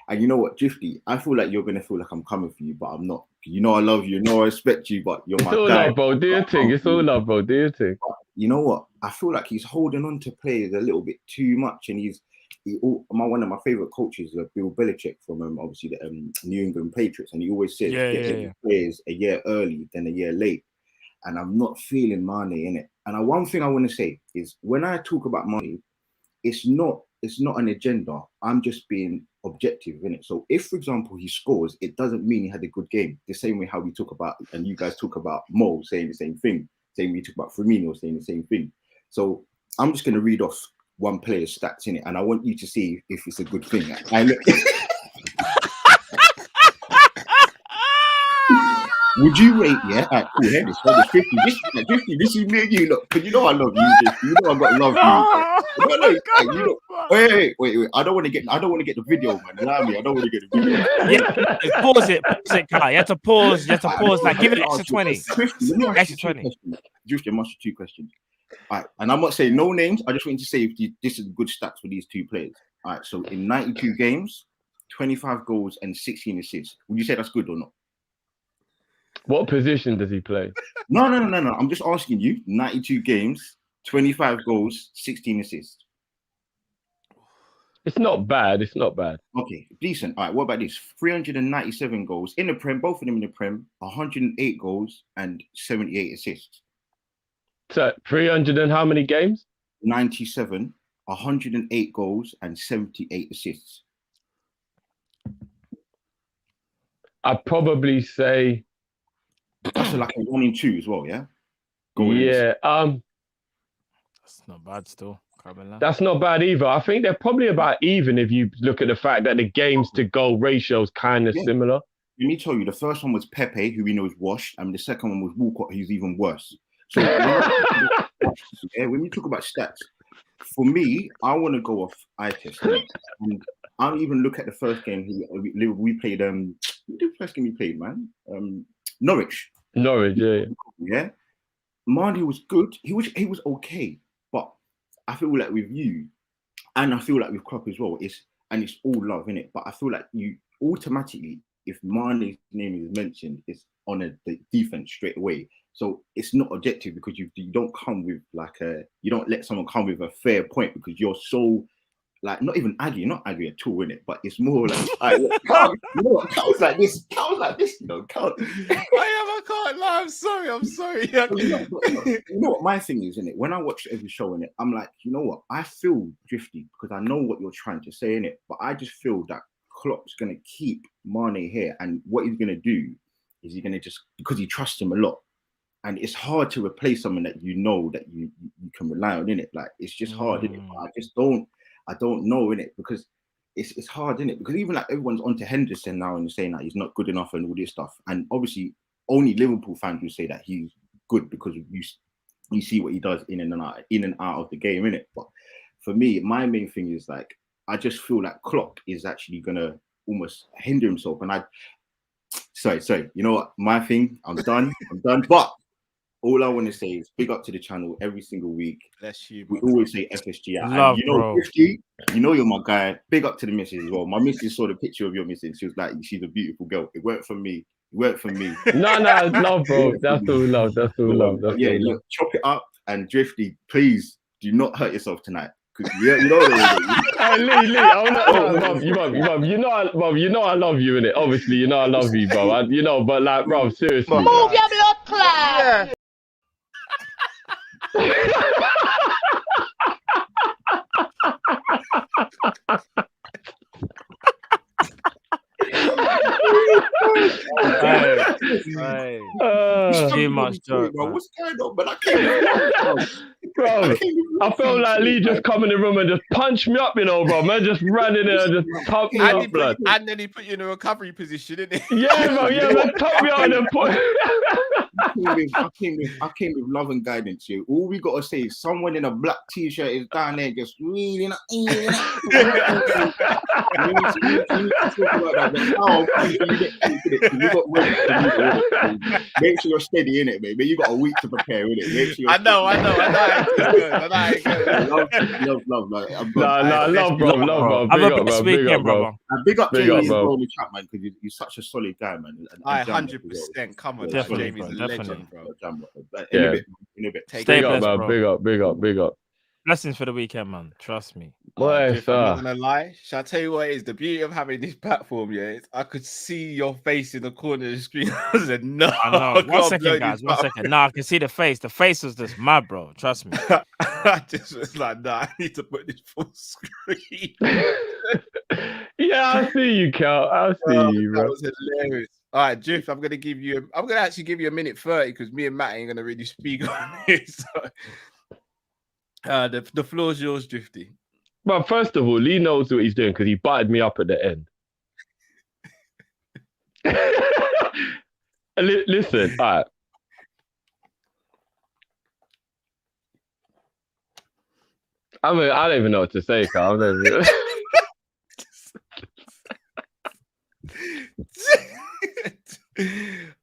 and you know what, Drifty, I feel like you're gonna feel like I'm coming for you, but I'm not. I love you, I respect you, but you're my guy. It's all love, bro. Do your thing. It's all love, bro. Do your thing. You know what? I feel like he's holding on to players a little bit too much, and one of my favorite coaches, Bill Belichick from obviously the New England Patriots, and he always says get players a year early than a year late. And I'm not feeling Mane in it. And one thing I want to say is when I talk about Mane, it's not an agenda. I'm just being objective in it. So if, for example, he scores, it doesn't mean he had a good game. The same way how we talk about, and you guys talk about Mo saying the same thing. Same way we talk about Firmino saying the same thing. So I'm just going to read off one player's stats in it, and I want you to see if it's a good thing. Would you rate? Yeah, all right, cool. Hear this. 50. This is me and you. Look, because I love you. You know I got love you. Wait. I don't want to get the video, man. Allow me. I don't want to get the video. Yeah, pause it, Kai. You have to pause. Like, give it extra 20. Extra 20. Just I'm asking 2 questions. All right, and I'm not saying no names. I just want to say if this is good stats for these 2 players. All right, so in 92 games, 25 goals and 16 assists. Would you say that's good or not? What position does he play? No. I'm just asking you. 92 games, 25 goals, 16 assists. It's not bad. Okay, decent. All right, what about this? 397 goals in the Prem, both of them in the Prem, 108 goals and 78 assists. So 300 and how many games? 97, 108 goals and 78 assists. I'd probably say that's like a 1 in 2 as well, yeah? Yeah. That's not bad still. That's not bad either. I think they're probably about even if you look at the fact that the games to goal ratio is kind of similar. Let me tell you, the first one was Pepe, who we know is washed, and the second one was Walcott, who's even worse. So when you talk about stats, for me, I want to go off eye test. And I'll even look at the first game we played. The first game we played, man. Norwich, yeah. Mane was good. He was okay, but I feel like with you, and I feel like with Klopp as well, it's all love in it. But I feel like you automatically, if Mane's name is mentioned, it's on the defense straight away. So it's not objective because you don't come with you don't let someone come with a fair point because you're so like not even not angry at all, innit? But it's more like, Count, you know what? Count's like this, you know, Count. I can't lie. I'm sorry. You know what my thing is, innit? When I watch every show, innit, I'm like, you know what? I feel drifty because I know what you're trying to say, innit? But I just feel that Klopp's gonna keep Mane here, and what he's gonna do is he's gonna just, because he trusts him a lot. And it's hard to replace someone that you know that you can rely on, innit? Like it's just hard, innit? I don't know, innit? Because it's hard, innit? Because even like everyone's onto Henderson now and saying that he's not good enough and all this stuff. And obviously only Liverpool fans will say that he's good because you see what he does in and out of the game, innit? But for me, my main thing is like I just feel like Klopp is actually gonna almost hinder himself. And sorry, you know what? My thing, I'm done. But all I want to say is big up to the channel every single week. Bless you. We always say FSG. Love, and you know, bro. 50, you know you're my guy. Big up to the missus as well. My missus saw the picture of your missus. She was like, she's a beautiful girl. It worked for me. No, love, bro. That's all love. Yeah, look, chop it up and Drifty, please do not hurt yourself tonight. Yeah, you know what Hey, Lee, Mum, you know I love you, innit? Obviously, you know I love you, bro. But like, bro, seriously. Move your blood clot. Too much joke, bro. What's going on? But I can't. Bro, I felt like Lee just come in the room and just punched me up, you know, bro. Man just ran in there and just tucked me up, blood. And then he put you in a recovery position, didn't he? Yeah, bro. Yeah, man, tucked me out and put. I came with love and guidance here. All we gotta say is someone in a black t-shirt is down there just reading. Make sure you're steady in it, baby. You got a week to prepare in it. Make sure you're I know. Love. Love, bro. Have a big weekend, bro. Big up Jamie bro, the chat, man, because he's such a solid guy, man. I 100%. Come on, Definitely, Jamie's a legend, bro. In a bit. Stay blessed, bro. Big up. Blessings for the weekend, man. Trust me. Boy, I'm not gonna lie. Shall I tell you what it is? The beauty of having this platform, I could see your face in the corner of the screen. I said, no. I know. 1 second, guys. 1 second. No, I can see the face. The face was just mad, bro. Trust me. I just was like, nah, I need to put this full screen. Yeah, I see you, Cal. I see you, bro. That was hilarious. All right, Drift, I'm gonna actually give you a minute 30 because me and Matt ain't gonna really speak on it. So, the floor's yours, Drifty. Well, first of all, Lee knows what he's doing because he butted me up at the end. Listen, all right. I mean, I don't even know what to say, Carl.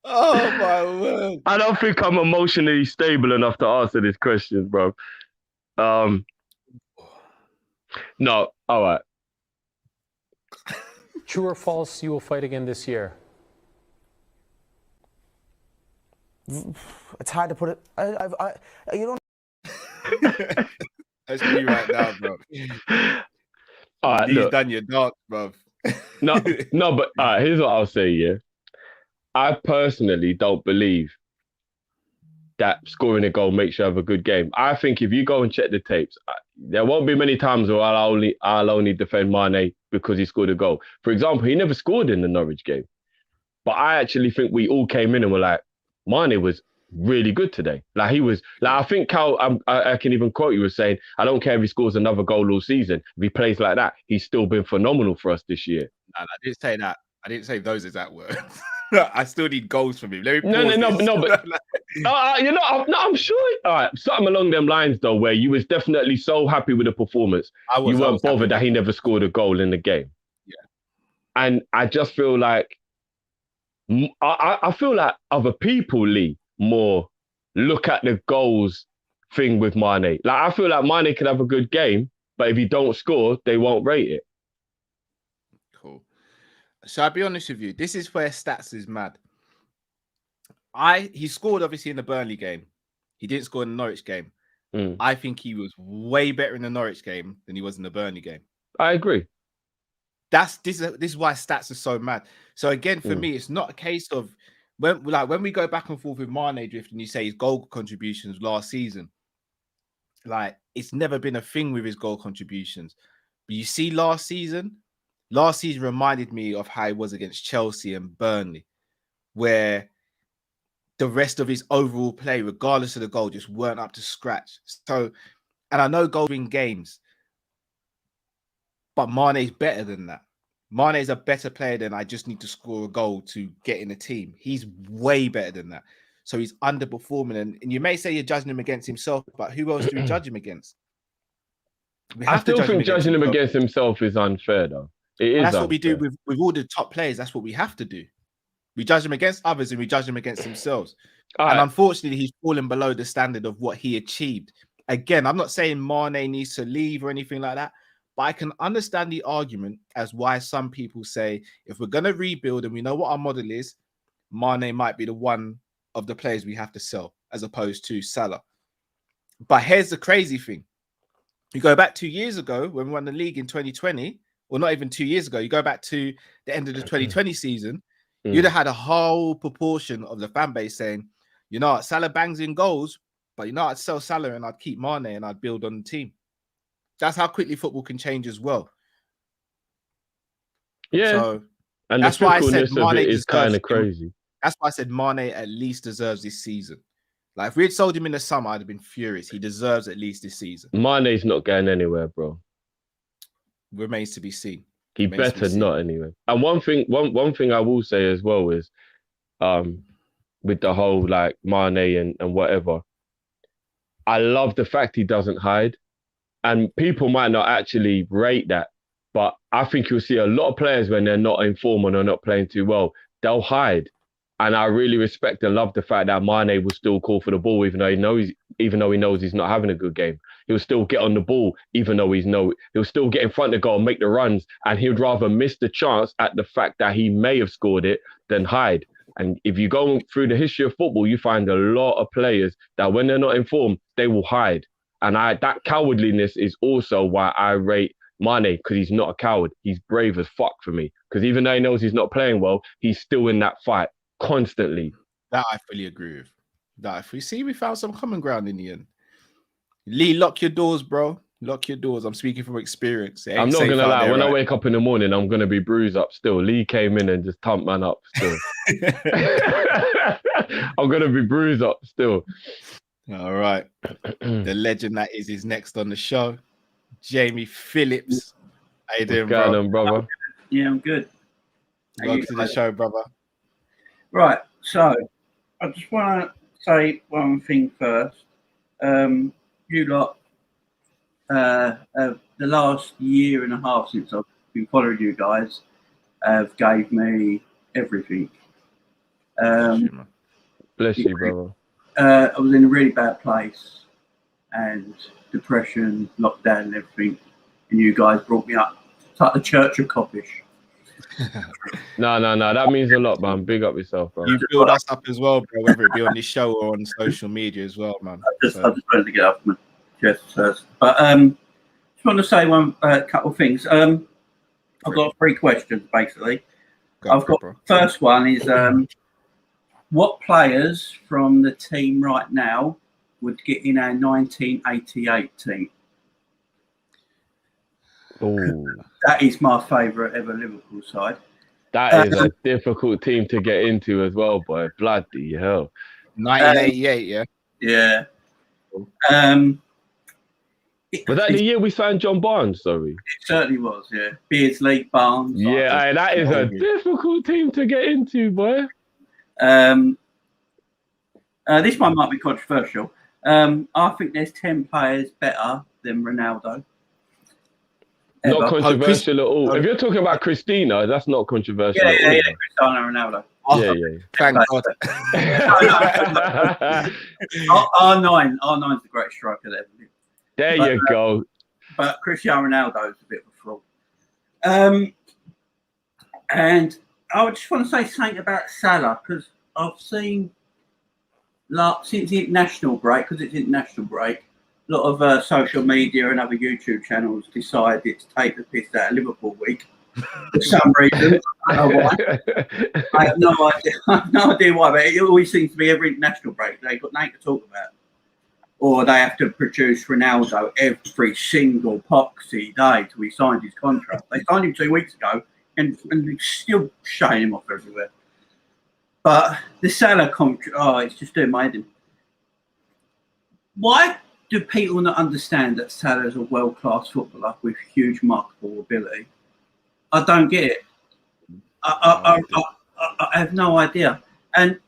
Oh my word! I don't think I'm emotionally stable enough to answer this question, bro. No, all right. True or false, you will fight again this year? It's hard to put it. You don't. That's me right now, bro. All right, He's done your dance, bro. No, but all right, here's what I'll say, yeah. I personally don't believe that scoring a goal makes you have a good game. I think if you go and check the tapes, there won't be many times where I'll only defend Mane because he scored a goal. For example, he never scored in the Norwich game. But I actually think we all came in and were like, Mane was really good today. Like he was, like I think Cal, I can even quote you as saying, I don't care if he scores another goal all season. If he plays like that, he's still been phenomenal for us this year. No, I didn't say that. I didn't say those exact words. I still need goals from him. Let me I'm sure. All right, something along them lines though, where you was definitely so happy with the performance, you weren't bothered that he never scored a goal in the game. Yeah, and I just feel like I feel like other people, Lee, more look at the goals thing with Mane. Like I feel like Mane could have a good game, but if he don't score, they won't rate it. Cool. So I'll be honest with you. This is where stats is mad. He scored obviously in the Burnley game. He didn't score in the Norwich game. I think he was way better in the Norwich game than he was in the Burnley game. I agree. This is why stats are so mad. So again, for me, it's not a case of when we go back and forth with Mane drift and you say his goal contributions last season, like it's never been a thing with his goal contributions. But you see, last season reminded me of how it was against Chelsea and Burnley, where the rest of his overall play, regardless of the goal, just weren't up to scratch. So, and I know goals win games, but Mane's better than that. Mane's a better player than I just need to score a goal to get in the team. He's way better than that. So he's underperforming. And you may say you're judging him against himself, but who else do we judge him against? I still think judging him against himself is unfair, though. That's what we do with all the top players. That's what we have to do. We judge them against others and we judge them against themselves. And unfortunately, he's fallen below the standard of what he achieved. Again, I'm not saying Mane needs to leave or anything like that, but I can understand the argument as why some people say, if we're going to rebuild and we know what our model is, Mane might be the one of the players we have to sell as opposed to Salah. But here's the crazy thing. You go back 2 years ago when we won the league in 2020, or not even 2 years ago, you go back to the end of the 2020 season, you'd have had a whole proportion of the fan base saying, you know what, Salah bangs in goals, but you know, I'd sell Salah and I'd keep Mane and I'd build on the team. That's how quickly football can change as well. Yeah. So and that's why I said Mane is kind of crazy. That's why I said Mane at least deserves this season. Like if we had sold him in the summer, I'd have been furious. He deserves at least this season. Mane's not going anywhere, bro. Remains to be seen. He better not anyway. And one thing I will say as well is, with the whole like Mane and whatever, I love the fact he doesn't hide. And people might not actually rate that, but I think you'll see a lot of players when they're not in form and are not playing too well, they'll hide. And I really respect and love the fact that Mane will still call for the ball, even though he knows he's not having a good game. He'll still get on the ball, even though he'll still get in front of the goal and make the runs. And he'd rather miss the chance at the fact that he may have scored it than hide. And if you go through the history of football, you find a lot of players that when they're not in form, they will hide. And that cowardliness is also why I rate Mane, because he's not a coward. He's brave as fuck for me. Because even though he knows he's not playing well, he's still in that fight constantly. That I fully agree with. That if we see, we found some common ground in the end. Lee, lock your doors, bro. Lock your doors. I'm speaking from experience. I'm not gonna lie. When I wake up in the morning, I'm gonna be bruised up still. Lee came in and just thumped man up still. I'm gonna be bruised up still. All right. The legend that is next on the show. Jamie Phillips. How you doing, brother? Yeah, I'm good. Welcome to the show, brother. Right. So, I just want to say one thing first. You lot, the last year and a half since I've been following you guys, have gave me everything. Bless you, brother. I was in a really bad place and depression, lockdown and everything. And you guys brought me up. It's like the Church of Kop-Ish. No. That means a lot, man. Big up yourself, bro. You build us up as well, bro, whether it be on this show or on social media as well, man. I just wanted to get off my chest first. But just want to say a couple of things. I've got 3 questions, basically. First one is what players from the team right now would get in our 1988 team? Oh, that is my favourite ever Liverpool side. That is a difficult team to get into as well, boy. Bloody hell. 1988, yeah? Yeah. Was that the year we signed John Barnes, sorry? It certainly was, yeah. Beardsley, Barnes. Yeah, that is a difficult team to get into, boy. This one might be controversial. I think there's 10 players better than Ronaldo. Not controversial at all. If you're talking about Christina, that's not controversial. Yeah, Cristiano Ronaldo. Yeah. Thank God. R9's the greatest striker that ever lived. There you go. But Cristiano Ronaldo is a bit of a fraud. And I just want to say something about Salah, because I've seen since the international break, lot of social media and other YouTube channels decided to take the piss out of Liverpool week for some reason. I don't know why. I have no idea. I have no idea why, but it always seems to be every international break they've got nothing to talk about. Or they have to produce Ronaldo every single poxy day till he signs his contract. They signed him 2 weeks ago and they're still showing him off everywhere. But the Salah contract, it's just doing my head in. Why do people not understand that Salah is a world-class footballer with huge marketable ability? I don't get it. I have no idea. And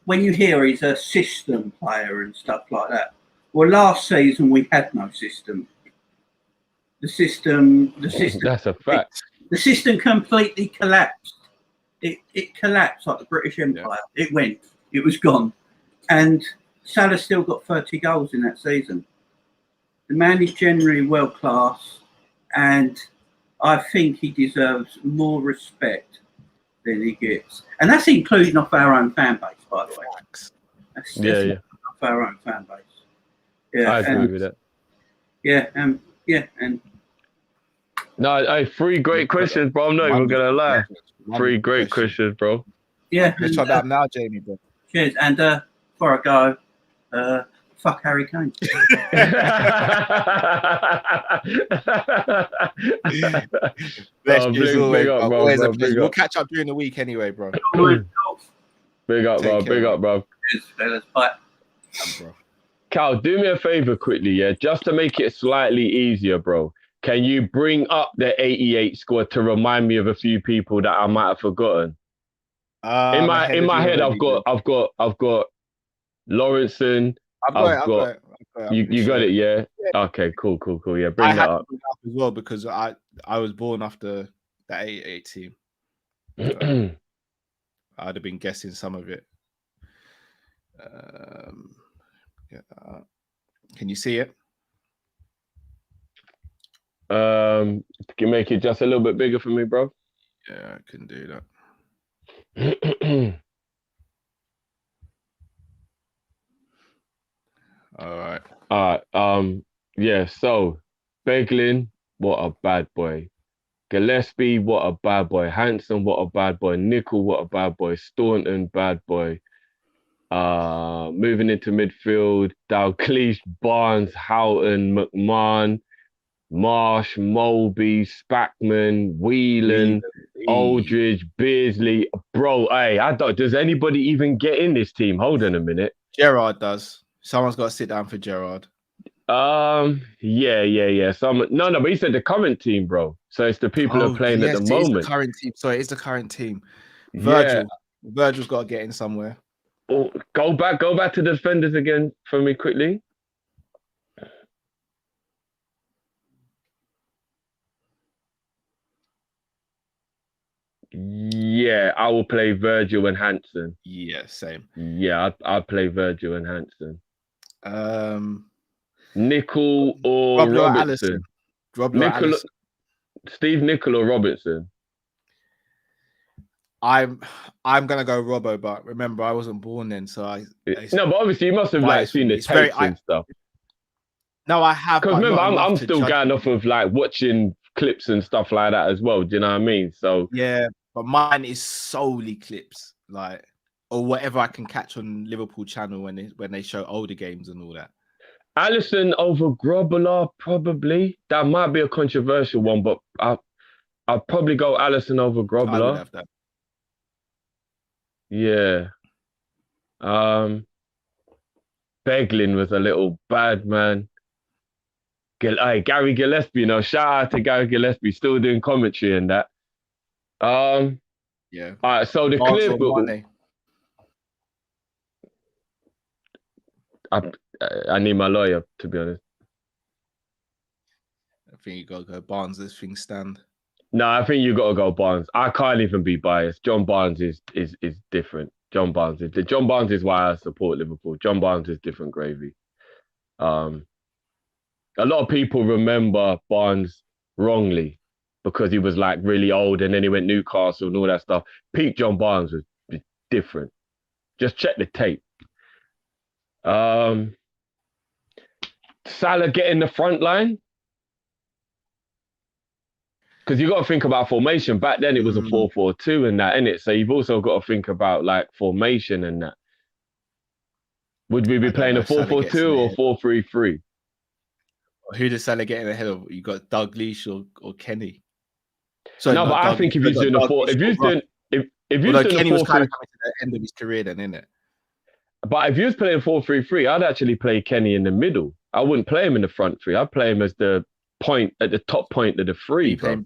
when you hear he's a system player and stuff like that, well, last season we had no system. The system. That's a fact. The system completely collapsed. It collapsed like the British Empire. It went. It was gone. And Salah still got 30 goals in that season. The man is generally world class, and I think he deserves more respect than he gets. And that's including off our own fan base, by the way. That's off our own fan base. Yeah, I agree with that. Yeah, and no, 3 great questions, bro. I'm not even gonna lie. 3 great questions, bro. Yeah, let's try that now, Jamie, bro. Cheers. And before I go, fuck Harry Kane. We'll catch up during the week anyway, bro. Big up, bro. Big up, bro. Cheers, fellas. Bye. Bro. Cal, do me a favor quickly, yeah? Just to make it slightly easier, bro. Can you bring up the 88 squad to remind me of a few people that I might have forgotten? In my head, I've got Lawrenson. I've got it. You got it, yeah? Okay, cool. Yeah, bring that up. As well, because I was born after the 88 team. So I'd have been guessing some of it. Can you see it? Can you make it just a little bit bigger for me, bro? Yeah, I can do that. All right. Yeah, so Beglin, what a bad boy. Gillespie, what a bad boy. Hanson, what a bad boy. Nickel, what a bad boy. Staunton, bad boy. Moving into midfield, Dalglish, Barnes, Houghton, McMahon, Marsh, Molby, Spackman, Whelan, Aldridge, Beardsley. Bro, hey, does anybody even get in this team? Hold on a minute. Gerrard does. Someone's got to sit down for Gerrard. Yeah. No, but he said the current team, bro. So it's the people who are playing at the moment. It's the current team. Sorry, it's the current team. Virgil's got to get in somewhere. Oh, go back to the defenders again for me quickly. Yeah, I will play Virgil and Hanson. Yeah, same. Yeah, I'll play Virgil and Hanson. Nickel or Robertson? Steve Nickel or Robertson? I'm gonna go Robbo, but remember I wasn't born then, so no, but obviously you must have seen the tapes and stuff. No, I have. Because remember, I'm still going off of watching clips and stuff like that as well. Do you know what I mean? So yeah, but mine is solely clips, or whatever I can catch on Liverpool channel when they show older games and all that. Alisson over Grobbelaar, probably. That might be a controversial one, but I'll probably go Alisson over Grobbelaar. I would have that. Yeah. Beglin was a little bad, man. Gary Gillespie, shout out to Gary Gillespie, still doing commentary and that. Yeah. All right, so the clear book. I need my lawyer, to be honest. I think you got to go Barnes. This thing stand. No, I think you got to go Barnes. I can't even be biased. John Barnes is different. John Barnes is why I support Liverpool. John Barnes is different gravy. A lot of people remember Barnes wrongly because he was really old and then he went Newcastle and all that stuff. Peak John Barnes was different. Just check the tape. Salah get in the front line? Because you got to think about formation. Back then it was a 4-4-2 and that, innit? So you've also got to think about like formation and that. Would we be playing a 4-4-2 or 4-3-3? Who does Salah get in ahead of? You got Dalglish or Kenny? So no, but I think if he's doing a four, if you're doing Kenny was kind of coming to the end of his career, then, innit? But if you was playing 4-3-3, I'd actually play Kenny in the middle. I wouldn't play him in the front three. I'd play him as the point at the top point of the three. Are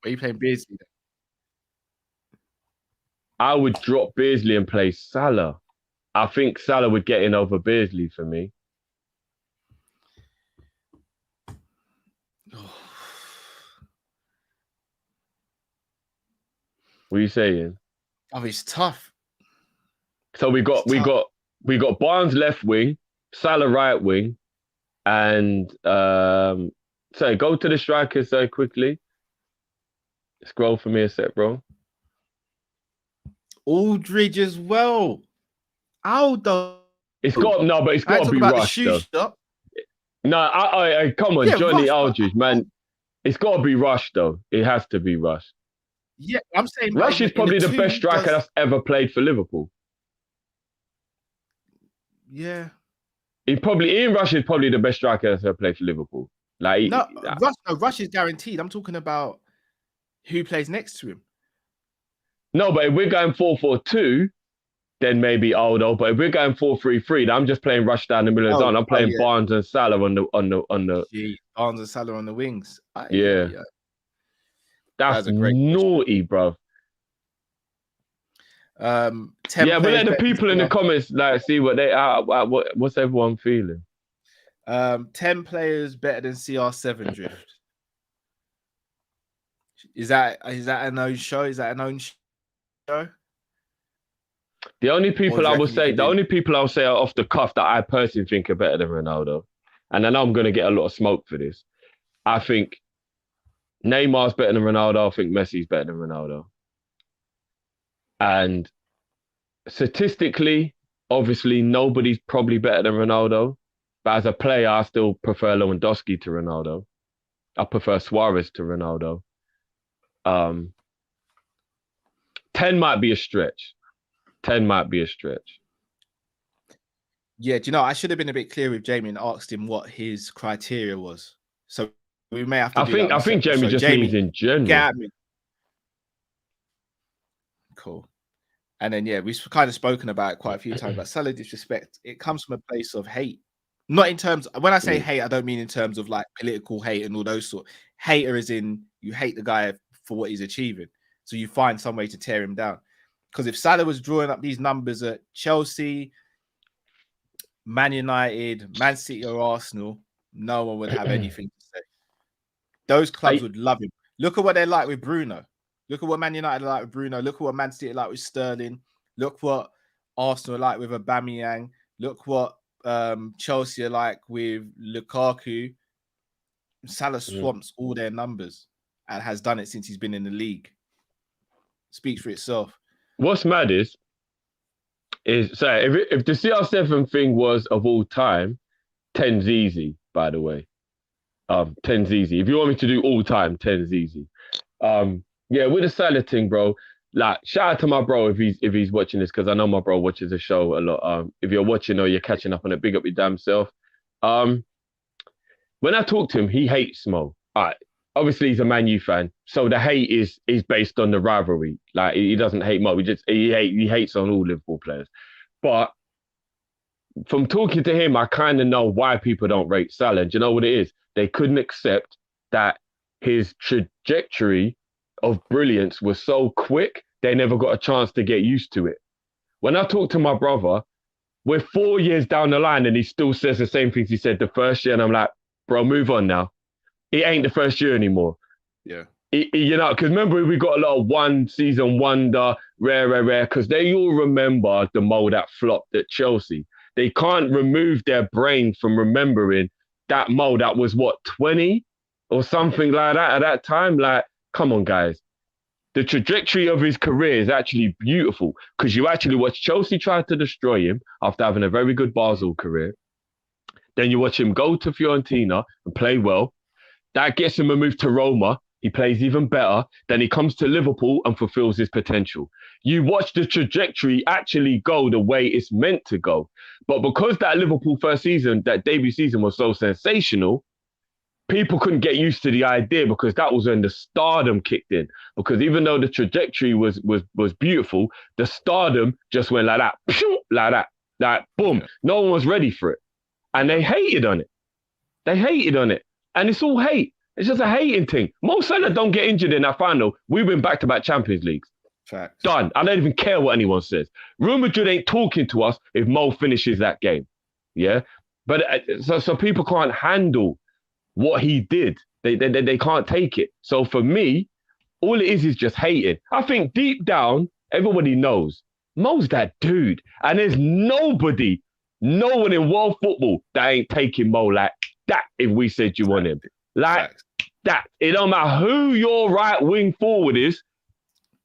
you playing Beardsley then? I would drop Beardsley and play Salah. I think Salah would get in over Beardsley for me. What are you saying? Oh, it's tough. So we got Barnes left wing, Salah right wing, and so go to the strikers quickly. Scroll for me a sec, bro. Aldridge as well. Aldo. It's got to be rushed though. No, I come on, Johnny Aldridge, man. It's got to be rushed though. It has to be rushed. Yeah, I'm saying Rush is probably the best striker that's ever played for Liverpool. Yeah. Ian Rush is probably the best striker that's ever played for Liverpool. Rush is guaranteed. I'm talking about who plays next to him. No, but if we're going 4-4-2, then maybe Aldo. But if we're going 4-3-3, then I'm just playing Rush down the middle of the zone. I'm playing Barnes and Salah on the. Gee, Barnes and Salah on the wings. Yeah. That's naughty, bro. 10 we'll let the people in the comments like see what they are. What's everyone feeling? 10 players better than CR7 drift. Is that a known show? Is that a known show? The only people I'll say are off the cuff that I personally think are better than Ronaldo, and I know I'm going to get a lot of smoke for this. I think Neymar's better than Ronaldo. I think Messi's better than Ronaldo. And statistically, obviously, nobody's probably better than Ronaldo. But as a player, I still prefer Lewandowski to Ronaldo. I prefer Suarez to Ronaldo. 10 might be a stretch. 10 might be a stretch. Yeah, do you know, I should have been a bit clear with Jamie and asked him what his criteria was. So we may have to I think Jamie just means in general. Cool. And then, we've kind of spoken about it quite a few times, but Salah disrespect, it comes from a place of hate. Not in terms, when I say hate, I don't mean in terms of like political hate and all those sort. Hater is in, you hate the guy for what he's achieving. So you find some way to tear him down. Because if Salah was drawing up these numbers at Chelsea, Man United, Man City or Arsenal, no one would have anything to say. Those clubs would love him. Look at what they're like with Bruno. Look at what Man United are like with Bruno. Look at what Man City are like with Sterling. Look what Arsenal are like with Aubameyang. Look what Chelsea are like with Lukaku. Salah swamps all their numbers and has done it since he's been in the league. Speaks for itself. What's mad is so if the CR7 thing was of all time, 10's easy, by the way. 10's easy. If you want me to do all time, 10's easy. With the Salah thing, bro, like shout out to my bro if he's watching this, because I know my bro watches the show a lot. If you're watching or you're catching up on it, big up your damn self. When I talk to him, he hates Mo. Obviously he's a Man U fan, so the hate is based on the rivalry. Like he doesn't hate Mo, he hates on all Liverpool players. But from talking to him, I kind of know why people don't rate Salah. Do you know what it is? They couldn't accept that his trajectory of brilliance was so quick, they never got a chance to get used to it. When I talk to my brother, we're 4 years down the line and he still says the same things he said the first year. And I'm like, bro, move on now. It ain't the first year anymore. Yeah. Because remember, we got a lot of one season wonder, rare, because they all remember the Mo that flopped at Chelsea. They can't remove their brain from remembering that Mo that was, 20 or something like that at that time? Like, come on, guys. The trajectory of his career is actually beautiful because you actually watch Chelsea try to destroy him after having a very good Basel career. Then you watch him go to Fiorentina and play well. That gets him a move to Roma. He plays even better. Then he comes to Liverpool and fulfills his potential. You watch the trajectory actually go the way it's meant to go. But because that Liverpool first season, that debut season was so sensational, people couldn't get used to the idea because that was when the stardom kicked in. Because even though the trajectory was beautiful, the stardom just went like that, like boom. No one was ready for it. And they hated on it. And it's all hate. It's just a hating thing. Mo Salah don't get injured in that final. We win back-to-back Champions Leagues. Facts. Done. I don't even care what anyone says. Real Madrid ain't talking to us if Mo finishes that game. Yeah? But so people can't handle what he did. They can't take it. So for me, all it is just hating. I think deep down, everybody knows Mo's that dude. And there's no one in world football that ain't taking Mo like that if we said you want him. Like that. It don't matter who your right wing forward is.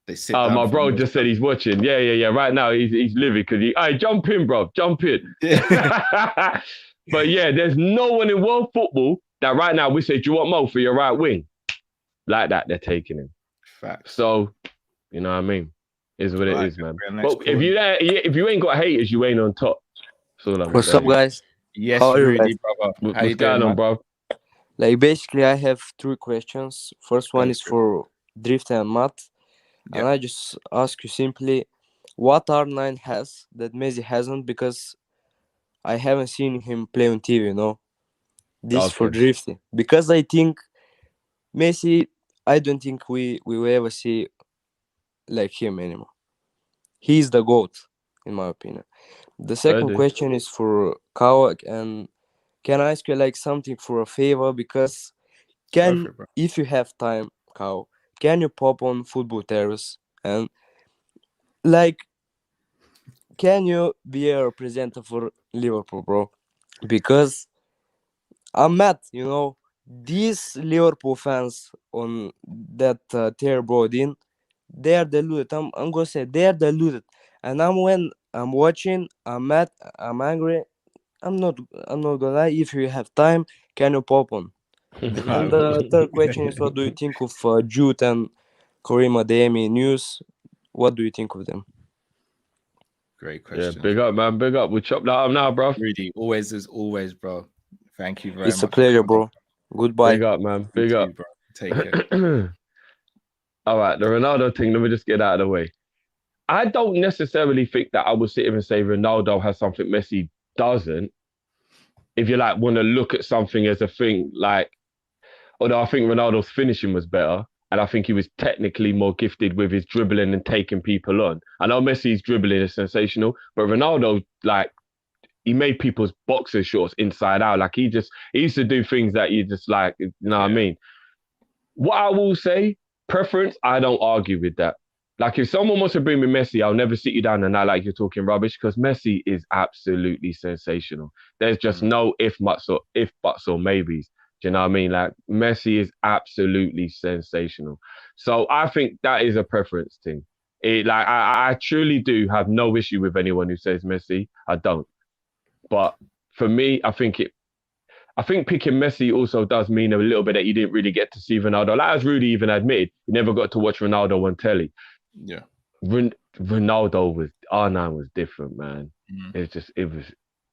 They sit my bro just said he's watching. Yeah. Right now he's living because hey, jump in, bro. Jump in. But yeah, there's no one in world football that right now we say, do you want Mo for your right wing? Like that, they're taking him. Facts. So, you know what I mean? Is what it is, man. But if you ain't got haters, you ain't on top. What's up, guys? Yes, how are you, really, guys? brother. What's going on, bro? Like, basically, I have 3 questions. First one is for Drift and Matt. And I just ask you simply, what R9 has that Messi hasn't? Because I haven't seen him play on TV, you know? This for Drifty. Because I think Messi, I don't think we will ever see like him anymore. He's the GOAT, in my opinion. The second question is for Kawak, and can I ask you like something for a favor? Because if you have time, Kaw, can you pop on Football Terrace and like, can you be a representative for Liverpool, bro? Because I'm mad, you know, these Liverpool fans on that tier brought in, they are deluded. I'm gonna say they are deluded. And when I'm watching, I'm mad, I'm angry. I'm not gonna lie. If you have time, can you pop on? And the third question is, what do you think of Jude and Karim Adeyemi news? What do you think of them? Great question. Yeah, big up, man. Big up. We chop that up now, bro. Rudy, always as always, bro. Thank you very much. It's a pleasure, bro. Goodbye. Big up, man. Big up. Bro. Take care. All right, the Ronaldo thing, let me just get out of the way. I don't necessarily think that I would sit here and say Ronaldo has something Messi doesn't. If you like want to look at something as a thing, like, although I think Ronaldo's finishing was better, and I think he was technically more gifted with his dribbling and taking people on. I know Messi's dribbling is sensational, but Ronaldo, like, he made people's boxer shorts inside out. Like, he used to do things that you just like, you know what I mean? What I will say, preference, I don't argue with that. Like, if someone wants to bring me Messi, I'll never sit you down and act like you're talking rubbish, because Messi is absolutely sensational. There's just no if buts or maybes. Do you know what I mean? Like, Messi is absolutely sensational. So I think that is a preference thing. I truly do have no issue with anyone who says Messi. I don't. But for me, I think picking Messi also does mean a little bit that you didn't really get to see Ronaldo. Like, as Rudy even admitted, you never got to watch Ronaldo on telly. Yeah. Ronaldo was, R9 was different, man.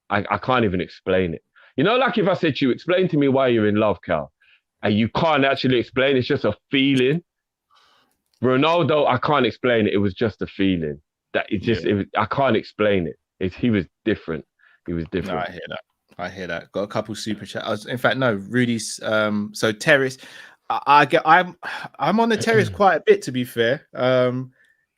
I can't even explain it. You know, like if I said to you, explain to me why you're in love, Cal, and you can't actually explain, it's just a feeling. Ronaldo, I can't explain it. It was just a feeling. I can't explain it. He was different. He was different. No, I hear that. Got a couple super chats. In fact, no, Rudy's. So Terrace, I'm on the Terrace quite a bit, to be fair.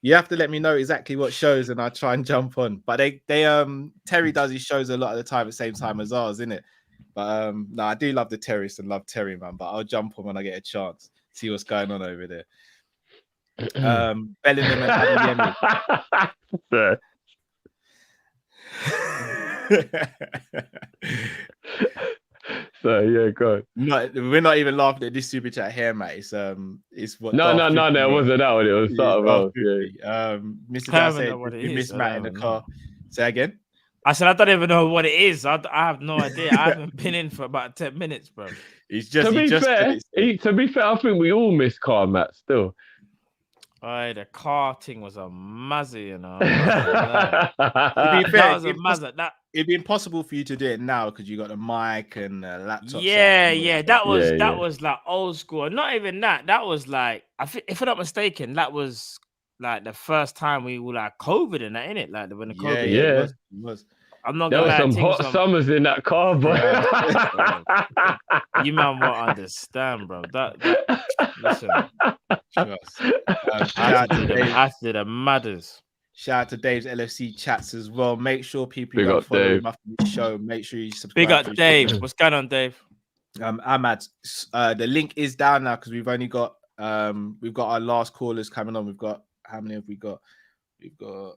You have to let me know exactly what shows, and I try and jump on. But Terry does his shows a lot of the time at the same time as ours, isn't it? But no, I do love the Terrace and love Terry, man. But I'll jump on when I get a chance. See what's going on over there. Bellingham and Adeyemi. So yeah, go on. No, we're not even laughing at this super chat here, mate. It's what. No, it wasn't that one. It was sort of Mr. Dan said we miss Matt in the car. Say again. I said, I don't even know what it is. I have no idea. I haven't been in for about 10 minutes, bro. He's just. To be fair, I think we all miss car, Matt. Still. The car thing was a mazza, you know. To be fair, it'd be impossible for you to do it now because you got the mic and laptop. Yeah. That was like old school. Not even that. That was like, if I'm not mistaken, that was like the first time we were like COVID and that, innit? Like when the COVID. Yeah. It was. I'm not there gonna were some hot summers in that car, bro. You man won't understand, bro. Listen. After the mothers. Shout out to Dave's LFC chats as well. Make sure people Big up follow Dave. him after the show. Make sure you subscribe. Big up Dave. What's going on, Dave? Ahmad, the link is down now because we've only got our last callers coming on. We've got how many have we got? We've got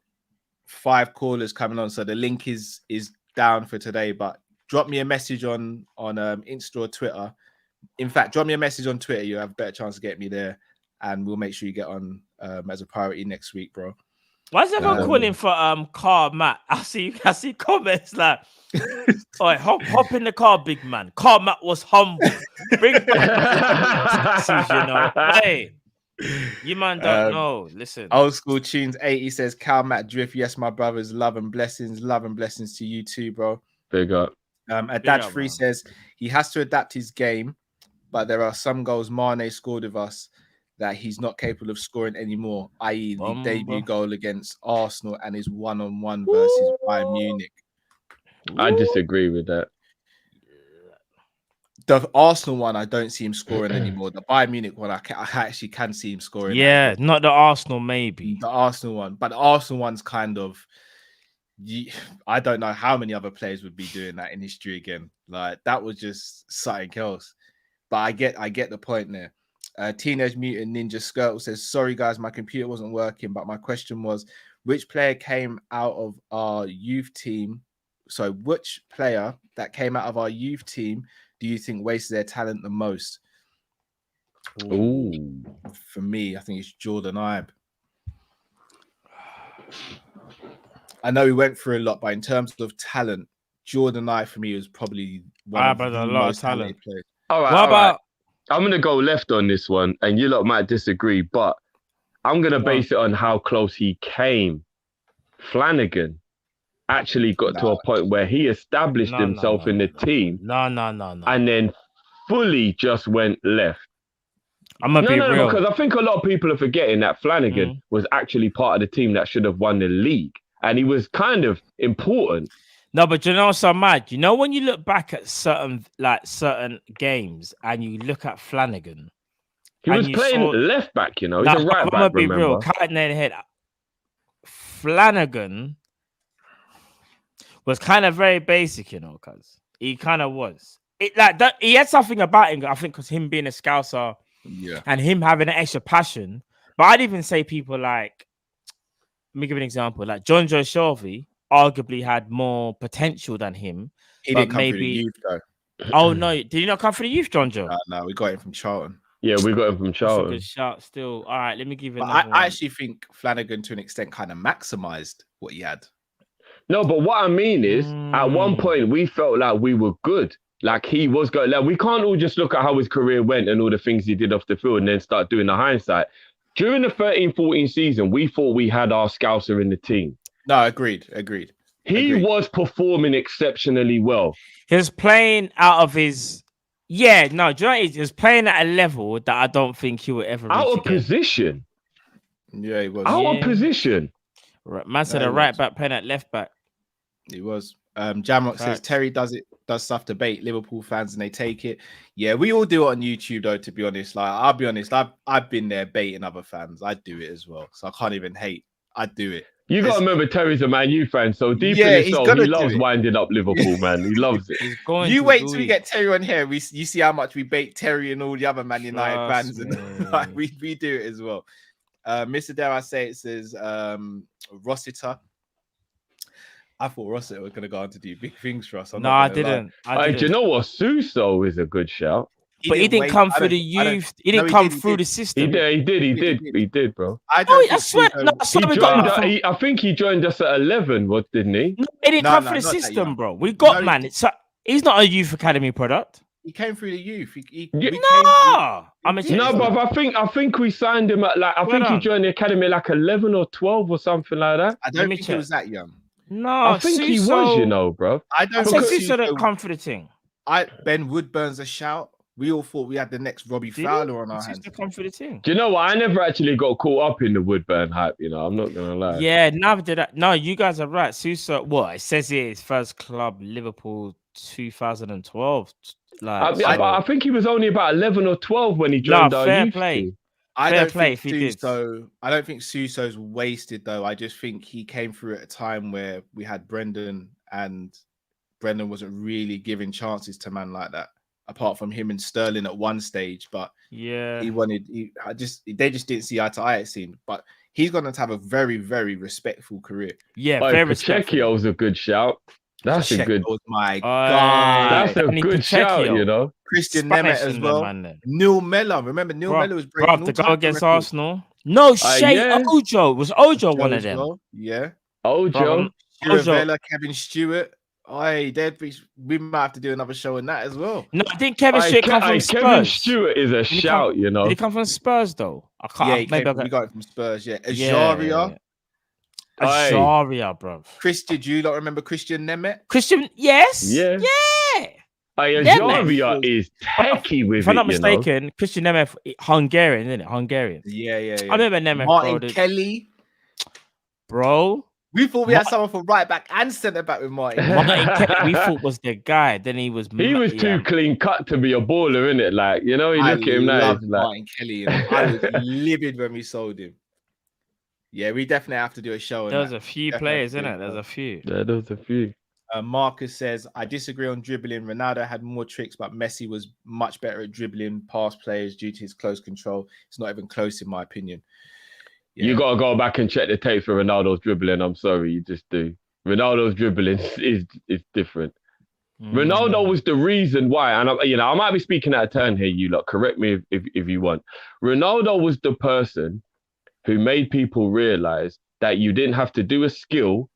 5 callers coming on. So the link is down for today. But drop me a message on Insta or Twitter. In fact, drop me a message on Twitter. You have a better chance to get me there, and we'll make sure you get on as a priority next week, bro. Why is everyone calling for car Matt? I see comments like, "Oh, hop in the car, big man. Car Matt was humble. Bring back you know. Hey, you man don't know. Listen, old school tunes 80 says Cal Matt Drift. Yes, my brothers, love and blessings to you too, bro. Big up. Adaj Free says he has to adapt his game, but there are some goals Mane scored with us that he's not capable of scoring anymore, i.e. the debut goal against Arsenal and his one-on-one versus Bayern Munich. I disagree with that. The Arsenal one, I don't see him scoring anymore. The Bayern Munich one, I actually can see him scoring. Yeah, not the Arsenal, maybe. The Arsenal one. But the Arsenal one's kind of... I don't know how many other players would be doing that in history again. Like, that was just something else. But I get the point there. Teenage Mutant Ninja Skirtle says, sorry guys, my computer wasn't working, but my question was, which player came out of our youth team? So which player that came out of our youth team do you think wasted their talent the most? Ooh. For me, I think it's Jordan Ibe. I know we went through a lot, but in terms of talent, Jordan Ibe for me was probably one of the most talented players. All right. I'm going to go left on this one, and you lot might disagree, but I'm going to base it on how close he came. Flanagan actually got to a point where he established himself in the team. No. And then fully just went left. I'm going to be real. Because I think a lot of people are forgetting that Flanagan was actually part of the team that should have won the league. And he was kind of important. No, but you know what's so mad? You know when you look back at certain games and you look at Flanagan, he was playing left back. You know, he's a right back. I'm gonna be real, cutting their head. Flanagan was kind of very basic, you know, because he kind of was. It like that. He had something about him. I think because him being a Scouser, and him having an extra passion. But I'd even say people like, let me give an example, like John Joe Shelby. Arguably had more potential than him. He didn't come through the youth, though. Oh, no. Did he not come through the youth, John Joe? No, we got him from Charlton. Yeah, we got him from Charlton. That's a good shout still. All right, let me give you another one. I actually think Flanagan, to an extent, kind of maximized what he had. No, but what I mean is, at one point, we felt like we were good. Like, he was good. Like, we can't all just look at how his career went and all the things he did off the field and then start doing the hindsight. During the 13-14 season, we thought we had our Scouser in the team. No, agreed. He was performing exceptionally well. He was playing out of his... Yeah, no, do you know what it is? He was playing at a level that I don't think he would ever reach out of again. position. Yeah, he was. Out of position. Man said a right back playing at left back. He was. Jamrock says, Terry does stuff to bait Liverpool fans and they take it. Yeah, we all do it on YouTube, though, to be honest. Like, I'll be honest, I've been there baiting other fans. I do it as well. So I can't even hate. I do it. You got to remember, Terry's a Man U fan, so deep in his soul, he loves winding up Liverpool, man. He loves it. You wait till we get Terry on here. You see how much we bait Terry and all the other Man United fans. And like, we do it as well. Mr. Dare I say it says Rossiter. I thought Rossiter was going to go on to do big things for us. No, I didn't. Do you know what? Suso is a good shout. But he didn't come through the youth. He didn't come through the system. He did, bro. I swear. No, I think he joined us at 11, didn't he? No, he didn't come through the system, bro. We got man. He's not a youth academy product. He came through the youth. But I think we signed him at I think he joined the academy at 11 or 12 or something like that. I don't think he was that young. No, I think he was, bro. I don't think Suso didn't come for the thing. Ben Woodburn's a shout. We all thought we had the next Robbie Fowler on our hands. Come for the thing. Do you know what? I never actually got caught up in the Woodburn hype. I'm not gonna lie. Yeah, never did that. No, you guys are right. Suso, it says here his first club, Liverpool, 2012. I think he was only about 11 or 12 when he joined our youth team. I don't think Suso's wasted though. I just think he came through at a time where we had Brendan, and Brendan wasn't really giving chances to man like that. Apart from him and Sterling at one stage, but yeah, they just didn't see eye to eye, it seemed. But he's going to have a very, very respectful career. Yeah, very respectful. Was a good shout. That's a good. My God, that's a good shout. Christian Nemeth as well. Neil Mellor, remember Neil Mellor was breaking the goal against Arsenal. No, Ojo was Ojo one of them. Well. Yeah, Ojo, Kevin Stewart. We might have to do another show on that as well. No, I think Kevin Stewart come from Spurs. Kevin Stewart is a shout, Did he come from Spurs though? I can't. Yeah, we got it from Spurs. Yeah, Ajaria. Ajaria, bro. Christian, do you not remember Christian Nemeth? Yes. Yeah. Ajaria is techie with it. If I'm not mistaken, Christian Nemeth, Hungarian, isn't it? Hungarian. Yeah. I remember Nemeth. Martin Kelly, bro. We thought we had someone for right back and centre back with Martin. We thought was the guy. Then he was. He was too clean cut to be a baller, innit? Like, you look at him now. Like... Martin Kelly. I was livid when we sold him. Yeah, we definitely have to do a show. There's a few players, isn't it? There's a few. Yeah, there's a few. Marcus says, I disagree on dribbling. Ronaldo had more tricks, but Messi was much better at dribbling past players due to his close control. It's not even close, in my opinion. Yeah. You got to go back and check the tapes for Ronaldo's dribbling. I'm sorry, you just do. Ronaldo's dribbling is different. Ronaldo was the reason why, and I might be speaking out of turn here, you lot. Correct me if you want. Ronaldo was the person who made people realize that you didn't have to do a skill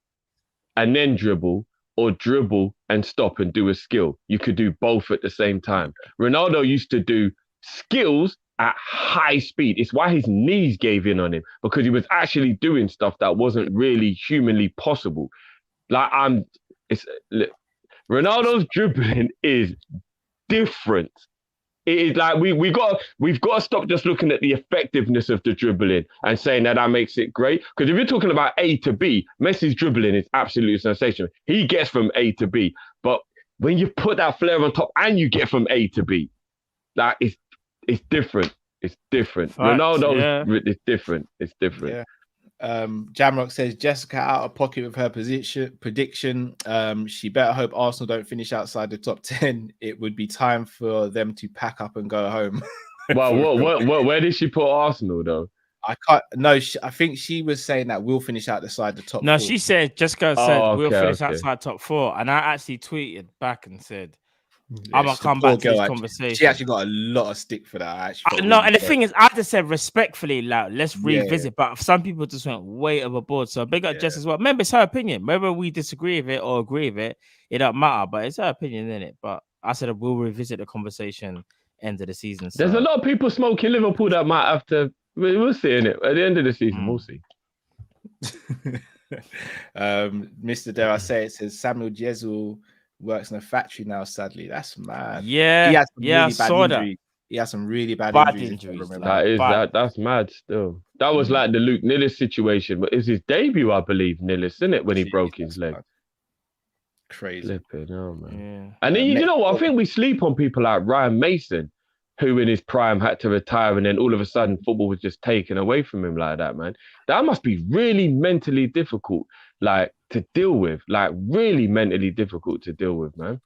and then dribble, or dribble and stop and do a skill. You could do both at the same time. Ronaldo used to do skills at high speed. It's why his knees gave in on him, because he was actually doing stuff that wasn't really humanly possible. Ronaldo's dribbling is different. It is like we've got to stop just looking at the effectiveness of the dribbling and saying that makes it great. Because if you're talking about A to B, Messi's dribbling is absolutely sensational. He gets from A to B, but when you put that flair on top and you get from A to B, that is. It's different. It's different. Ronaldo is different. It's different. Yeah. Jamrock says Jessica out of pocket with her prediction. She better hope Arsenal don't finish outside the top 10. It would be time for them to pack up and go home. Well, where did she put Arsenal though? I can't. No, I think she was saying that we'll finish outside the top. No, 4. she said Jessica said we'll finish outside top 4, and I actually tweeted back and said. I'm gonna come back to this conversation. She actually got a lot of stick for that. And the thing is, I just said respectfully, like, let's revisit. But some people just went way overboard. So big up Jess as well. Remember, it's her opinion. Whether we disagree with it or agree with it, it don't matter. But it's her opinion, isn't it? But I said we'll revisit the conversation end of the season. So. There's a lot of people smoking Liverpool that might have to. We'll see in it at the end of the season. We'll see. Mr. Dare I say it says Samuel Jezel works in a factory now, sadly. That's mad. Yeah, he had some really bad injuries. He has some really bad injuries. That's mad still. That was like the Luke Nillis situation, but it's his debut, I believe, Nillis, isn't it, when he broke his leg? Crazy. Flipping, man. Yeah. And then, you know what? I think we sleep on people like Ryan Mason, who in his prime had to retire, and then all of a sudden football was just taken away from him like that, man. That must be really mentally difficult, like, to deal with. Like, really mentally difficult to deal with, man.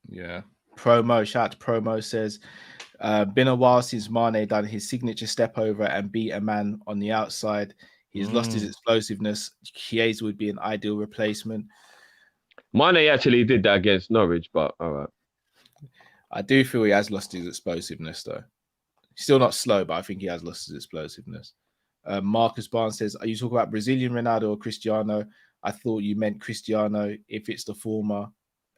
Yeah. Promo, shout out to Promo, says, been a while since Mane done his signature step over and beat a man on the outside. He's lost his explosiveness. Chiesa would be an ideal replacement. Mane actually did that against Norwich, but all right. I do feel he has lost his explosiveness, though. He's still not slow, but I think he has lost his explosiveness. Marcus Barnes says, are you talking about Brazilian Ronaldo or Cristiano? I thought you meant Cristiano. If it's the former,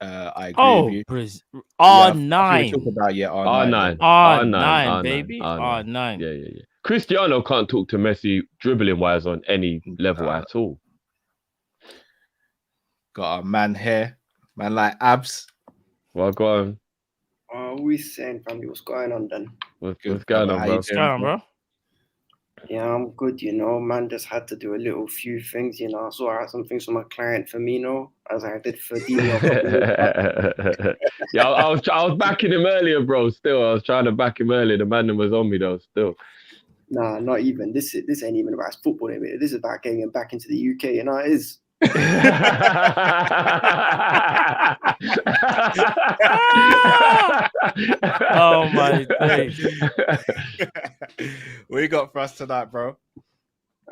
I agree with you. R9. Talk about, R9. R9, baby. R9. Yeah. Cristiano can't talk to Messi dribbling wise on any level at all. Got a man here, man like abs. Well, go on. We saying, family, what's going on then? What's going on, bro? What's going on, bro? Yeah, I'm good, man. Just had to do a few things, So I had some things for my client Firmino, as I did for Dino. Yeah, I was backing him earlier, bro. Still, I was trying to back him earlier. The man was on me though. Still. Nah, not even. This ain't even about football. This is about getting him back into the UK. It is. Oh my days. What you got for us tonight, bro?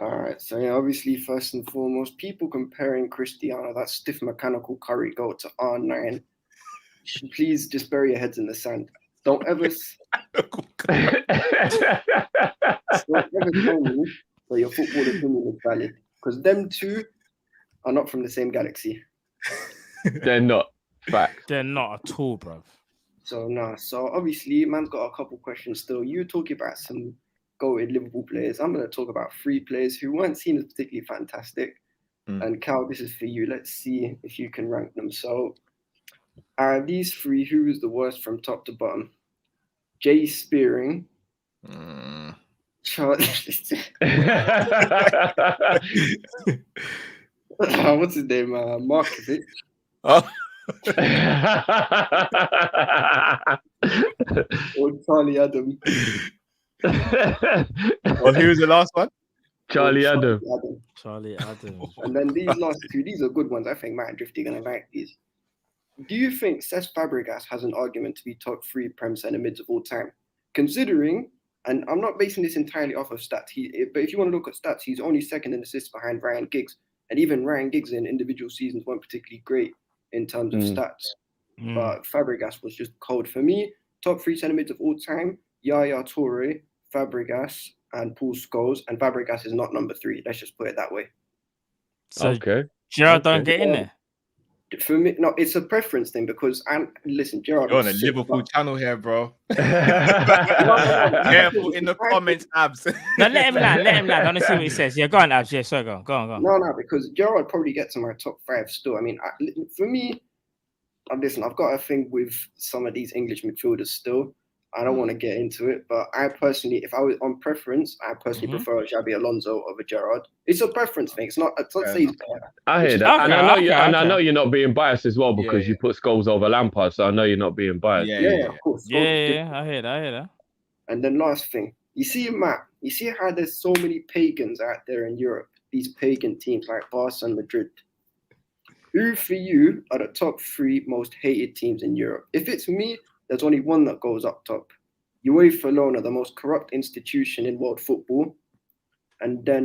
All right, so obviously, first and foremost, people comparing Cristiano, that stiff mechanical curry goat, to R9. Please just bury your heads in the sand. Don't ever tell me that your football opinion is valid, because them two are not from the same galaxy. They're not. Fact. They're not at all, bro. So obviously, man's got a couple questions still. You're talking about some goated Liverpool players. I'm going to talk about 3 players who weren't seen as particularly fantastic. And Cal, this is for you. Let's see if you can rank them. So, these 3, who is the worst from top to bottom? Jay Spearing. What's his name? Markovic. Oh. Or Charlie Adam. Well, who was the last one? Charlie Adam. Charlie Adam. And then these last 2, these are good ones. I think Matt and Drifty are going to like these. Do you think Cesc Fabregas has an argument to be top 3 Prem centre mids of all time? Considering, and I'm not basing this entirely off of stats, but if you want to look at stats, he's only second in assists behind Ryan Giggs. And even Ryan Giggs in individual seasons weren't particularly great in terms of stats. But Fabregas was just cold. For me, top 3 centre mids of all time, Yaya Toure, Fabregas, and Paul Scholes. And Fabregas is not number 3. Let's just put it that way. So Gerrard don't get in there? For me, no, it's a preference thing because, listen, Gerrard. You're on a Liverpool channel here, bro. Careful in the comments, Abs. No, let him land. I want to see what he says. Yeah, go on, Abs. Yeah, so go on. No, because Gerrard probably gets in my top 5 still. I mean, for me, listen, I've got a thing with some of these English midfielders still. I don't want to get into it, but I personally, if I was on preference, I personally prefer a Xabi Alonso over Gerrard. It's a preference thing. It's not say he's better. I hear that, and I know you're not being biased as well because you put Scholes over Lampard, so I know you're not being biased. Yeah, of course. Yeah, I hear that. And then last thing, you see, Matt, you see how there's so many pagans out there in Europe. These pagan teams like Barca and Madrid. Who for you are the top 3 most hated teams in Europe? If it's me, there's only one that goes up top. UEFA alone are the most corrupt institution in world football. And then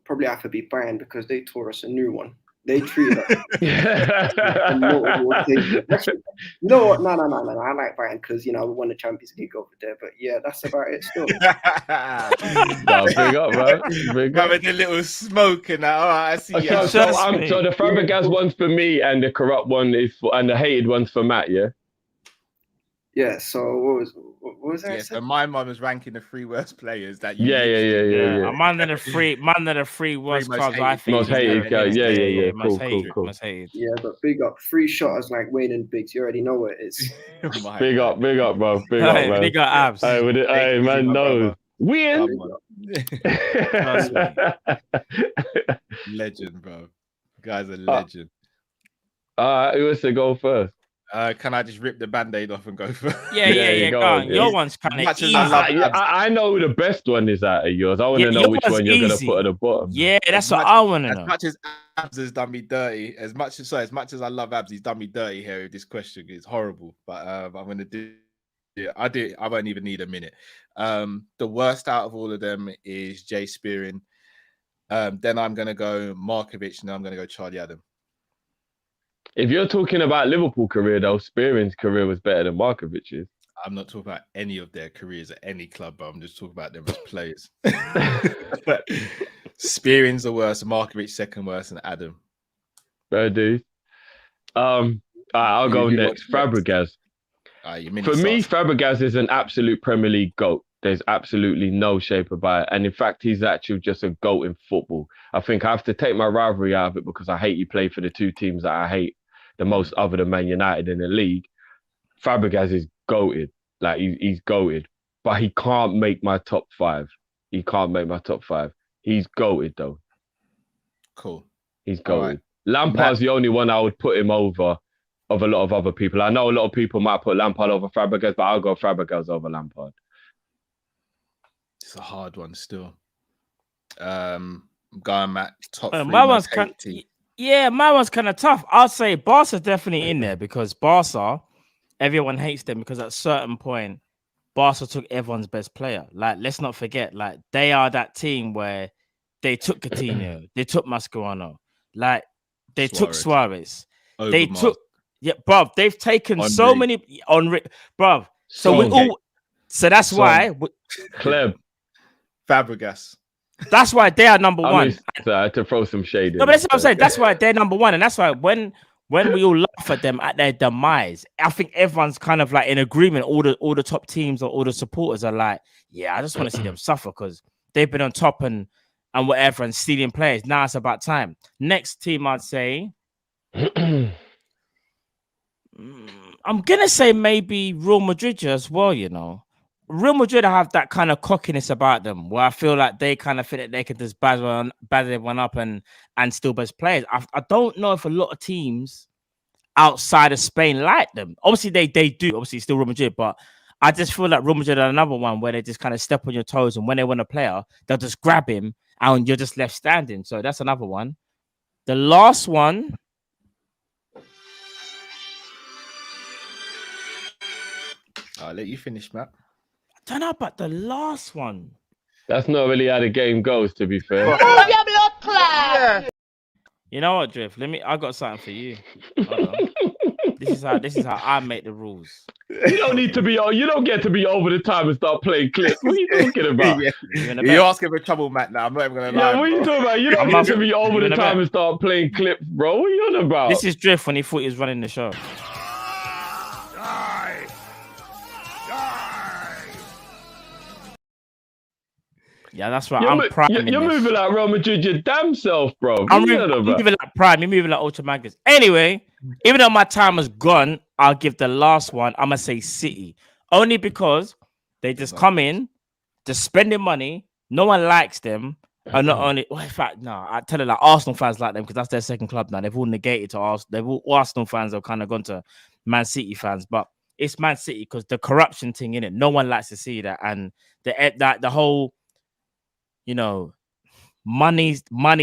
probably have to be Bayern because they tore us a new one. They treated us. No, I like Bayern because, we won the Champions League over there. But yeah, that's about it still. Big up, bro. Big up. Having a little smoke and that. All right, I see. So the Fabregas one's for me and the corrupt one is and the hated one's for Matt, yeah? Yeah, so what was that? Yeah, so my mum was ranking the 3 worst players that you Yeah. Man of the 3 worst clubs, I think. Most hated guys. Yeah. Cool. Most hated. Yeah, but big up. 3 shotters like Wayne and Biggs. You already know what it is. Big up, bro. Big up, man. Big up, Abs. Hey, man, no. Win. Legend, bro. Guy's a legend. Who wants to go first? Can I just rip the band-aid off and go for Yeah, go on. Your one's kind of easy. I know who the best one is out of yours. I want to know which one you're going to put at the bottom. Yeah, that's what I want to know. As much as Abs has done me dirty, as much as I love Abs, he's done me dirty here with this question. It's horrible, but I'm going to do it. I won't even need a minute. The worst out of all of them is Jay Spearing. Then I'm going to go Markovic, and then I'm going to go Charlie Adam. If you're talking about Liverpool career, though, Spearing's career was better than Markovic's. I'm not talking about any of their careers at any club, but I'm just talking about them as players. Spearing's the worst, Markovic second worst, and Adam. Fair dude. I'll go next. Fabregas. For me, Fabregas is an absolute Premier League GOAT. There's absolutely no shape about it. And in fact, he's actually just a GOAT in football. I think I have to take my rivalry out of it because I hate he played for the two teams that I hate the most other than Man United in the league. Fabregas is GOATed. Like, he's GOATed. But he can't make my top 5. He can't make my top 5. He's GOATed, though. Cool. He's GOATed. Right. Lampard's the only one I would put him over of a lot of other people. I know a lot of people might put Lampard over Fabregas, but I'll go Fabregas over Lampard. It's a hard one still. I'm going Matt top 3. My one's kind of tough. I'll say Barca's definitely in there because Barca, everyone hates them because at a certain point, Barca took everyone's best player. Like, let's not forget, like, they are that team where they took Coutinho, they took Mascherano, like, they took Suarez. They took, bruv, they've taken so many bruv. So that's why Cleb. Fabregas. That's why they are number one. To throw some shade in. No, but that's what I'm saying. That's why they're number one. And that's why when we all laugh at them at their demise, I think everyone's kind of like in agreement. All the top teams or all the supporters are like, yeah, I just want to see them suffer because they've been on top and whatever and stealing players. Now it's about time. Next team, I'd say, I'm gonna say maybe Real Madrid as well, you know. Real Madrid have that kind of cockiness about them where I feel like they kind of feel that they can just bad everyone up and still best players. I don't know if a lot of teams outside of Spain like them. Obviously, they do. Obviously, still Real Madrid, but I just feel like Real Madrid are another one where they just kind of step on your toes and when they want a player, they'll just grab him and you're just left standing. So that's another one. The last one. I'll let you finish, Matt. I don't know about the last one. That's not really how the game goes, to be fair. You know what, Drift? I got something for you. This is how I make the rules. You don't need to be. You don't get to be over the time and start playing clips. What are you talking about? You're asking for trouble, Matt. Now I'm not even gonna lie. Yeah, what are you talking about? You don't get to be over the time and start playing clips, bro. What are you on about? This is Drift when he thought he was running the show. Yeah, that's right. I'm prime. You're moving like Real Madrid, your damn self, bro. I'm moving like prime. You're moving like Ultra Magnus. Anyway, even though my time is gone, I'll give the last one. I'm gonna say City, only because they just come in, just spending money. No one likes them, and not only. Well, in fact, no, I tell you, like Arsenal fans like them because that's their second club now. They've all negated to Arsenal. They've all Arsenal fans have kind of gone to Man City fans, but it's Man City because the corruption thing in it. No one likes to see that, and the whole. You know, money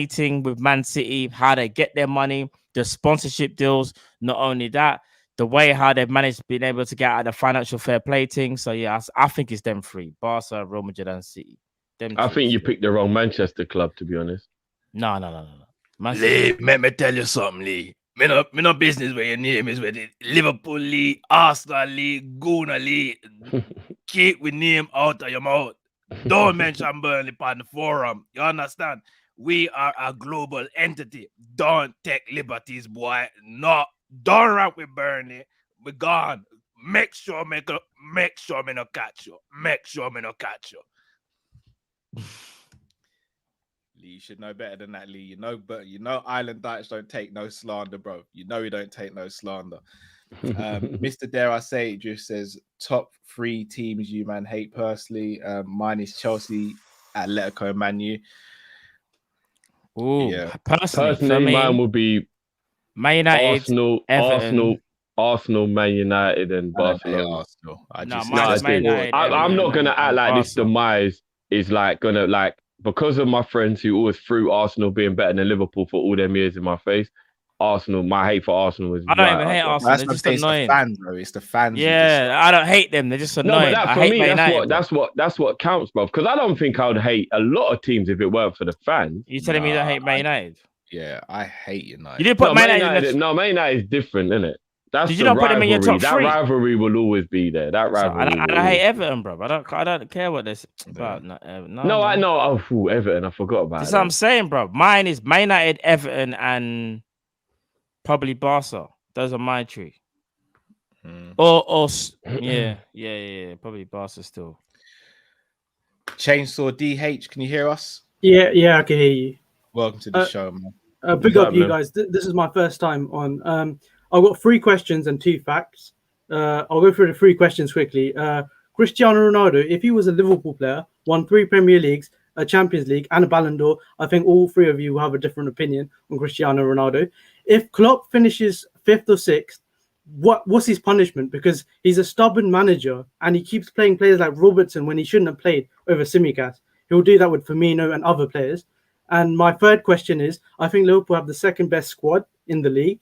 thing with Man City, how they get their money, the sponsorship deals. Not only that, the way how they've managed being able to get out of the financial fair play thing. So yeah, I think it's them three: Barca, Real Madrid, and City. I think you picked the wrong Manchester club, to be honest. No. Lee, let me tell you something, Lee. Me no business where your name is with it. Liverpool Lee, Arsenal Lee, Guna Lee. Keep with name out of your mouth. Don't mention Burnley on the forum. You understand? We are a global entity. Don't take liberties, boy. No, don't rap with Burnley. We're gone. Make sure me no catch you. Make sure me no catch you. Lee, you should know better than that, Lee. You know Island Dutch don't take no slander, bro. You know we don't take no slander. Mr. Dare I Say just says top 3 teams you man hate personally. Mine is Chelsea, Atletico, Man U. Ooh, yeah. Personally, mine will be Man United, Arsenal, Man United, and Barcelona. I'm not gonna act like this demise is like gonna like because of my friends who always threw Arsenal being better than Liverpool for all them years in my face. Arsenal, my hate for Arsenal is. I don't even hate Arsenal. They're just annoying. It's the fans. Yeah, I don't hate them. They're just annoying. No, but for me, that's what counts, bro. Because I don't think I would hate a lot of teams if it weren't for the fans. You telling me you don't hate Man United? Yeah, I hate United. You didn't put Man United. Man United is different, isn't it? That's Did you not put them in your top That three? rivalry will always be there. That rivalry. I hate Everton, bro. I don't care what this about. No, I know. Oh, Everton. I forgot about That's that. what I'm saying, bro. Mine is Man United, Everton, and probably Barca. Those are my three. Or yeah, probably Barca still. Chainsaw DH, can you hear us? Yeah, I can hear you. Welcome to the show, man. Big up you guys. This is my first time on. I've got 3 questions and 2 facts. I'll go through the 3 questions quickly. Cristiano Ronaldo, if he was a Liverpool player, won 3 Premier Leagues, a Champions League, and a Ballon d'Or, I think all 3 of you will have a different opinion on Cristiano Ronaldo. If Klopp finishes 5th or 6th, what's his punishment? Because he's a stubborn manager and he keeps playing players like Robertson when he shouldn't have played over Tsimikas. He'll do that with Firmino and other players. And my third question is, I think Liverpool have the 2nd best squad in the league.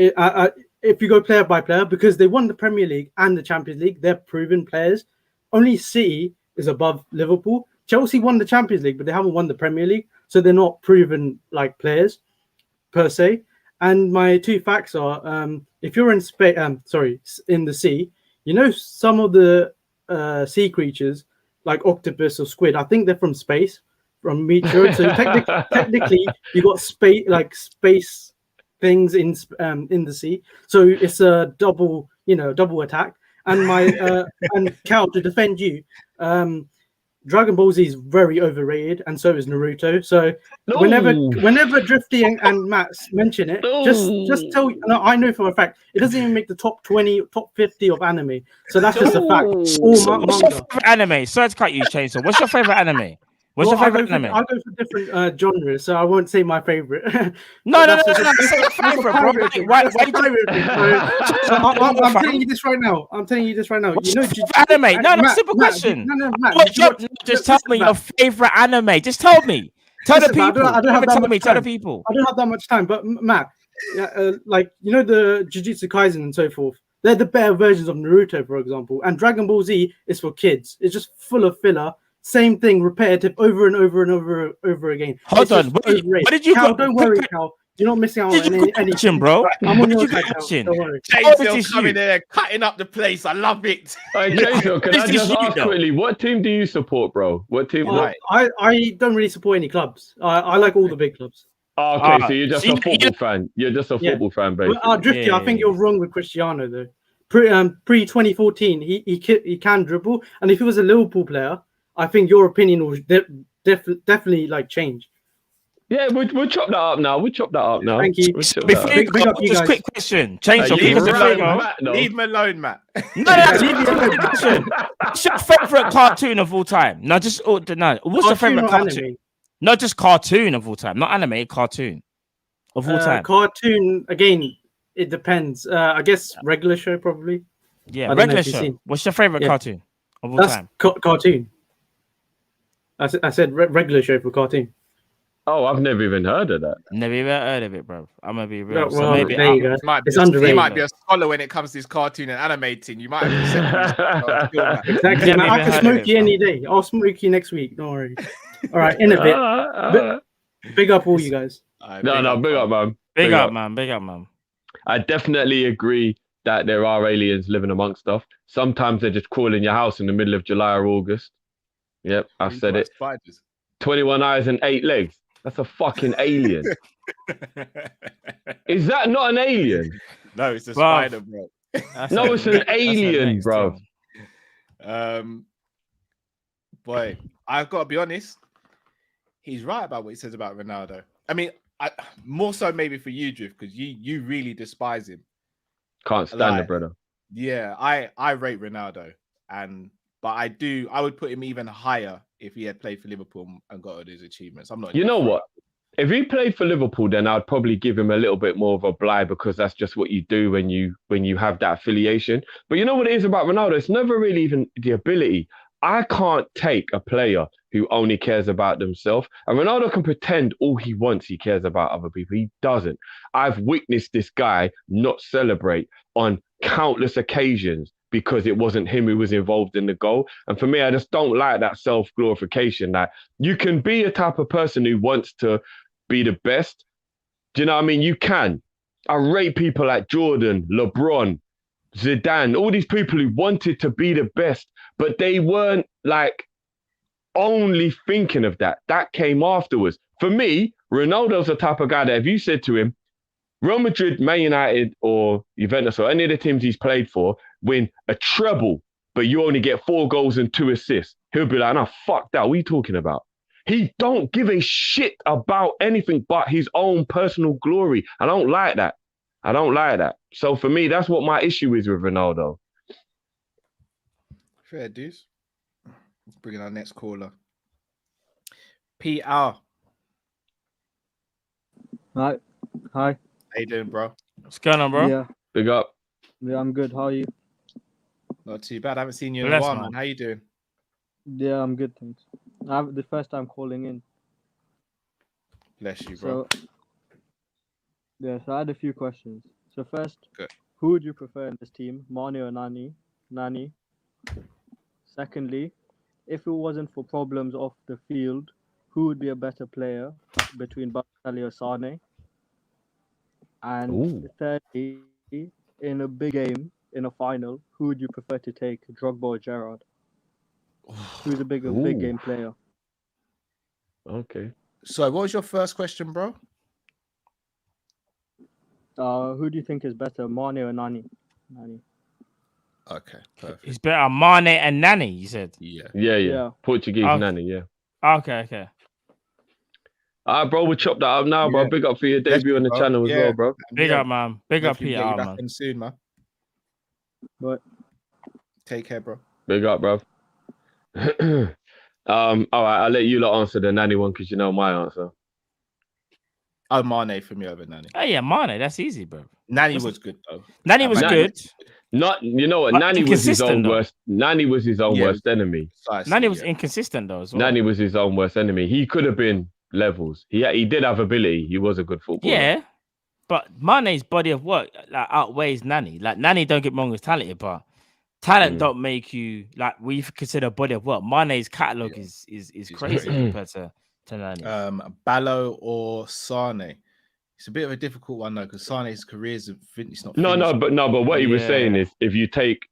If you go player by player, because they won the Premier League and the Champions League, they're proven players. Only City is above Liverpool. Chelsea won the Champions League, but they haven't won the Premier League, so they're not proven like players per se. And my 2 facts are: if you're in in the sea, you know some of the sea creatures like octopus or squid. I think they're from space, from meteor. So technically, you got space things in the sea. So it's a double attack. And my and Cal, to defend you, Dragon Ball Z is very overrated, and so is Naruto. So whenever Drifty and Matt mention it, just tell you. No, I know for a fact it doesn't even make the top 20, top 50 of anime. So that's just a fact. What's your favorite anime? Sorry to cut you, Chainsaw. What's your favorite anime? What's your favorite anime? I go for different genres, so I won't say my favorite. No. Say your favorite, bro. I'm telling you this right now. You know, anime. No, simple question. No, Matt. Just tell me your favorite anime. Just tell me. Tell the people. I don't have that much time. Tell the people. I don't have that much time. But Matt, like you know the Jujutsu Kaisen and so forth. They're the better versions of Naruto, for example. And Dragon Ball Z is for kids. It's just full of filler. Same thing, repetitive, over and over again. Hold on. What did you Cal, don't worry, Cal. You're not missing out on anything, bro. I'm on your side, Cal. Don't worry. Chainsaw coming there, cutting up the place. I love it. Chainsaw, can I just ask quickly, what team do you support, bro? What team? I don't really support any clubs. I like all the big clubs. Oh, okay, so you're just a football fan. You're just a football fan, basically. Drifty, I think you're wrong with Cristiano, though. Pre 2014, he can dribble. And if he was a Liverpool player, I think your opinion will definitely like change. Yeah, we'll chop that up now. Thank you. Just quick question. Change leave him alone, Matt. Leave me alone. What's your favorite cartoon of all time? No, just what's your favorite cartoon? Not just cartoon of all time, not anime, cartoon of all time. Cartoon again, it depends. I guess regular show probably. Yeah, regular show. What's your favorite cartoon of all time? Cartoon. I said regular show for cartoon. Oh, I've never even heard of that. Never even heard of it, bro. I'm gonna be real. Well, maybe there you go. He might be a scholar when it comes to this cartoon and animating. You might have to exactly. I can smoke you any day. I'll smoke you next week. Don't worry. All right, in a bit. Big up all you guys. Big up, man. Big up, man. I definitely agree that there are aliens living amongst us. Sometimes they just crawl in your house in the middle of July or August. Yep, I've said it. 21 eyes and 8 legs. That's a fucking alien. Is that not an alien? No, it's a spider, bro. No, it's an alien, bro. Boy, I've got to be honest. He's right about what he says about Ronaldo. I mean, more so maybe for you, Drift, because you really despise him. Can't stand it, brother. Yeah, I rate Ronaldo, but I would put him even higher if he had played for Liverpool and got all his achievements. I'm not. You know what? If he played for Liverpool, then I'd probably give him a little bit more of a bly because that's just what you do when you have that affiliation. But you know what it is about Ronaldo? It's never really even the ability. I can't take a player who only cares about themselves. And Ronaldo can pretend all he wants he cares about other people. He doesn't. I've witnessed this guy not celebrate on countless occasions because it wasn't him who was involved in the goal. And for me, I just don't like that self-glorification that you can be a type of person who wants to be the best, Do you know what I mean? You can. I rate people like Jordan, LeBron, Zidane, all these people who wanted to be the best, but they weren't like only thinking of that. That came afterwards. For me, Ronaldo's the type of guy that if you said to him, Real Madrid, Man United, or Juventus, or any of the teams he's played for, win a treble, but you only get 4 goals and 2 assists, he'll be like, no, fuck that. What are you talking about? He don't give a shit about anything but his own personal glory. I don't like that. I don't like that. So for me, that's what my issue is with Ronaldo. Fair dues. Let's bring in our next caller. PR. Hi. How you doing, bro? What's going on, bro? Yeah. Big up. Yeah, I'm good. How are you? Not too bad. I haven't seen you in a while, man. How you doing? Yeah, I'm good, thanks. I'm the first time calling in. Bless you, bro. So I had a few questions. So first, who would you prefer in this team, Mane or Nani? Secondly, if it wasn't for problems off the field, who would be a better player between Balotelli or Sane? And thirdly, in a big game, in a final, who would you prefer to take, Drogba or Gerrard? Who's a big game player? Okay. So, what was your first question, bro? Who do you think is better, Mane or Nani? Okay, perfect. It's better Mane and Nani, you said? Yeah. Portuguese Nani, yeah. Okay. All right, bro, we'll chop that up now, bro. Big up for your debut on the channel as well, bro. Big up, man. Big up, PR, man. Soon, man. But take care, bro. Big up, bro. All right, I'll let you lot answer the Nani one because you know my answer. Oh, Mane for me over Nani. Oh yeah, Mane. That's easy, bro. Nani was good though. Nani was good. Not, you know what? But Nani was his own inconsistent, worst. Nani was his own worst enemy. Nani was inconsistent though as well. Nani was his own worst enemy. He could have been levels. He did have ability. He was a good footballer. Yeah, but Mane's body of work like outweighs Nani. Like Nani, don't get me wrong, is talented, but talent don't make you like we consider body of work. Mane's catalogue is crazy compared to Nani. Ballo or Sane. It's a bit of a difficult one though because Sane's career is not. But what he was saying is if you take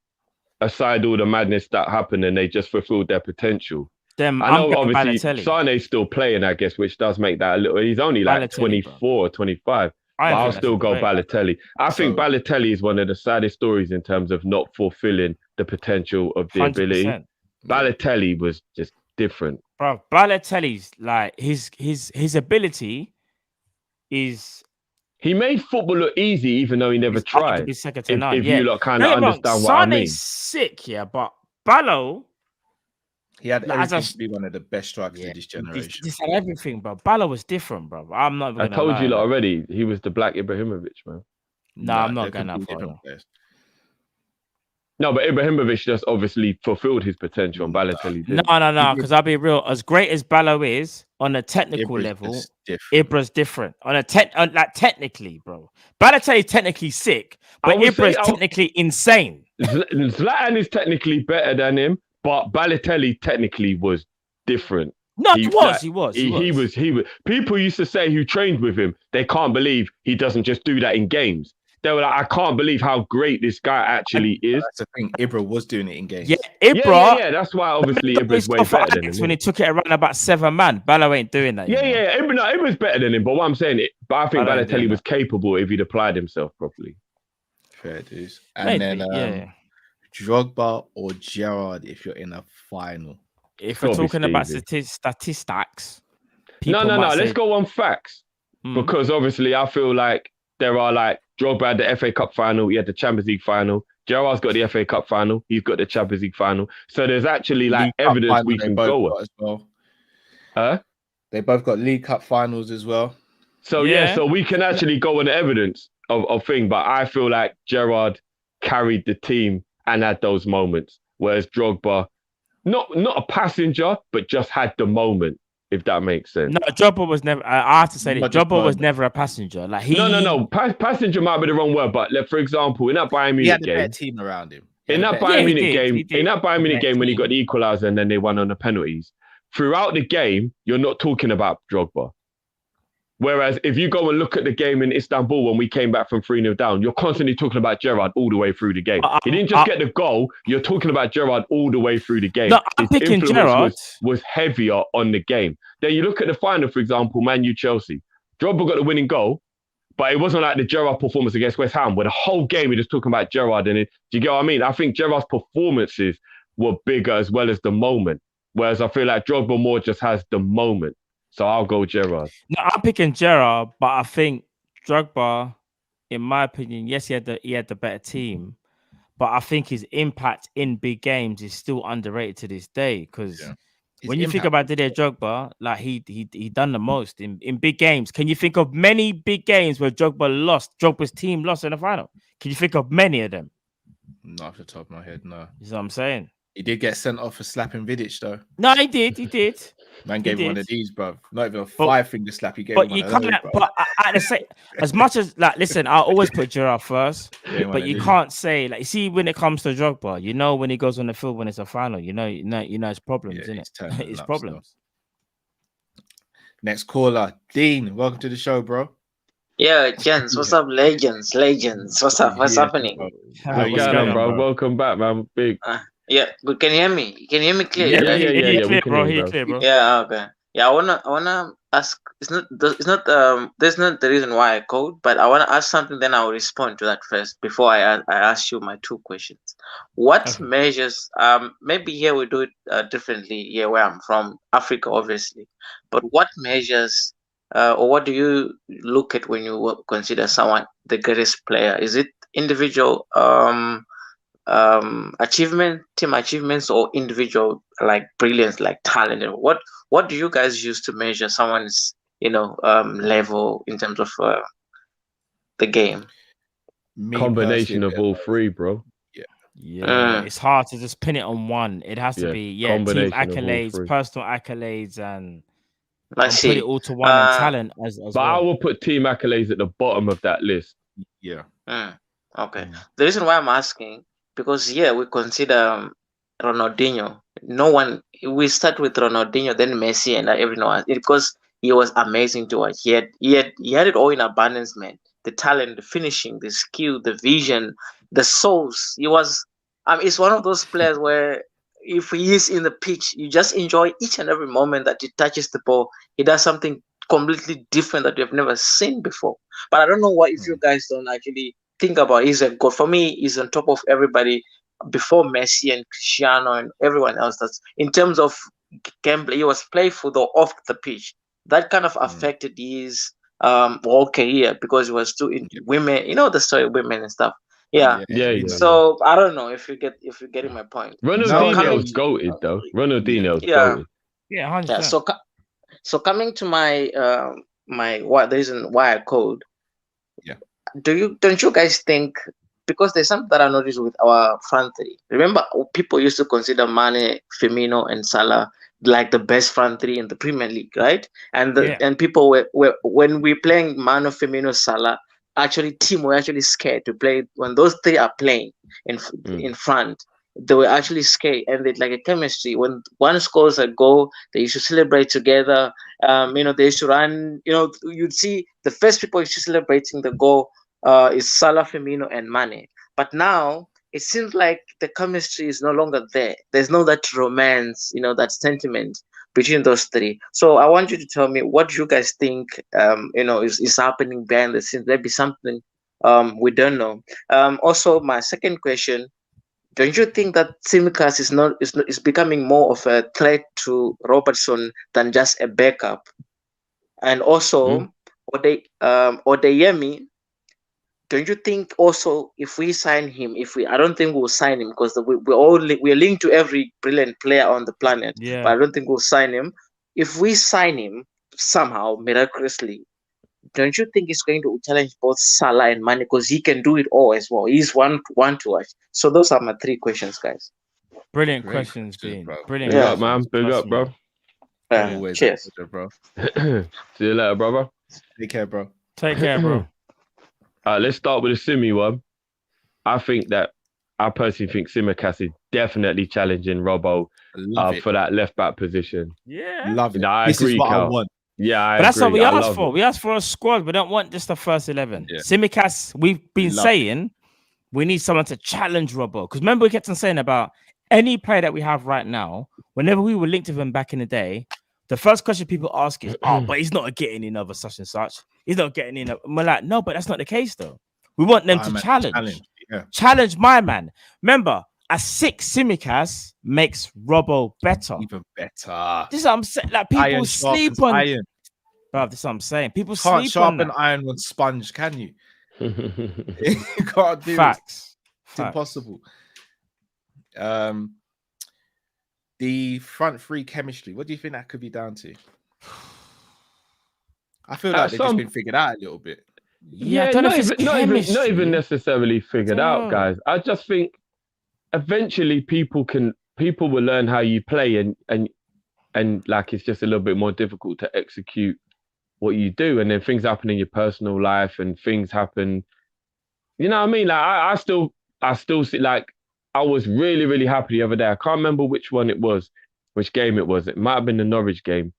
aside all the madness that happened and they just fulfilled their potential. Then I know obviously Sane's still playing, I guess, which does make that a little. He's only like 24, 25. But I'll still go Balotelli. I think Balotelli is one of the saddest stories in terms of not fulfilling the potential of the 100%. Ability. Balotelli was just different. Bro, Balotelli's like his ability is. He made football look easy, even though he never tried. If you lot kind of understand what I mean. Sane's sick, yeah, but Ballo. He had everything to be one of the best strikers of this generation. This had everything, bro. Ballo was different, bro. I'm not. I told you lot already. He was the Black Ibrahimovic, man. No, I'm not going that far. No, but Ibrahimovic just obviously fulfilled his potential, and Balotelli did. No. Because I'll be real. As great as Ballo is on a technical level, Ibra's different. Technically, bro. Balotelli's technically sick, but Ibra's technically insane. Zlatan is technically better than him. But Balotelli technically was different. No, he was. People used to say who trained with him, they can't believe he doesn't just do that in games. They were like, I can't believe how great this guy actually is. That's the thing. Ibra was doing it in games. Yeah, Ibra. Yeah. That's why obviously Ibra's way better than him. When he took it around about 7 man, Ballo ain't doing that. Ibra's better than him. But what I'm saying, I think Balotelli was capable if he'd applied himself properly. Fair dues. And then Drogba or Gerrard if you're in a final. If we're talking about statistics, no. Let's go on facts because obviously I feel like there are like Drogba had the FA Cup final, he had the Champions League final. Gerrard's got the FA Cup final, he's got the Champions League final. So there's actually like evidence we can go with. Huh? They both got League Cup finals as well. So so we can actually go on the evidence of thing. But I feel like Gerrard carried the team and had those moments, whereas Drogba, not a passenger, but just had the moment, if that makes sense. No, Drogba was never. I have to say this. Drogba was never a passenger. Like No. Passenger might be the wrong word, but like, for example, in that Bayern Munich he had a game, better team around him. In that Bayern Munich game, when he got the equaliser and then they won on the penalties, throughout the game, you're not talking about Drogba. Whereas if you go and look at the game in Istanbul when we came back from 3-0 down, you're constantly talking about Gerrard all the way through the game. He didn't just get the goal. You're talking about Gerrard all the way through the game. No, I'm His picking influence Gerrard. was heavier on the game. Then you look at the final, for example, Man U Chelsea. Drogba got the winning goal, but it wasn't like the Gerrard performance against West Ham, where the whole game we're just talking about Gerrard. And do you get what I mean? I think Gerrard's performances were bigger as well as the moment. Whereas I feel like Drogba more just has the moment. So I'll go Gerrard. No, I'm picking Gerrard, but I think Drogba, in my opinion, yes, he had the better team, but I think his impact in big games is still underrated to this day. Because when you think about Didier Drogba, like he done the most in big games. Can you think of many big games where Drogba's team lost in the final? Can you think of many of them? Not off the top of my head, no. You know what I'm saying? He did get sent off for slapping Vidic, though. No, he did. Man gave him one of these, bro. Not even a 5-finger slap. He gave him one of those, bro. But at the same, as much as listen, I always put Gerrard first. But you can't say you see when it comes to Drogba, when he goes on the field when it's a final, you know it's problems, isn't it? It's problems. Next caller, Dean. Welcome to the show, bro. Yeah, gents, what's up, legends? What's up? What's happening? How you going, bro? Welcome back, man. Big. Yeah, but can you hear me? Can you hear me clearly? Yeah. Clear, bro. Yeah, okay. Yeah, I wanna ask. There's not the reason why I called, but I wanna ask something. Then I'll respond to that first before I ask you my two questions. What measures? Maybe here we do it differently. Here where I'm from, Africa, obviously. But what measures? Or what do you look at when you consider someone the greatest player? Is it individual achievement, team achievements, or individual like brilliance, like talent? And what do you guys use to measure someone's level in terms of the game? Combination of all three, bro. Yeah, it's hard to just pin it on one. It has to be team accolades, personal accolades, and put it all to one and talent as but well. I will put team accolades at the bottom of that list. Yeah. Okay. The reason why I'm asking, because we consider Ronaldinho. We start with Ronaldinho, then Messi, and everyone, because he was amazing to watch. He had it all in abundance, man. The talent, the finishing, the skill, the vision, the souls. He was. It's one of those players where if he is in the pitch, you just enjoy each and every moment that he touches the ball. He does something completely different that you've never seen before. But I don't know if you guys don't actually think about he's a god. For me, he's on top of everybody before Messi and Cristiano and everyone else. That's in terms of gameplay. He was playful though off the pitch. That kind of affected his whole career because he was too into women. You know the story of women and stuff. Yeah. So I don't know if you're getting my point. Ronaldinho's goated though. Ronaldinho's goated. Yeah, 100%. Yeah. So coming to my the reason why I called. Yeah. Don't you guys think, because there's something that I noticed with our front three. Remember, people used to consider Mane, Firmino, and Salah like the best front three in the Premier League, right? And and people were when we're playing Mane, Firmino, Salah. Actually, team were actually scared to play when those three are playing in front. They were actually scared, and they like a chemistry. When one scores a goal, they used to celebrate together. They used to run. You'd see the first people used to celebrating the goal is Salah, Firmino, and Mane. But now it seems like the chemistry is no longer there. There's no that romance, that sentiment between those three. So I want you to tell me what you guys think, is happening behind the scenes. Maybe something we don't know. Also, my second question: don't you think that Tsimikas is becoming more of a threat to Robertson than just a backup? And also, Odeyemi, don't you think also if we sign him, I don't think we'll sign him because we're linked to every brilliant player on the planet. Yeah. But I don't think we'll sign him. If we sign him somehow miraculously, don't you think he's going to challenge both Salah and Mane because he can do it all as well? He's one to watch. So those are my three questions, guys. Brilliant questions, Dean. Brilliant. Big up, man. Big up, bro. Cheers, bro. See you later, brother. Take care, bro. Take care, bro. Let's start with the Simi one. I personally think Tsimikas is definitely challenging Robbo for that left back position. Yeah. Love it. No, I this agree, is what Cal. I want. Yeah, but that's what agree. we I asked love for. it. We asked for a squad. We don't want just the first 11. Yeah. Simicast, we've been Love saying we need someone to challenge Robbo. Because remember, we kept on saying about any player that we have right now, whenever we were linked with him back in the day, the first question people ask is, oh, but he's not getting in over such and such. He's not getting in. And we're like, no, but that's not the case, though. We want them to challenge. Yeah. Challenge my man. Remember, a 6 Simicast makes Robbo better. Even better. This is what I'm saying. Like, people Iron sleep sharpens on. iron. Bro, this is what I'm saying. People Can't sleep on sharpen that. iron with sponge, can you? You can't do Facts. it. It's impossible. The front three chemistry. What do you think that could be down to? I feel like they've just been figured out a little bit. Yeah, not even necessarily figured out, guys. I just think eventually people will learn how you play, and like it's just a little bit more difficult to execute what you do, and then things happen in your personal life, and things happen. You know what I mean? Like I still see, like, I was really, really happy the other day. I can't remember which game it was. It might have been the Norwich game.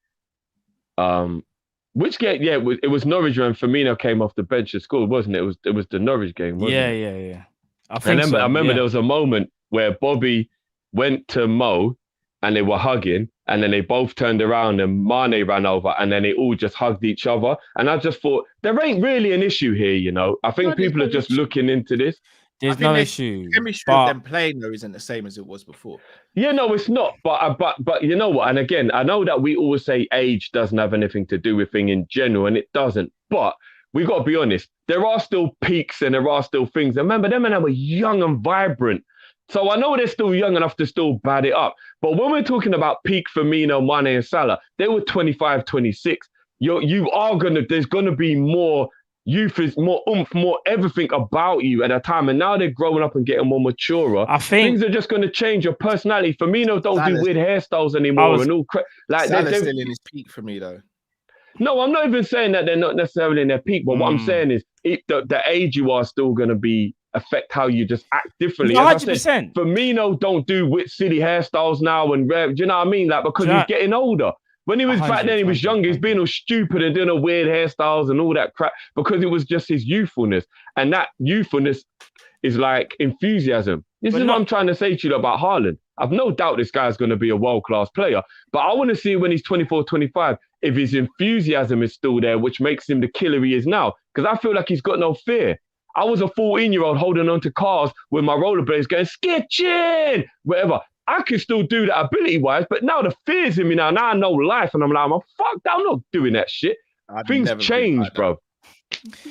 Which game? Yeah, it was Norwich when Firmino came off the bench to score, wasn't it? It was the Norwich game, wasn't it? Yeah. I remember there was a moment where Bobby went to Mo and they were hugging, and then they both turned around and Mane ran over, and then they all just hugged each other. And I just thought, there ain't really an issue here, you know? I think people are just looking into this. There's no issue. Chemistry of them playing though isn't the same as it was before. Yeah, no, it's not. But you know what? And again, I know that we always say age doesn't have anything to do with things in general, and it doesn't. But we got to be honest. There are still peaks and there are still things. And remember, them men were young and vibrant. So I know they're still young enough to still bat it up. But when we're talking about peak Firmino, Mane, and Salah, they were 25, 26. There's gonna be more youth, is more oomph, more everything about you at a time. And now they're growing up and getting more mature. I think things are just going to change your personality. Firmino don't do weird hairstyles anymore and all like Salah's still in his peak for me though. No, I'm not even saying that they're not necessarily in their peak, but what I'm saying is the age you are still going to be affect how you just act differently. 100%. Firmino don't do silly hairstyles now and do you know what I mean? Like, because he's getting older. When he was back then, he was younger. He's being all stupid and doing all weird hairstyles and all that crap because it was just his youthfulness. And that youthfulness is like enthusiasm. This is what I'm trying to say to you about Haaland. I've no doubt this guy's going to be a world-class player, but I want to see when he's 24, 25, if his enthusiasm is still there, which makes him the killer he is now. Because I feel like he's got no fear. I was a 14-year-old holding on to cars with my rollerblades going, skitching, whatever. I can still do that ability-wise, but now the fear's in me now. Now I know life, and I'm like, fuck that, I'm not doing that shit. Things change, bro.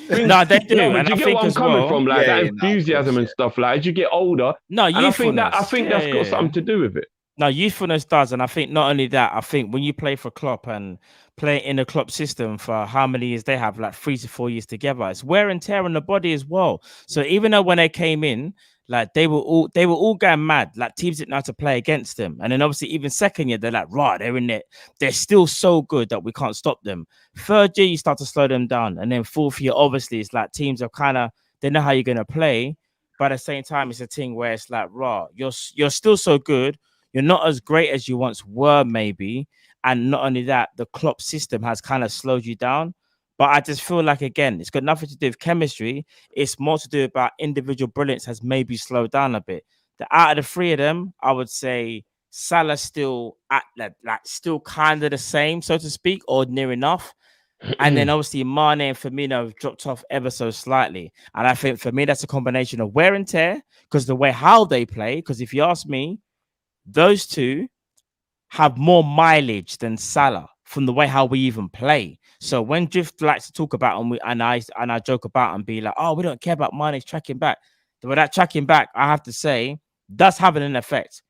No, they do. No, and you I get think what I'm as coming well, from, like that enthusiasm and stuff. Like as you get older, no, and I think that's got something to do with it. No, youthfulness does, and I think not only that. I think when you play for Klopp and play in the Klopp system for how many years they have, like 3 to 4 years together, it's wear and tear on the body as well. So even though when they came in, like they were all going mad, like teams didn't know how to play against them, and then obviously even second year they're like, right, they're in it, they're still so good that we can't stop them. Third year you start to slow them down, and then fourth year obviously it's like teams are kind of, they know how you're gonna play, but at the same time it's a thing where it's like, raw, you're still so good. You're not as great as you once were, maybe. And not only that, the Klopp system has kind of slowed you down. But I just feel like, again, it's got nothing to do with chemistry. It's more to do about individual brilliance has maybe slowed down a bit. Out of the three of them, I would say Salah's still at still kind of the same, so to speak, or near enough. And then obviously Mane and Firmino have dropped off ever so slightly. And I think for me, that's a combination of wear and tear, because the way how they play, because if you ask me, those two have more mileage than Salah from the way how we even play. So when Drift likes to talk about and I joke about and be like, oh, we don't care about Mane's tracking back. But that tracking back, I have to say, does have an effect.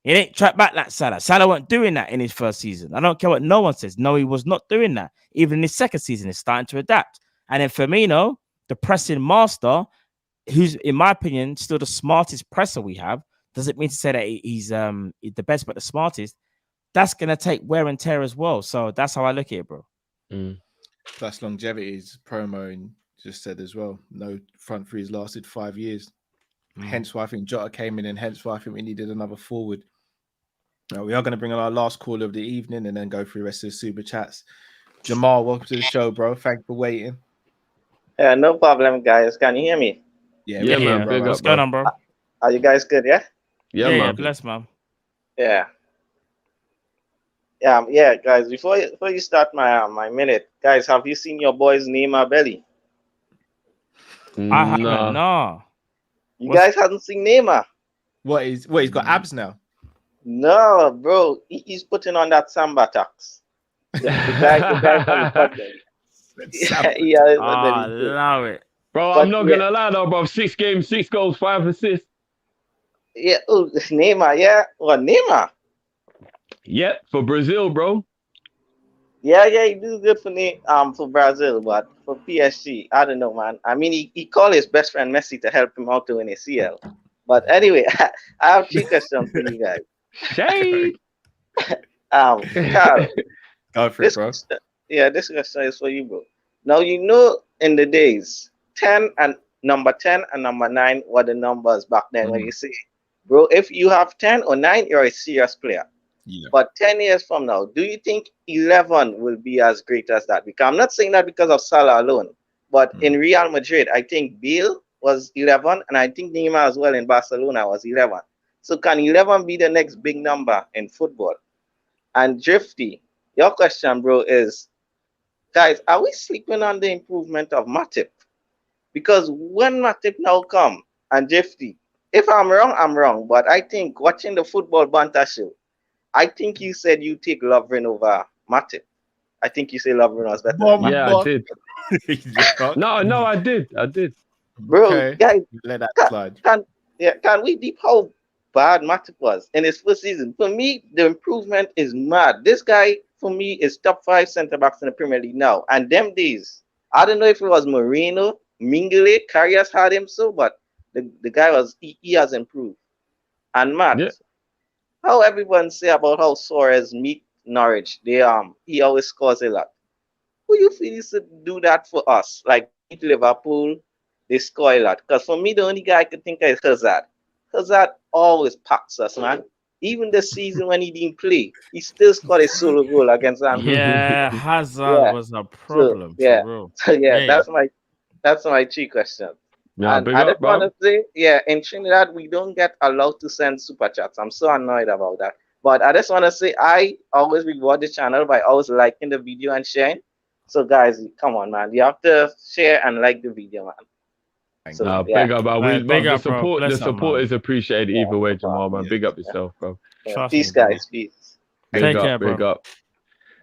He didn't track back like Salah. Salah wasn't doing that in his first season. I don't care what no one says. No, he was not doing that. Even in his second season, he's starting to adapt. And then Firmino, the pressing master, who's, in my opinion, still the smartest presser we have, doesn't mean to say that he's the best, but the smartest. That's going to take wear and tear as well. So that's how I look at it, bro. Plus longevity's promo just said as well. No front threes lasted 5 years. Hence why I think Jota came in, and hence why I think we needed another forward. Now, we are going to bring on our last call of the evening and then go through the rest of the super chats. Jamal, welcome to the show, bro. Thanks for waiting. Yeah, no problem, guys. Can you hear me? Yeah, man. bro. Big What's up, going bro. on, bro? Are you guys good? Yeah. Yeah, Yeah, man. bless, man. Yeah. Yeah, guys. Before you start my minute, guys, have you seen your boy's Neymar belly? I haven't. No. You guys haven't seen Neymar? What he's got abs now? No, bro. He's putting on that Samba tax. The guy from the continent. Yeah, I love it. Bro, But I'm not gonna lie though, bro. 6 games, 6 goals, 5 assists. Yeah, Neymar. Yeah, what Neymar? Yep, for Brazil, bro. Yeah, he do good for Brazil, but for PSG, I don't know, man. I mean, he called his best friend Messi to help him out to win a CL. But anyway, I have 3 questions for you guys. Shade. Carl, Go for it, bro. This question is for you, bro. Now in the days, number 10 and number 9 were the numbers back then. When you say, bro, if you have 10 or 9, you're a serious player. Yeah. But 10 years from now, do you think 11 will be as great as that? Because I'm not saying that because of Salah alone, but in Real Madrid, I think Bale was 11, and I think Neymar as well in Barcelona was 11. So can 11 be the next big number in football? And Drifty, your question, bro, is, guys, are we sleeping on the improvement of Matip? Because when Matip now come, and Drifty, if I'm wrong, I'm wrong, but I think watching the football banter show, I think you said you take Lovren over Matip. I think you say Lovren was better. Than Yeah, Matip. I did. No, I did. Bro, guys, let that slide. Can we deep how bad Matip was in his first season? For me, the improvement is mad. This guy, for me, is top 5 centre backs in the Premier League now. And them days, I don't know if it was Moreno, Mingele, Karius had him so, but the guy he has improved. And Matt, how everyone say about how Suarez meet Norwich, he always scores a lot. Who you feel is to do that for us? Like meet Liverpool, they score a lot. Because for me, the only guy I could think of is Hazard. Hazard always packs us, man. Even the season when he didn't play, he still scored a solo goal against Anfield. Yeah, Hazard was a problem. So, For real. So that's my 3 questions. Yeah, and I just want to say, in Trinidad, we don't get allowed to send super chats. I'm so annoyed about that. But I just want to say, I always reward the channel by always liking the video and sharing. So, guys, come on, man. You have to share and like the video, man. So, big up, man. Big up, the support is appreciated either way, Jamal, man. Big up yourself, bro. Peace, guys. Peace. Big up.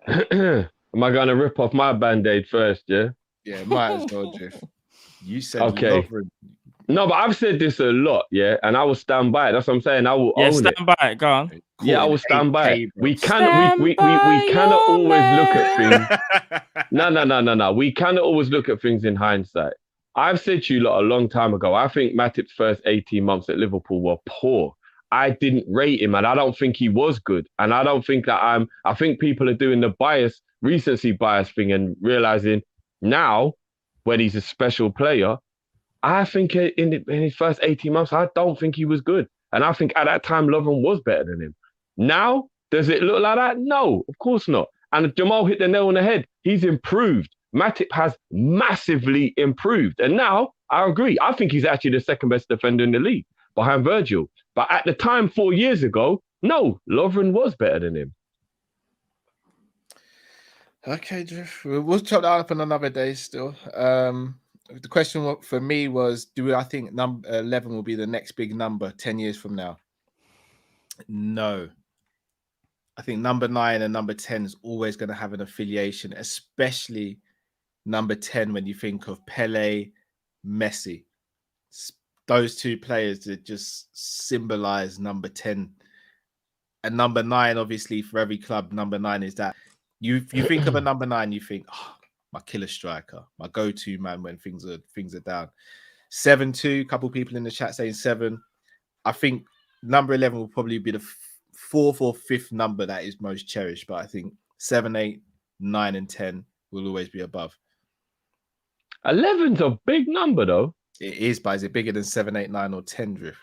Am I going to rip off my Band-Aid first, yeah? Yeah, might as well, Jeff. You said okay. No, but I've said this a lot, yeah, and I will stand by it. That's what I'm saying. I will own stand it. by it. Go on. Yeah, I will stand by it. We cannot always look at things. No. We cannot always look at things in hindsight. I've said to you lot a long time ago, I think Matip's first 18 months at Liverpool were poor. I didn't rate him, and I don't think he was good. And I don't think that I think people are doing the recency bias thing and realizing now, when he's a special player, I think in his first 18 months, I don't think he was good. And I think at that time, Lovren was better than him. Now, does it look like that? No, of course not. And Jamal hit the nail on the head. He's improved. Matip has massively improved. And now, I agree. I think he's actually the second best defender in the league, behind Virgil. But at the time, 4 years ago, no, Lovren was better than him. Okay, Jeff. We'll chop that up on another day still. The question for me was, do I think number 11 will be the next big number 10 years from now? No. I think number 9 and number 10 is always going to have an affiliation, especially number 10 when you think of Pele, Messi. Those 2 players that just symbolize number 10. And number 9, obviously, for every club, number 9 is that. You think of a number 9, you think, oh, my killer striker, my go-to man when things are down. 7-2, a couple people in the chat saying 7. I think number 11 will probably be the 4th or 5th number that is most cherished, but I think 7, 8, 9, and 10 will always be above. 11's a big number, though. It is, but is it bigger than 7, 8, 9, or 10, Drift?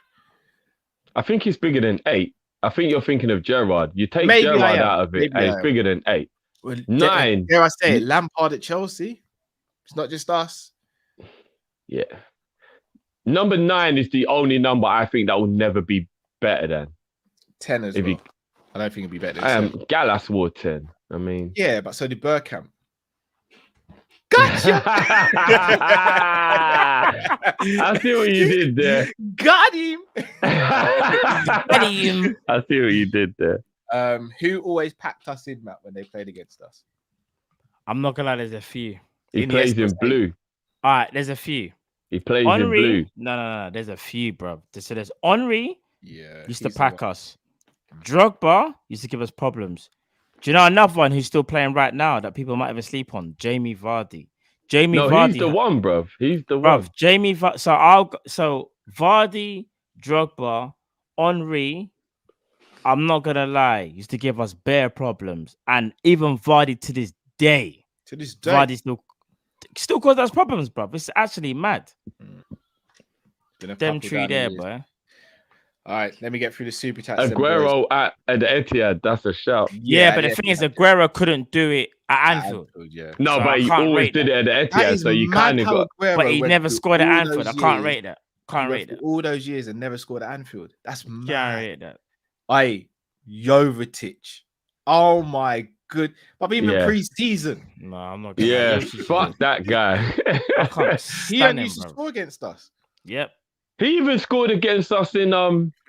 I think it's bigger than 8. I think you're thinking of Gerrard. You take Maybe Gerrard out of it, and it's bigger than 8. Well, 9. Dare I say it? Lampard at Chelsea. It's not just us. Yeah. Number 9 is the only number I think that will never be better than 10 as well. I don't think it'd be better than 10. Gallas wore 10. I mean, yeah, but so did Bergkamp. Gotcha! I see what you did there. Got him. Got him. I see what you did there. Who always packed us in, Matt, when they played against us? I'm not gonna lie, there's a few. He plays in blue. All right, there's a few. He plays in blue. No. There's a few, bro. So there's Henry. Yeah, used to pack us. Drogba used to give us problems. Do you know another one who's still playing right now that people might ever sleep on? Jamie Vardy. Vardy. He's the one, bro. He's the one. one. Jamie Vardy. So Vardy, Drogba, Henry. I'm not gonna lie, used to give us bare problems, and even Vardy to this day. Vardy still causes us problems, bro. It's actually mad. Them three there, boy. All right, let me get through the super chat. Aguero at the Etihad, that's a shout. Yeah, but the thing is, Aguero couldn't do it at Anfield. Yeah. No, so but he always did it at the Etihad, so you kind of got. But he never scored at Anfield. I can't rate that. All those years and never scored at Anfield. That's mad. Can't rate that. Jovetic. Oh my good. But even pre-season. No, I'm not. Yeah, fuck that guy. I can't stand him, used to score against us. Yep. He even scored against us in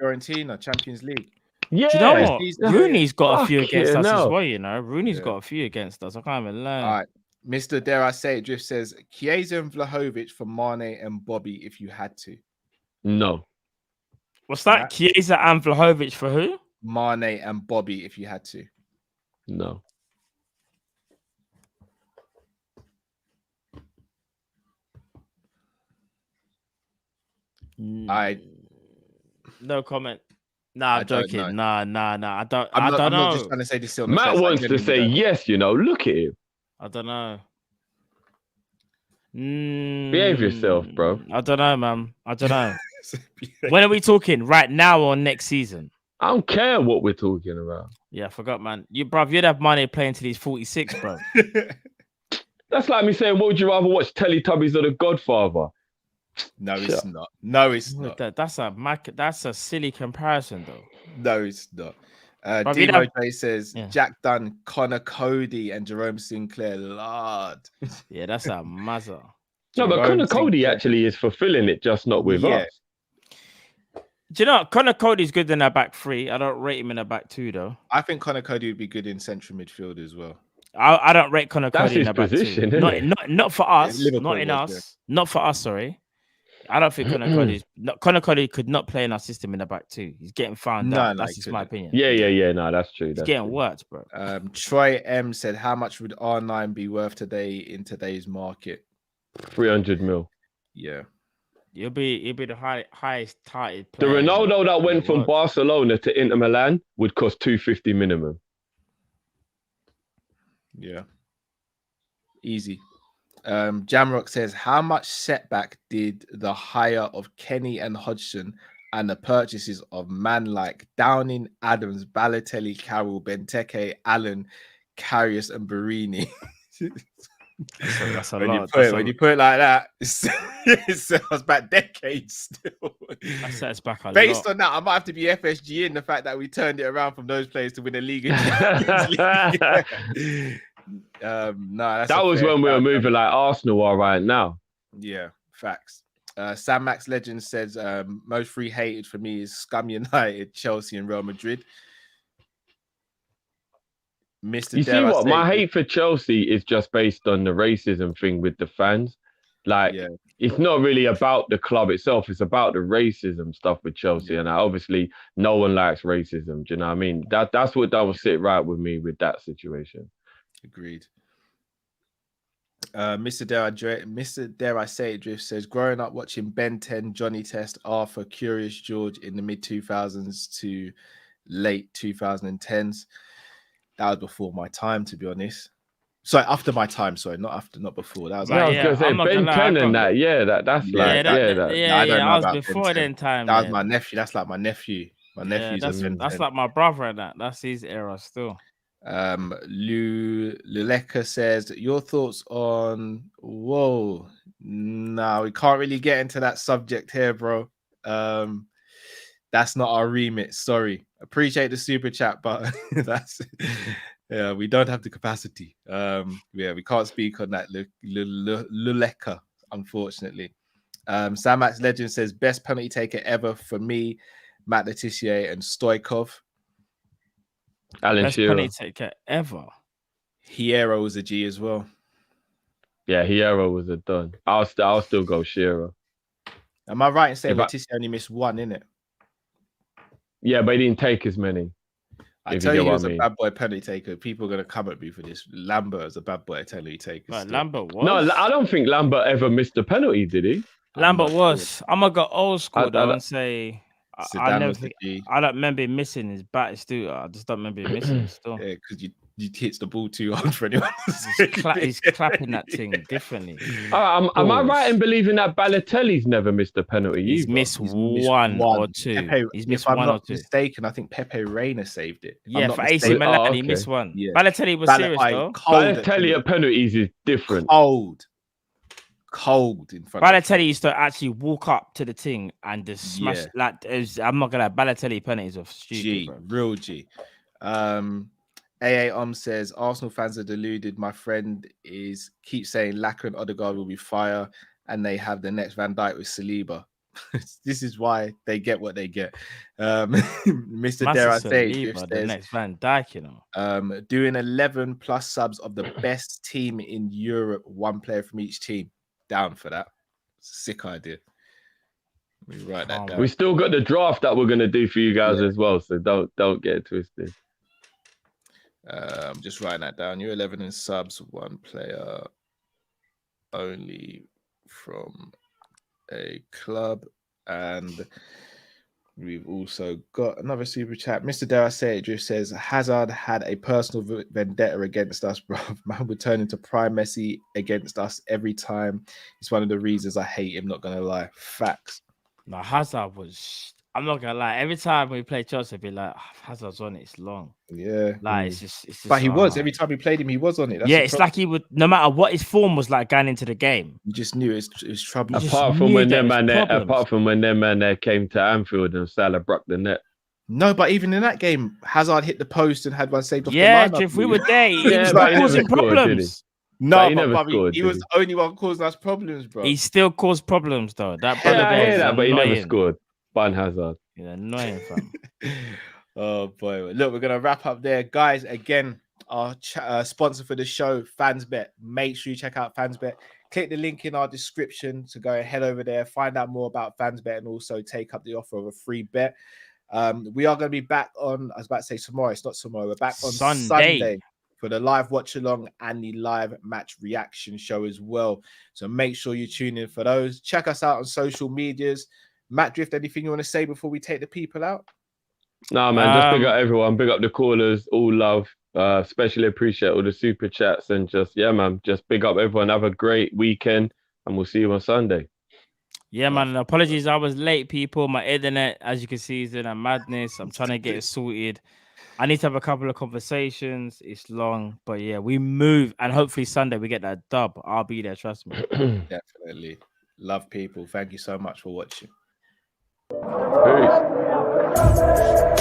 Fiorentina Champions League. Yeah. Do you know what? Rooney's got a few against us as well, you know. Rooney's got a few against us. I can't even learn. All right. Mr. Dare I Say It Drift says Chiesa and Vlahovic for Mane and Bobby if you had to. No. What's that? Chiesa and Vlahovic for who? Mane and Bobby if you had to. No. No comment. Nah, I'm joking. Nah. I don't I'm know. not just trying to say this. Matt wants to say yes, you know. Look at him. I don't know. Behave yourself, bro. I don't know, man. I don't know. When are we talking? Right now or next season? I don't care what we're talking about. Yeah, I forgot, man. You'd have money playing till he's 46, bro. That's like me saying, what would you rather watch, Teletubbies or The Godfather? No, it's not. No, it's not. That's a silly comparison, though. No, it's not. Dino J says Jack Dunn, Connor Cody, and Jerome Sinclair. Lord. Yeah, that's a mother. No, but Connor Cody actually is fulfilling it, just not with us. Do you know Connor Cody's good in our back three? I don't rate him in our back two, though. I think Connor Cody would be good in central midfield as well. I don't rate Connor Cody in our back position, two. Not for us. Not in us. Not for us. Sorry. I don't think Connor Cody could not play in our system in the back two. He's getting found out. That's just my opinion. Yeah. No, that's true. He's getting worked, bro. Troy M said, "How much would R9 be worth today in today's market?" 300 mil. Yeah, he'll be the highest touted player. The Ronaldo that went from Barcelona to Inter Milan would cost 250 minimum. Yeah, easy. Jamrock says, how much setback did the hire of Kenny and Hodgson and the purchases of man like Downing, Adams, Balotelli, Carroll, Benteke, Allen, Karius, and Barini? That's a when lot. When you put it like that, it sounds back decades still. That sets back a Based lot. on that, I might have to be FSG in the fact that we turned it around from those players to win a league. No, that was when we were moving like Arsenal are right now. Yeah, facts. Sam Max Legend says most free hated for me is Scum United, Chelsea, and Real Madrid. Mr. You see what? My hate for Chelsea is just based on the racism thing with the fans. Like, it's not really about the club itself. It's about the racism stuff with Chelsea. And obviously, no one likes racism. Do you know what I mean? That's what that will sit right with me with that situation. Agreed. Mr. Dare I Say It Drift says, growing up watching Ben 10, Johnny Test, Arthur, Curious George in the mid 2000s to late 2010s. That was before my time, to be honest. Sorry, after my time. Sorry, not before. That was I was gonna say Ben 10 and that. Yeah, that's like I was before then time. That was my nephew. That's like my nephew. My nephew's that's like my brother and that. That's his era still. Luleka says, your thoughts on whoa. No, we can't really get into that subject here, bro. That's not our remit. Sorry. Appreciate the super chat, but that's yeah, we don't have the capacity. Yeah, we can't speak on that. Luleka, unfortunately. Samax Legend says best penalty taker ever for me, Matt Letitia and Stoikov. Alan Best Shearer. penalty taker ever. Hierro was a G as well. Yeah, Hierro was a done. I'll still go Shearer. Am I right in saying Letitia only missed one, innit? Yeah, but he didn't take as many. I tell you, he was a bad boy penalty taker. People are going to come at me for this. Lambert is a bad boy penalty taker. But Lambert was? No, I don't think Lambert ever missed a penalty, did he? Lambert was. I'm going to go old school though and say... I don't remember him missing his bat. I just don't remember him missing it still. Yeah, because you hits the ball too hard for anyone. He's clapping that thing differently. Am I right in believing that Balotelli's never missed a penalty? He's missed one or two. He's missed one or two. If I'm not mistaken, I think Pepe Reina saved it. Yeah, for AC Milan, he missed one. Yeah. Balotelli was serious though. Balotelli at penalties is different. Cold in front. Balotelli used to actually walk up to the thing and just smash. Like I'm not gonna lie, Balotelli penalties are stupid. G, bro. Real G. AA says Arsenal fans are deluded. My friend keeps saying Laka and Odegaard will be fire, and they have the next Van Dijk with Saliba. This is why they get what they get. Mr. Dare I say, the next Van Dijk, you know. Doing 11 plus subs of the best team in Europe, one player from each team. Down for that. Sick idea. Let me write that down. We still got the draft that we're gonna do for you guys as well, so don't get it twisted. I'm just writing that down. You're 11 in subs, one player only from a club, and we've also got another super chat. Mr. Dare I say it just says Hazard had a personal vendetta against us, bro. Man would turn into prime Messi against us every time. It's one of the reasons I hate him, not gonna lie. Facts. No, Hazard was, I'm not gonna lie, every time we play Chelsea, I'd be like, Hazard's on it, it's long. Yeah. Like it's just but he was, every time we played him, he was on it. That's it's like he would, no matter what his form was like going into the game. You just knew it was trouble. Apart from when them man there came to Anfield and Salah broke the net. No, but even in that game, Hazard hit the post and had one saved off the line. Yeah, if we were there, he was causing problems. No, he was the only one causing us problems, bro. He still caused problems, though. I hear that, but he never scored. Ban Hazard. Yeah, annoying, fam. Oh boy! Look, we're gonna wrap up there, guys. Again, our sponsor for the show, FansBet. Make sure you check out FansBet. Click the link in our description to go head over there, find out more about FansBet, and also take up the offer of a free bet. We are going to be back on. I was about to say tomorrow. It's not tomorrow. We're back on Sunday for the live watch along and the live match reaction show as well. So make sure you tune in for those. Check us out on social medias. Matt Drift, anything you want to say before we take the people out? No, man, just big up everyone. Big up the callers. All love. Especially appreciate all the super chats and just, yeah, man, just big up everyone. Have a great weekend and we'll see you on Sunday. Yeah, man. And apologies, I was late, people. My internet, as you can see, is in a madness. I'm trying to get it sorted. I need to have a couple of conversations. It's long, but yeah, we move. And hopefully Sunday we get that dub. I'll be there, trust me. Definitely. Love, people. Thank you so much for watching. Peace.